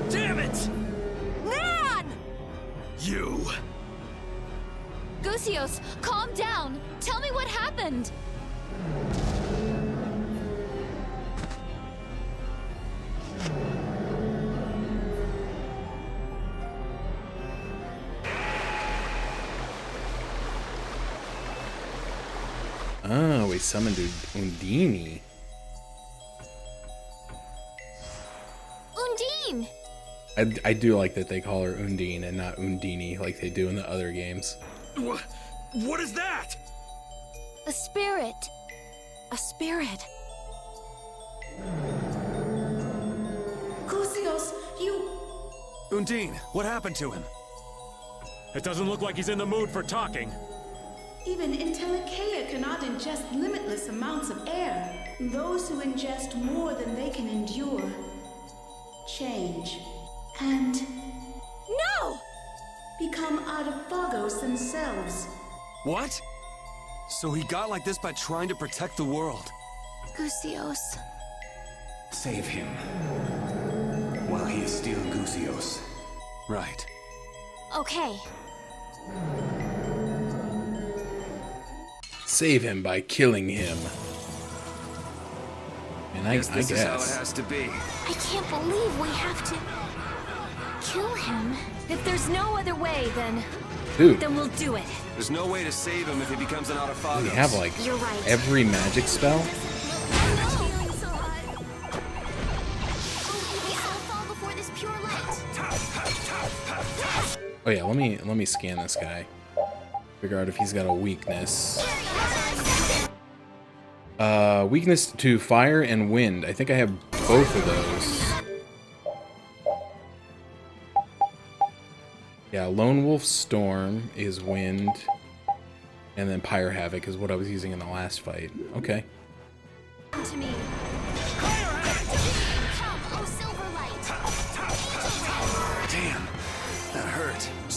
Damn it!
Nan!
You!
Gusios, calm down! Tell me what happened!
Oh, we summoned Undine.
Undine!
I do like that they call her Undine and not Undini like they do in the other games.
What is that?
A spirit.
A spirit.
Gusios, you...
Undine, what happened to him?
It doesn't look like he's in the mood for talking.
Even Intellicaea cannot ingest limitless amounts of air. Those who ingest more than they can endure change and
No!
become Autophagos themselves.
What? So he got like this by trying to protect the world?
Gusios.
Save him. While he is still Gusios.
Right.
Okay.
Save him by killing him. And I guess.
This is how it has to be.
I can't believe we have to kill him.
If there's no other way, then we'll do it.
There's no way to save him if he becomes an Autophagos.
We have like
You're right.
every magic spell. Oh yeah, let me scan this guy. Figure out if he's got a weakness. Weakness to fire and wind. I think I have both of those. Yeah, Lone Wolf Storm is wind. And then Pyre Havoc is what I was using in the last fight. Okay.
To me.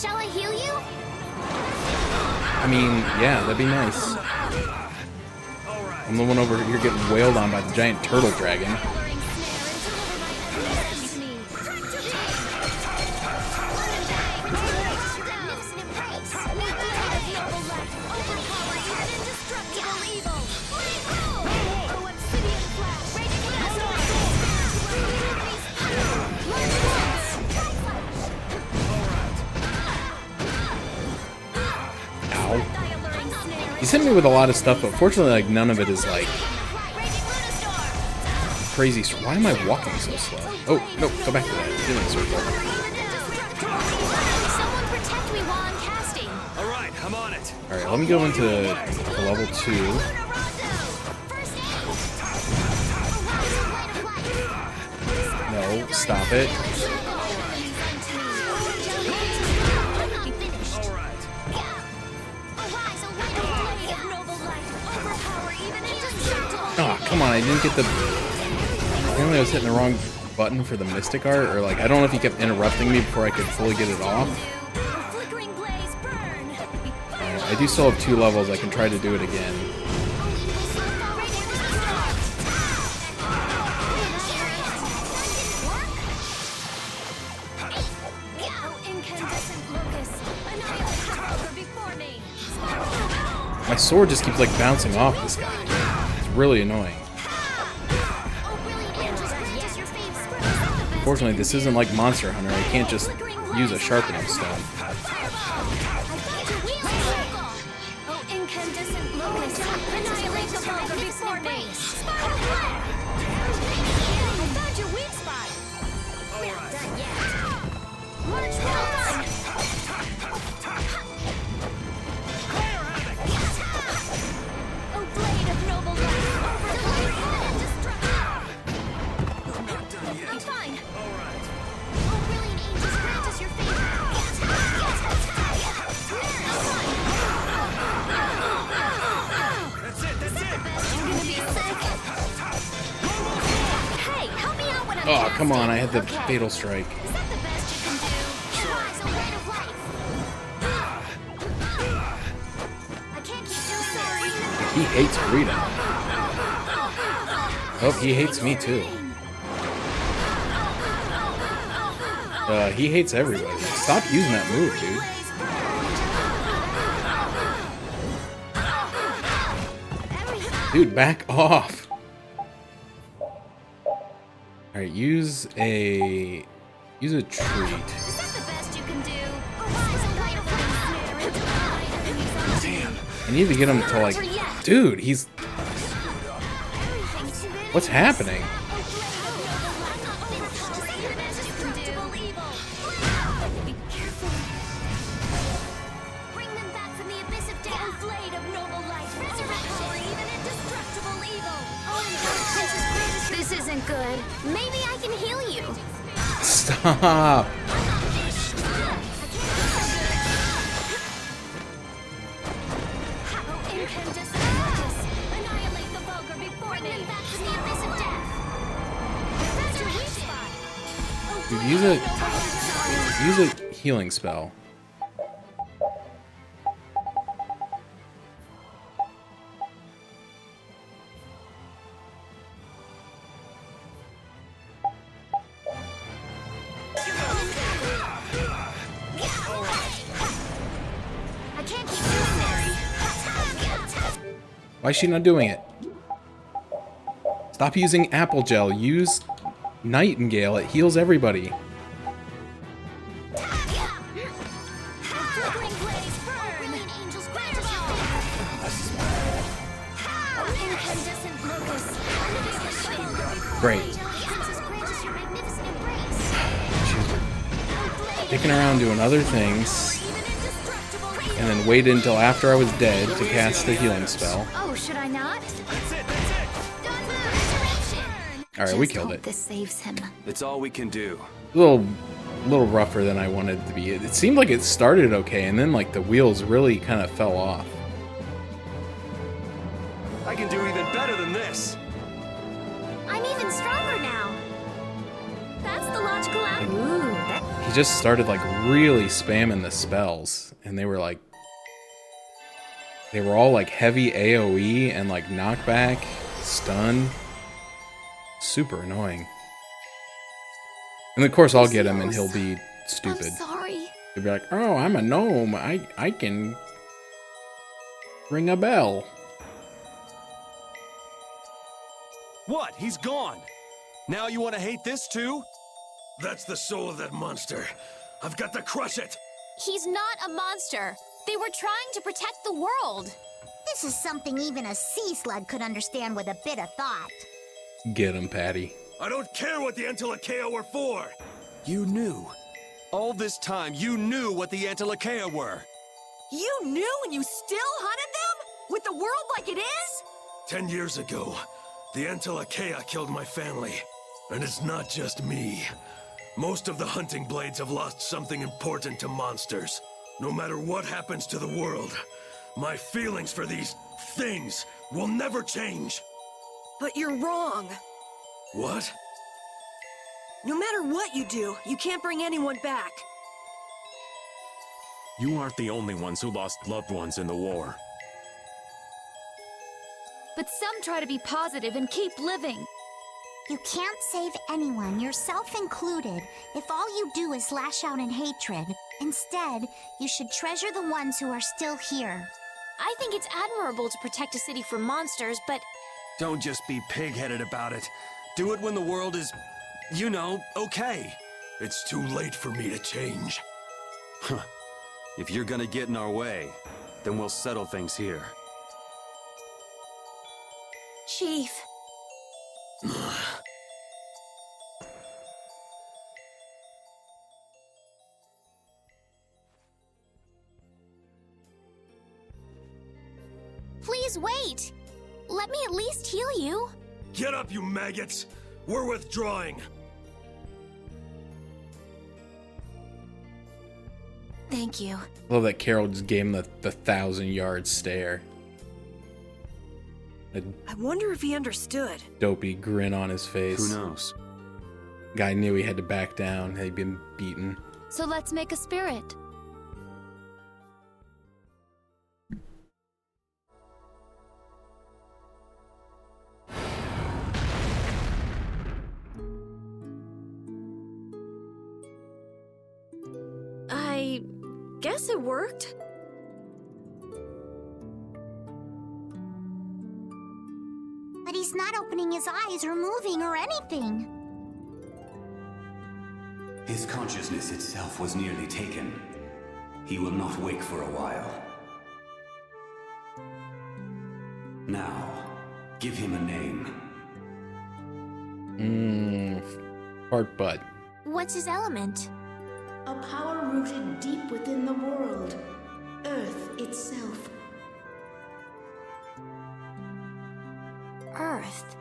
Shall I heal you?
I mean, yeah, that'd be nice. I'm the one over here getting wailed on by the giant turtle dragon. He's hit me with a lot of stuff, but fortunately, like, none of it is, like, crazy. Why am I walking so slow? Oh, no, go back to that healing circle.
Someone protect me while I'm casting.
Alright, I'm on it.
Alright, let me go into level 2. No, stop it. Oh, come on, I didn't get the... Apparently I was hitting the wrong button for the Mystic Art, or like, I don't know if he kept interrupting me before I could fully get it off. Alright, I do still have 2 levels, I can try to do it again. My sword just keeps like bouncing off this guy. It's really annoying. Unfortunately, this isn't like Monster Hunter. I can't just use a sharpening stone. Oh, come on, I had the fatal strike. He hates Rita. Oh, he hates me too. He hates everybody. Stop using that move, dude. Dude, back off. Alright, use a treat. Damn. I need to get him to like... Dude, he's... What's happening?
This isn't good. Maybe I can heal you.
Stop. Dude, use a healing spell. Why is she not doing it? Stop using apple gel. Use Nightingale. It heals everybody. Great. She's dicking around doing other things. And then waited until after I was dead to cast the healing spell.
Oh, should I not?
Alright, we killed it.
This saves him.
It's all we can do.
A little rougher than I wanted it to be. It seemed like it started okay, and then like the wheels really kind of fell off.
I can do even better than this.
I'm even stronger now. That's the logical outcome. Ooh,
He just started like really spamming the spells, and they were all like heavy AoE and like knockback, stun. Super annoying. And of course I'll get him and he'll be stupid.
I'm sorry.
He'll be like, oh, I'm a gnome. I can ring a bell.
What? He's gone. Now you want to hate this too?
That's the soul of that monster. I've got to crush it.
He's not a monster. They were trying to protect the world.
This is something even a sea slug could understand with a bit of thought.
Get him, Patty.
I don't care what the Antilochea were for.
You knew. All this time, you knew what the Antilochea were.
You knew and you still hunted them? With the world like it is?
10 years ago, the Antilochea killed my family. And it's not just me. Most of the hunting blades have lost something important to monsters. No matter what happens to the world, my feelings for these things will never change.
But you're wrong.
What?
No matter what you do, you can't bring anyone back.
You aren't the only ones who lost loved ones in the war.
But some try to be positive and keep living.
You can't save anyone, yourself included, if all you do is lash out in hatred. Instead, you should treasure the ones who are still here.
I think it's admirable to protect a city from monsters, but
Don't just be pig-headed about it. Do it when the world is, you know, okay.
It's too late for me to change.
Huh. If you're gonna get in our way, then we'll settle things here.
Chief.
please wait. Let me at least heal you.
Get up, you maggots! We're withdrawing!
Thank you.
I love that Carol just gave him the 1,000-yard stare. A
I wonder if he understood.
dopey grin on his face.
Who knows?
Guy knew he had to back down. He'd been beaten.
So let's make a spirit.
I guess it worked.
But he's not opening his eyes or moving or anything.
His consciousness itself was nearly taken. He will not wake for a while. Now, give him a name.
Fart butt.
What's his element?
A power rooted deep within the world. Earth itself.
Earth.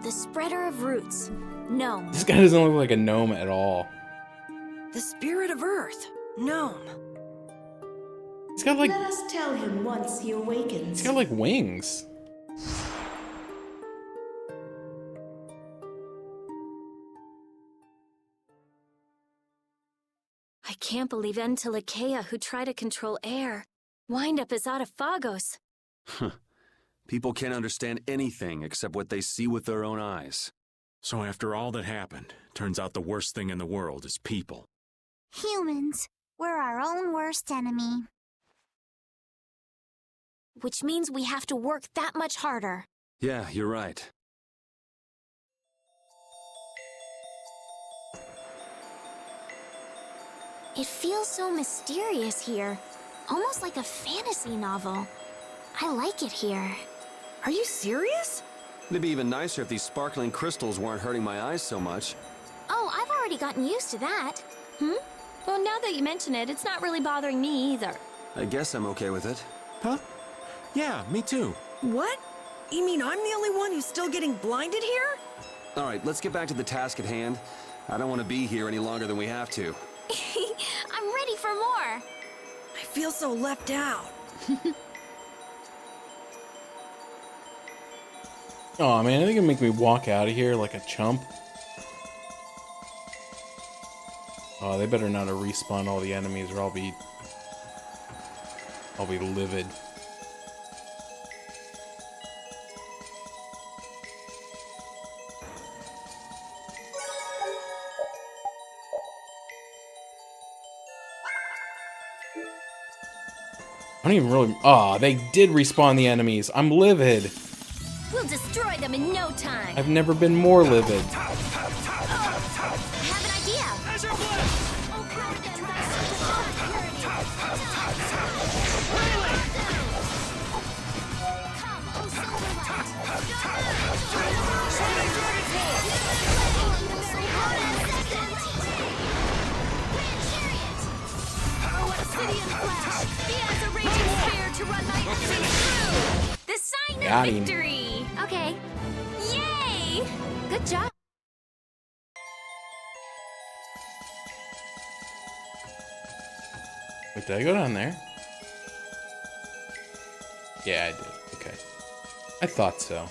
The spreader of roots. Gnome.
This guy doesn't look like a gnome at all.
The spirit of Earth. Gnome.
He's got like...
Let us tell him once he awakens.
He's got like wings.
I can't believe Antilochea, who try to control air, wind up as Autophagos.
People can't understand anything except what they see with their own eyes.
So after all that happened, turns out the worst thing in the world is people.
Humans. We're our own worst enemy.
Which means we have to work that much harder.
Yeah, you're right.
It feels so mysterious here. Almost like a fantasy novel. I like it here.
Are you serious?
It'd be even nicer if these sparkling crystals weren't hurting my eyes so much.
Oh, I've already gotten used to that. Well, now that you mention it, it's not really bothering me either.
I guess I'm okay with it.
Huh? Yeah, me too.
What? You mean I'm the only one who's still getting blinded here?
All right, let's get back to the task at hand. I don't want to be here any longer than we have to.
I'm ready for more.
I feel so left out.
Oh man, I think it'll make me walk out of here like a chump. Oh, they better not have respawned all the enemies or I'll be livid. I don't even really... Oh, they did respawn the enemies. I'm livid.
We'll destroy them in no time.
I've never been more livid.
I have an idea. The sign
Got
of
him.
victory. Okay. Yay! Good job.
Wait, did I go down there? Yeah, I did. Okay. I thought so.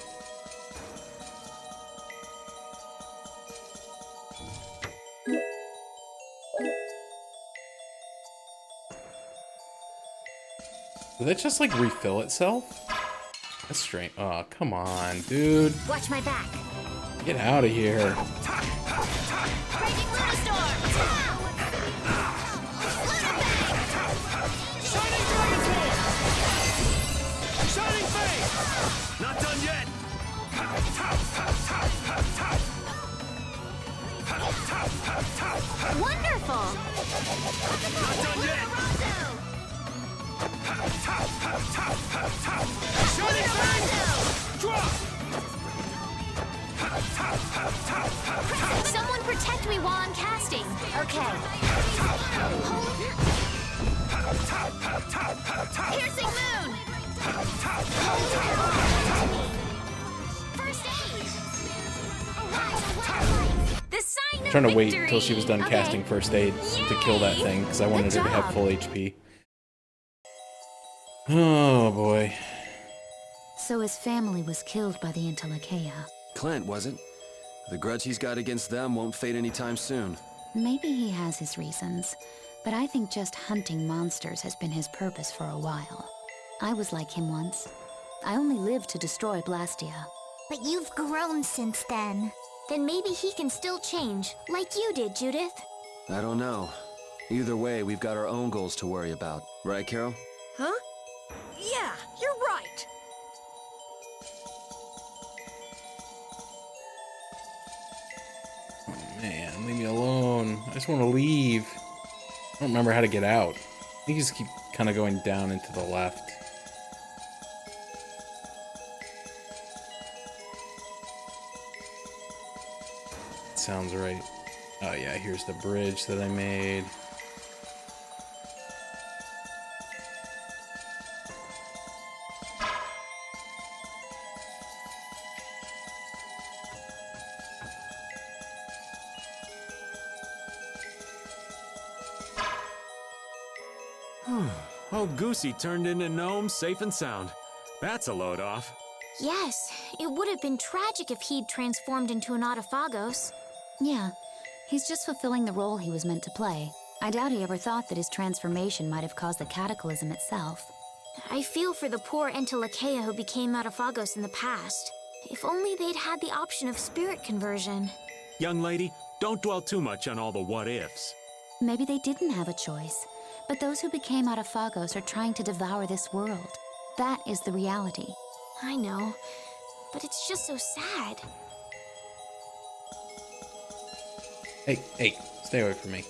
Did that just like refill itself? That's strange. Oh, come on, dude.
Watch my back.
Get out of here.
Raging Lunostorm.
Shining Dragon's Wall! Shining Face! Not done yet!
Wonderful.
Not done yet! Shining Face! Drop!
Someone protect me while I'm casting. Okay. Piercing Moon. First aid. The sign of
Trying to wait
victory.
till she was done casting first aid to kill that thing because I wanted her to have full HP. Oh boy.
So his family was killed by the Intellikeia.
Clint, was it? The grudge he's got against them won't fade anytime soon.
Maybe he has his reasons, but I think just hunting monsters has been his purpose for a while. I was like him once. I only lived to destroy Blastia.
But you've grown since then. Then maybe he can still change, like you did, Judith.
I don't know. Either way, we've got our own goals to worry about. Right, Carol?
Huh? Yeah, you're right.
Man, leave me alone. I just want to leave. I don't remember how to get out. I think you just keep kind of going down and to the left. Sounds right. Oh yeah, here's the bridge that I made.
Old Goosey turned into gnome safe and sound. That's a load off.
Yes, it would have been tragic if he'd transformed into an Autophagos.
Yeah, he's just fulfilling the role he was meant to play. I doubt he ever thought that his transformation might have caused the cataclysm itself.
I feel for the poor Intellikeia who became Autophagos in the past. If only they'd had the option of spirit conversion.
Young lady, don't dwell too much on all the what-ifs.
Maybe they didn't have a choice, but those who became Autophagos are trying to devour this world. That is the reality.
I know, but it's just so sad.
Hey, stay away from me.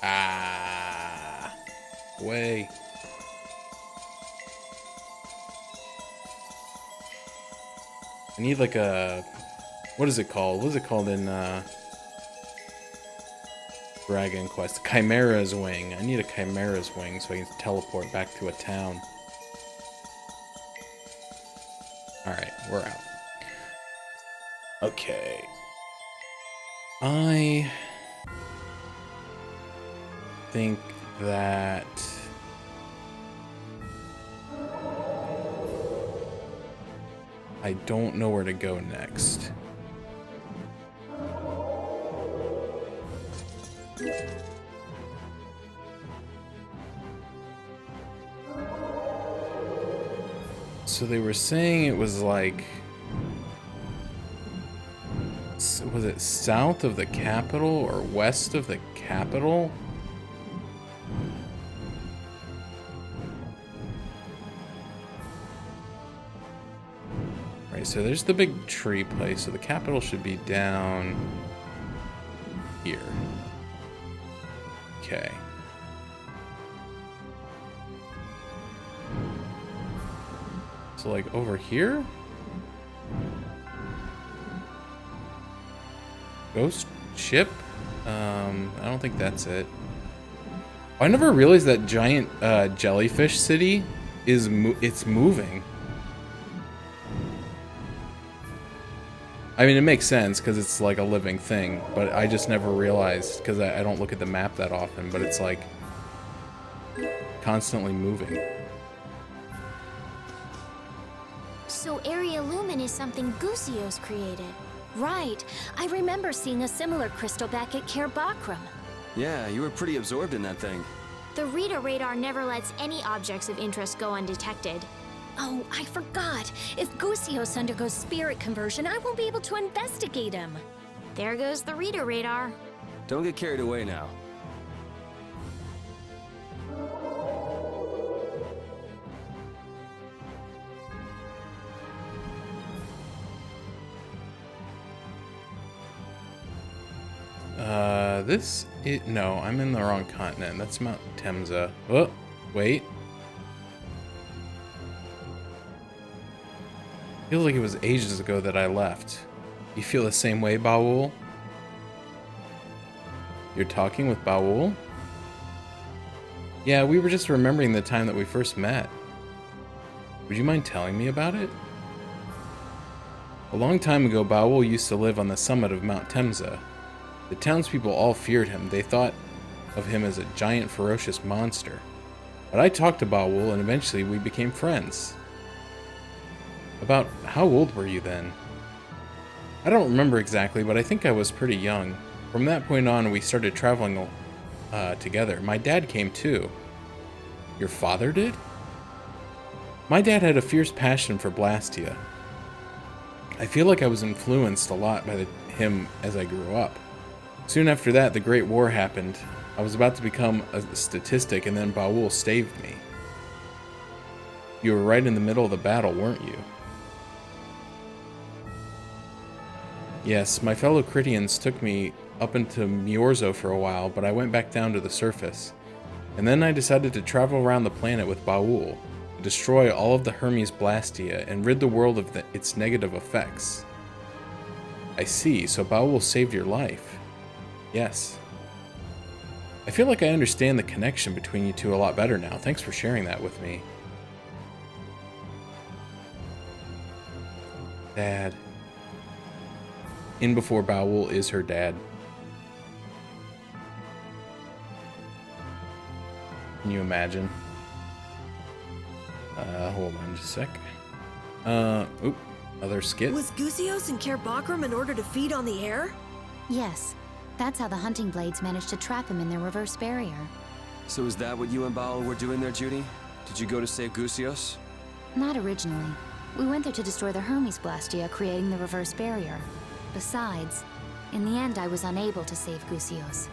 Ah, way. I need like a, what is it called? What is it called in Dragon Quest? Chimera's Wing. I need a Chimera's Wing so I can teleport back to a town. Alright, we're out. Okay. I think that I don't know where to go next. So they were saying it was like... Was it south of the capital or west of the capital? Right, so there's the big tree place. So the capital should be down here. Okay. So like over here? Ghost ship? I don't think that's it. I never realized that giant jellyfish city is it's moving. I mean, it makes sense because it's like a living thing, but I just never realized because I don't look at the map that often, but it's like constantly moving.
So Area Lumen is something Gusios created.
Right. I remember seeing a similar crystal back at Cair Bakram.
Yeah, you were pretty absorbed in that thing.
The Rita radar never lets any objects of interest go undetected.
Oh, I forgot. If Gusios undergoes spirit conversion, I won't be able to investigate him.
There goes the Rita radar.
Don't get carried away now.
No, I'm in the wrong continent. That's Mount Temza. Oh, wait. Feels like it was ages ago that I left. You feel the same way, Baul? You're talking with Baul? Yeah, we were just remembering the time that we first met. Would you mind telling me about it? A long time ago, Baul used to live on the summit of Mount Temza. The townspeople all feared him. They thought of him as a giant, ferocious monster. But I talked to Baul, and eventually we became friends. About how old were you then? I don't remember exactly, but I think I was pretty young. From that point on, we started traveling together. My dad came too. Your father did? My dad had a fierce passion for Blastia. I feel like I was influenced a lot by him as I grew up. Soon after that, the Great War happened. I was about to become a statistic, and then Baul saved me. You were right in the middle of the battle, weren't you? Yes, my fellow Critians took me up into Miorzo for a while, but I went back down to the surface. And then I decided to travel around the planet with Baul, to destroy all of the Hermes Blastia and rid the world of its negative effects. I see, so Baul saved your life. Yes. I feel like I understand the connection between you two a lot better now. Thanks for sharing that with me. Dad. In before Baul is her dad. Can you imagine? Hold on just a sec. Oop, other skit.
Was Gusios in Cair Bakram in order to feed on the air?
Yes. That's how the hunting blades managed to trap him in their reverse barrier.
So is that what you and Baul were doing there, Judy? Did you go to save Gusios?
Not originally. We went there to destroy the Hermes Blastia, creating the reverse barrier. Besides, in the end I was unable to save Gusios.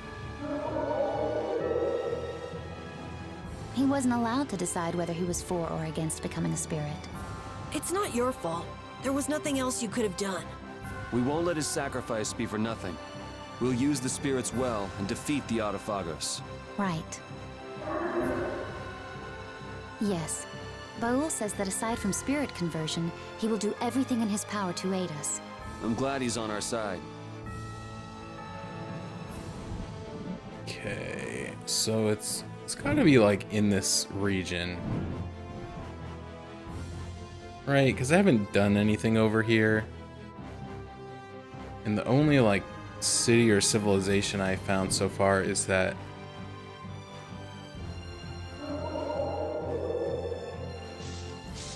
He wasn't allowed to decide whether he was for or against becoming a spirit.
It's not your fault. There was nothing else you could have done.
We won't let his sacrifice be for nothing. We'll use the spirits well and defeat the Autophagos.
Right. Yes. Baul says that aside from spirit conversion, he will do everything in his power to aid us.
I'm glad he's on our side.
Okay, so it's gotta be like in this region. Right, because I haven't done anything over here. And the only like city or civilization I found so far is that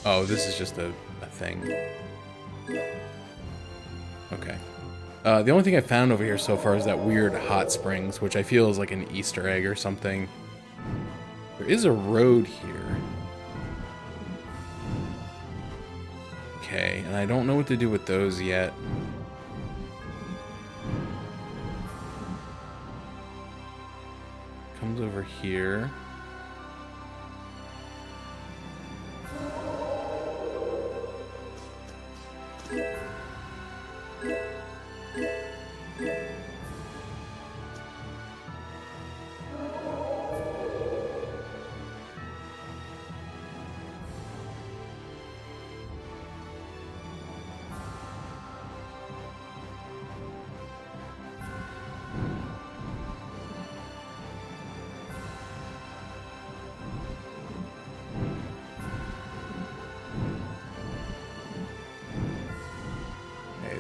oh, this is just a thing. Okay. The only thing I found over here so far is that weird hot springs, which I feel is like an Easter egg or something. There is a road here. Okay, and I don't know what to do with those yet. Comes over here.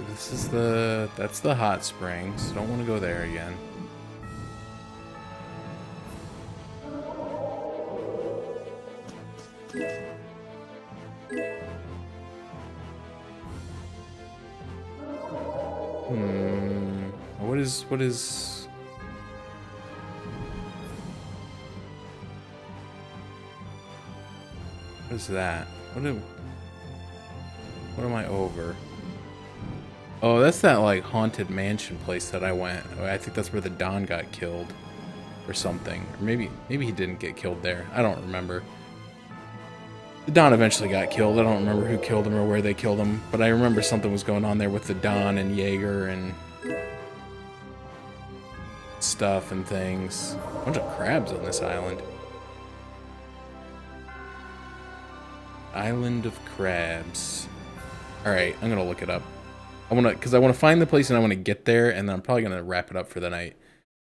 This is that's the hot springs. Don't want to go there again. What is what is that? What am I over? Oh, that's that, like, haunted mansion place that I went. I think that's where the Don got killed. Or something. Or maybe he didn't get killed there. I don't remember. The Don eventually got killed. I don't remember who killed him or where they killed him. But I remember something was going on there with the Don and Jaeger and stuff and things. A bunch of crabs on this island. Island of Crabs. Alright, I'm gonna look it up. Because I want to find the place and I want to get there, and then I'm probably going to wrap it up for the night.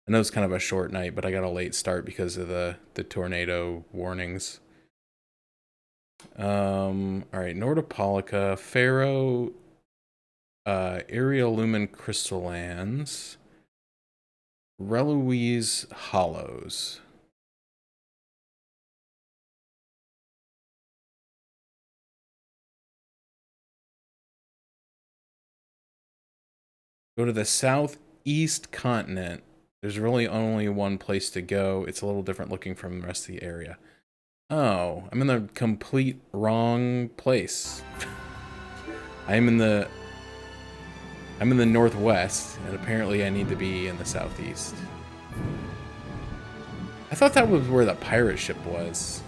I know it's kind of a short night, but I got a late start because of the tornado warnings. Alright, Nordopolica, Pharaoh, Iriolumen Crystallands, Relouise Hollows. Go to the southeast continent. There's really only one place to go. It's a little different looking from the rest of the area. Oh, I'm in the complete wrong place. I'm in the northwest, and apparently I need to be in the southeast. I thought that was where the pirate ship was.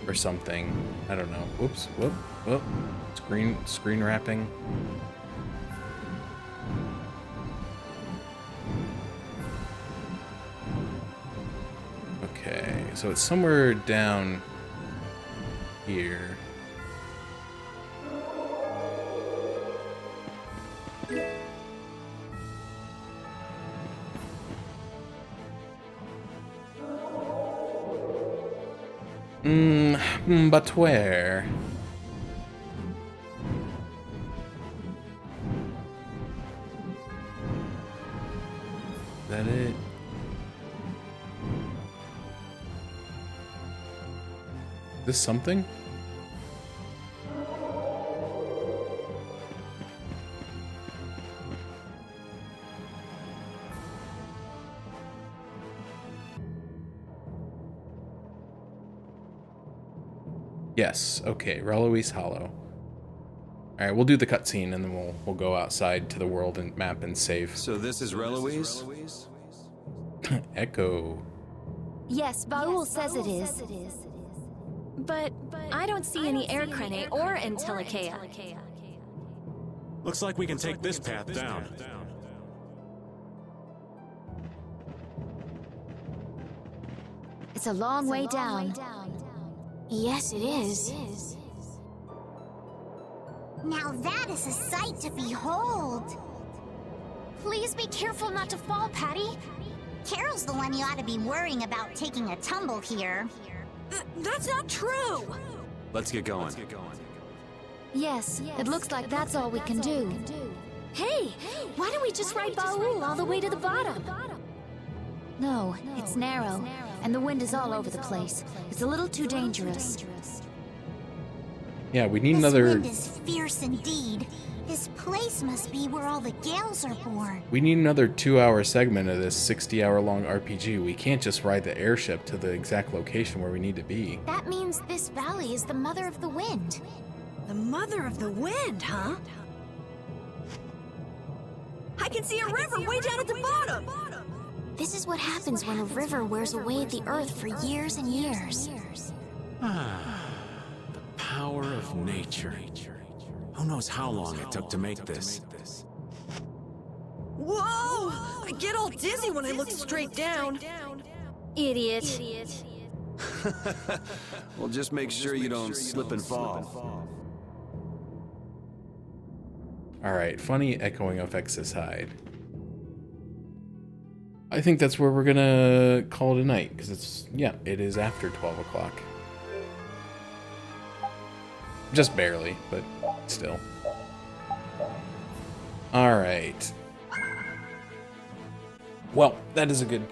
Or something. I don't know. Whoops, whoop. Screen wrapping. Okay, so it's somewhere down here. But where? Is that it? Is this something? Yes. Okay. Relouise Hollow. All right, we'll do the cutscene and then we'll go outside to the world and map and save.
So this is Relouise?
Echo.
Yes, Baul says it is. But I don't see any air crane or Entelekea.
Looks like we can take this path down.
It's a long way down.
Yes, it is.
Now that is a sight to behold.
Please be careful not to fall, Patty.
Carol's the one you ought to be worrying about taking a tumble here.
That's not true!
Let's get going.
Yes, it looks like that's all we can do.
Hey, why don't we just ride Baul all the way to the bottom?
No, it's narrow, and the wind is all over the place. It's a little too dangerous.
Yeah, we need
This
another...
wind is fierce indeed. This place must be where all the gales are born.
We need another 2-hour segment of this 60-hour-long RPG. We can't just ride the airship to the exact location where we need to be.
That means this valley is the mother of the wind.
The mother of the wind, huh? I can see a river way down at the bottom.
This is what happens when a river wears away the earth for years and years.
The power of nature. Who knows how long it took to make this?
Whoa! I get all dizzy when I look straight down.
Idiot.
Well, just make sure you don't slip and fall.
Alright, funny echoing effects aside. I think that's where we're gonna call it a night, because it is after 12 o'clock. Just barely, but still. Alright. Well, that is a good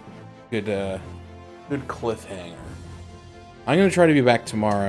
cliffhanger. I'm gonna try to be back tomorrow.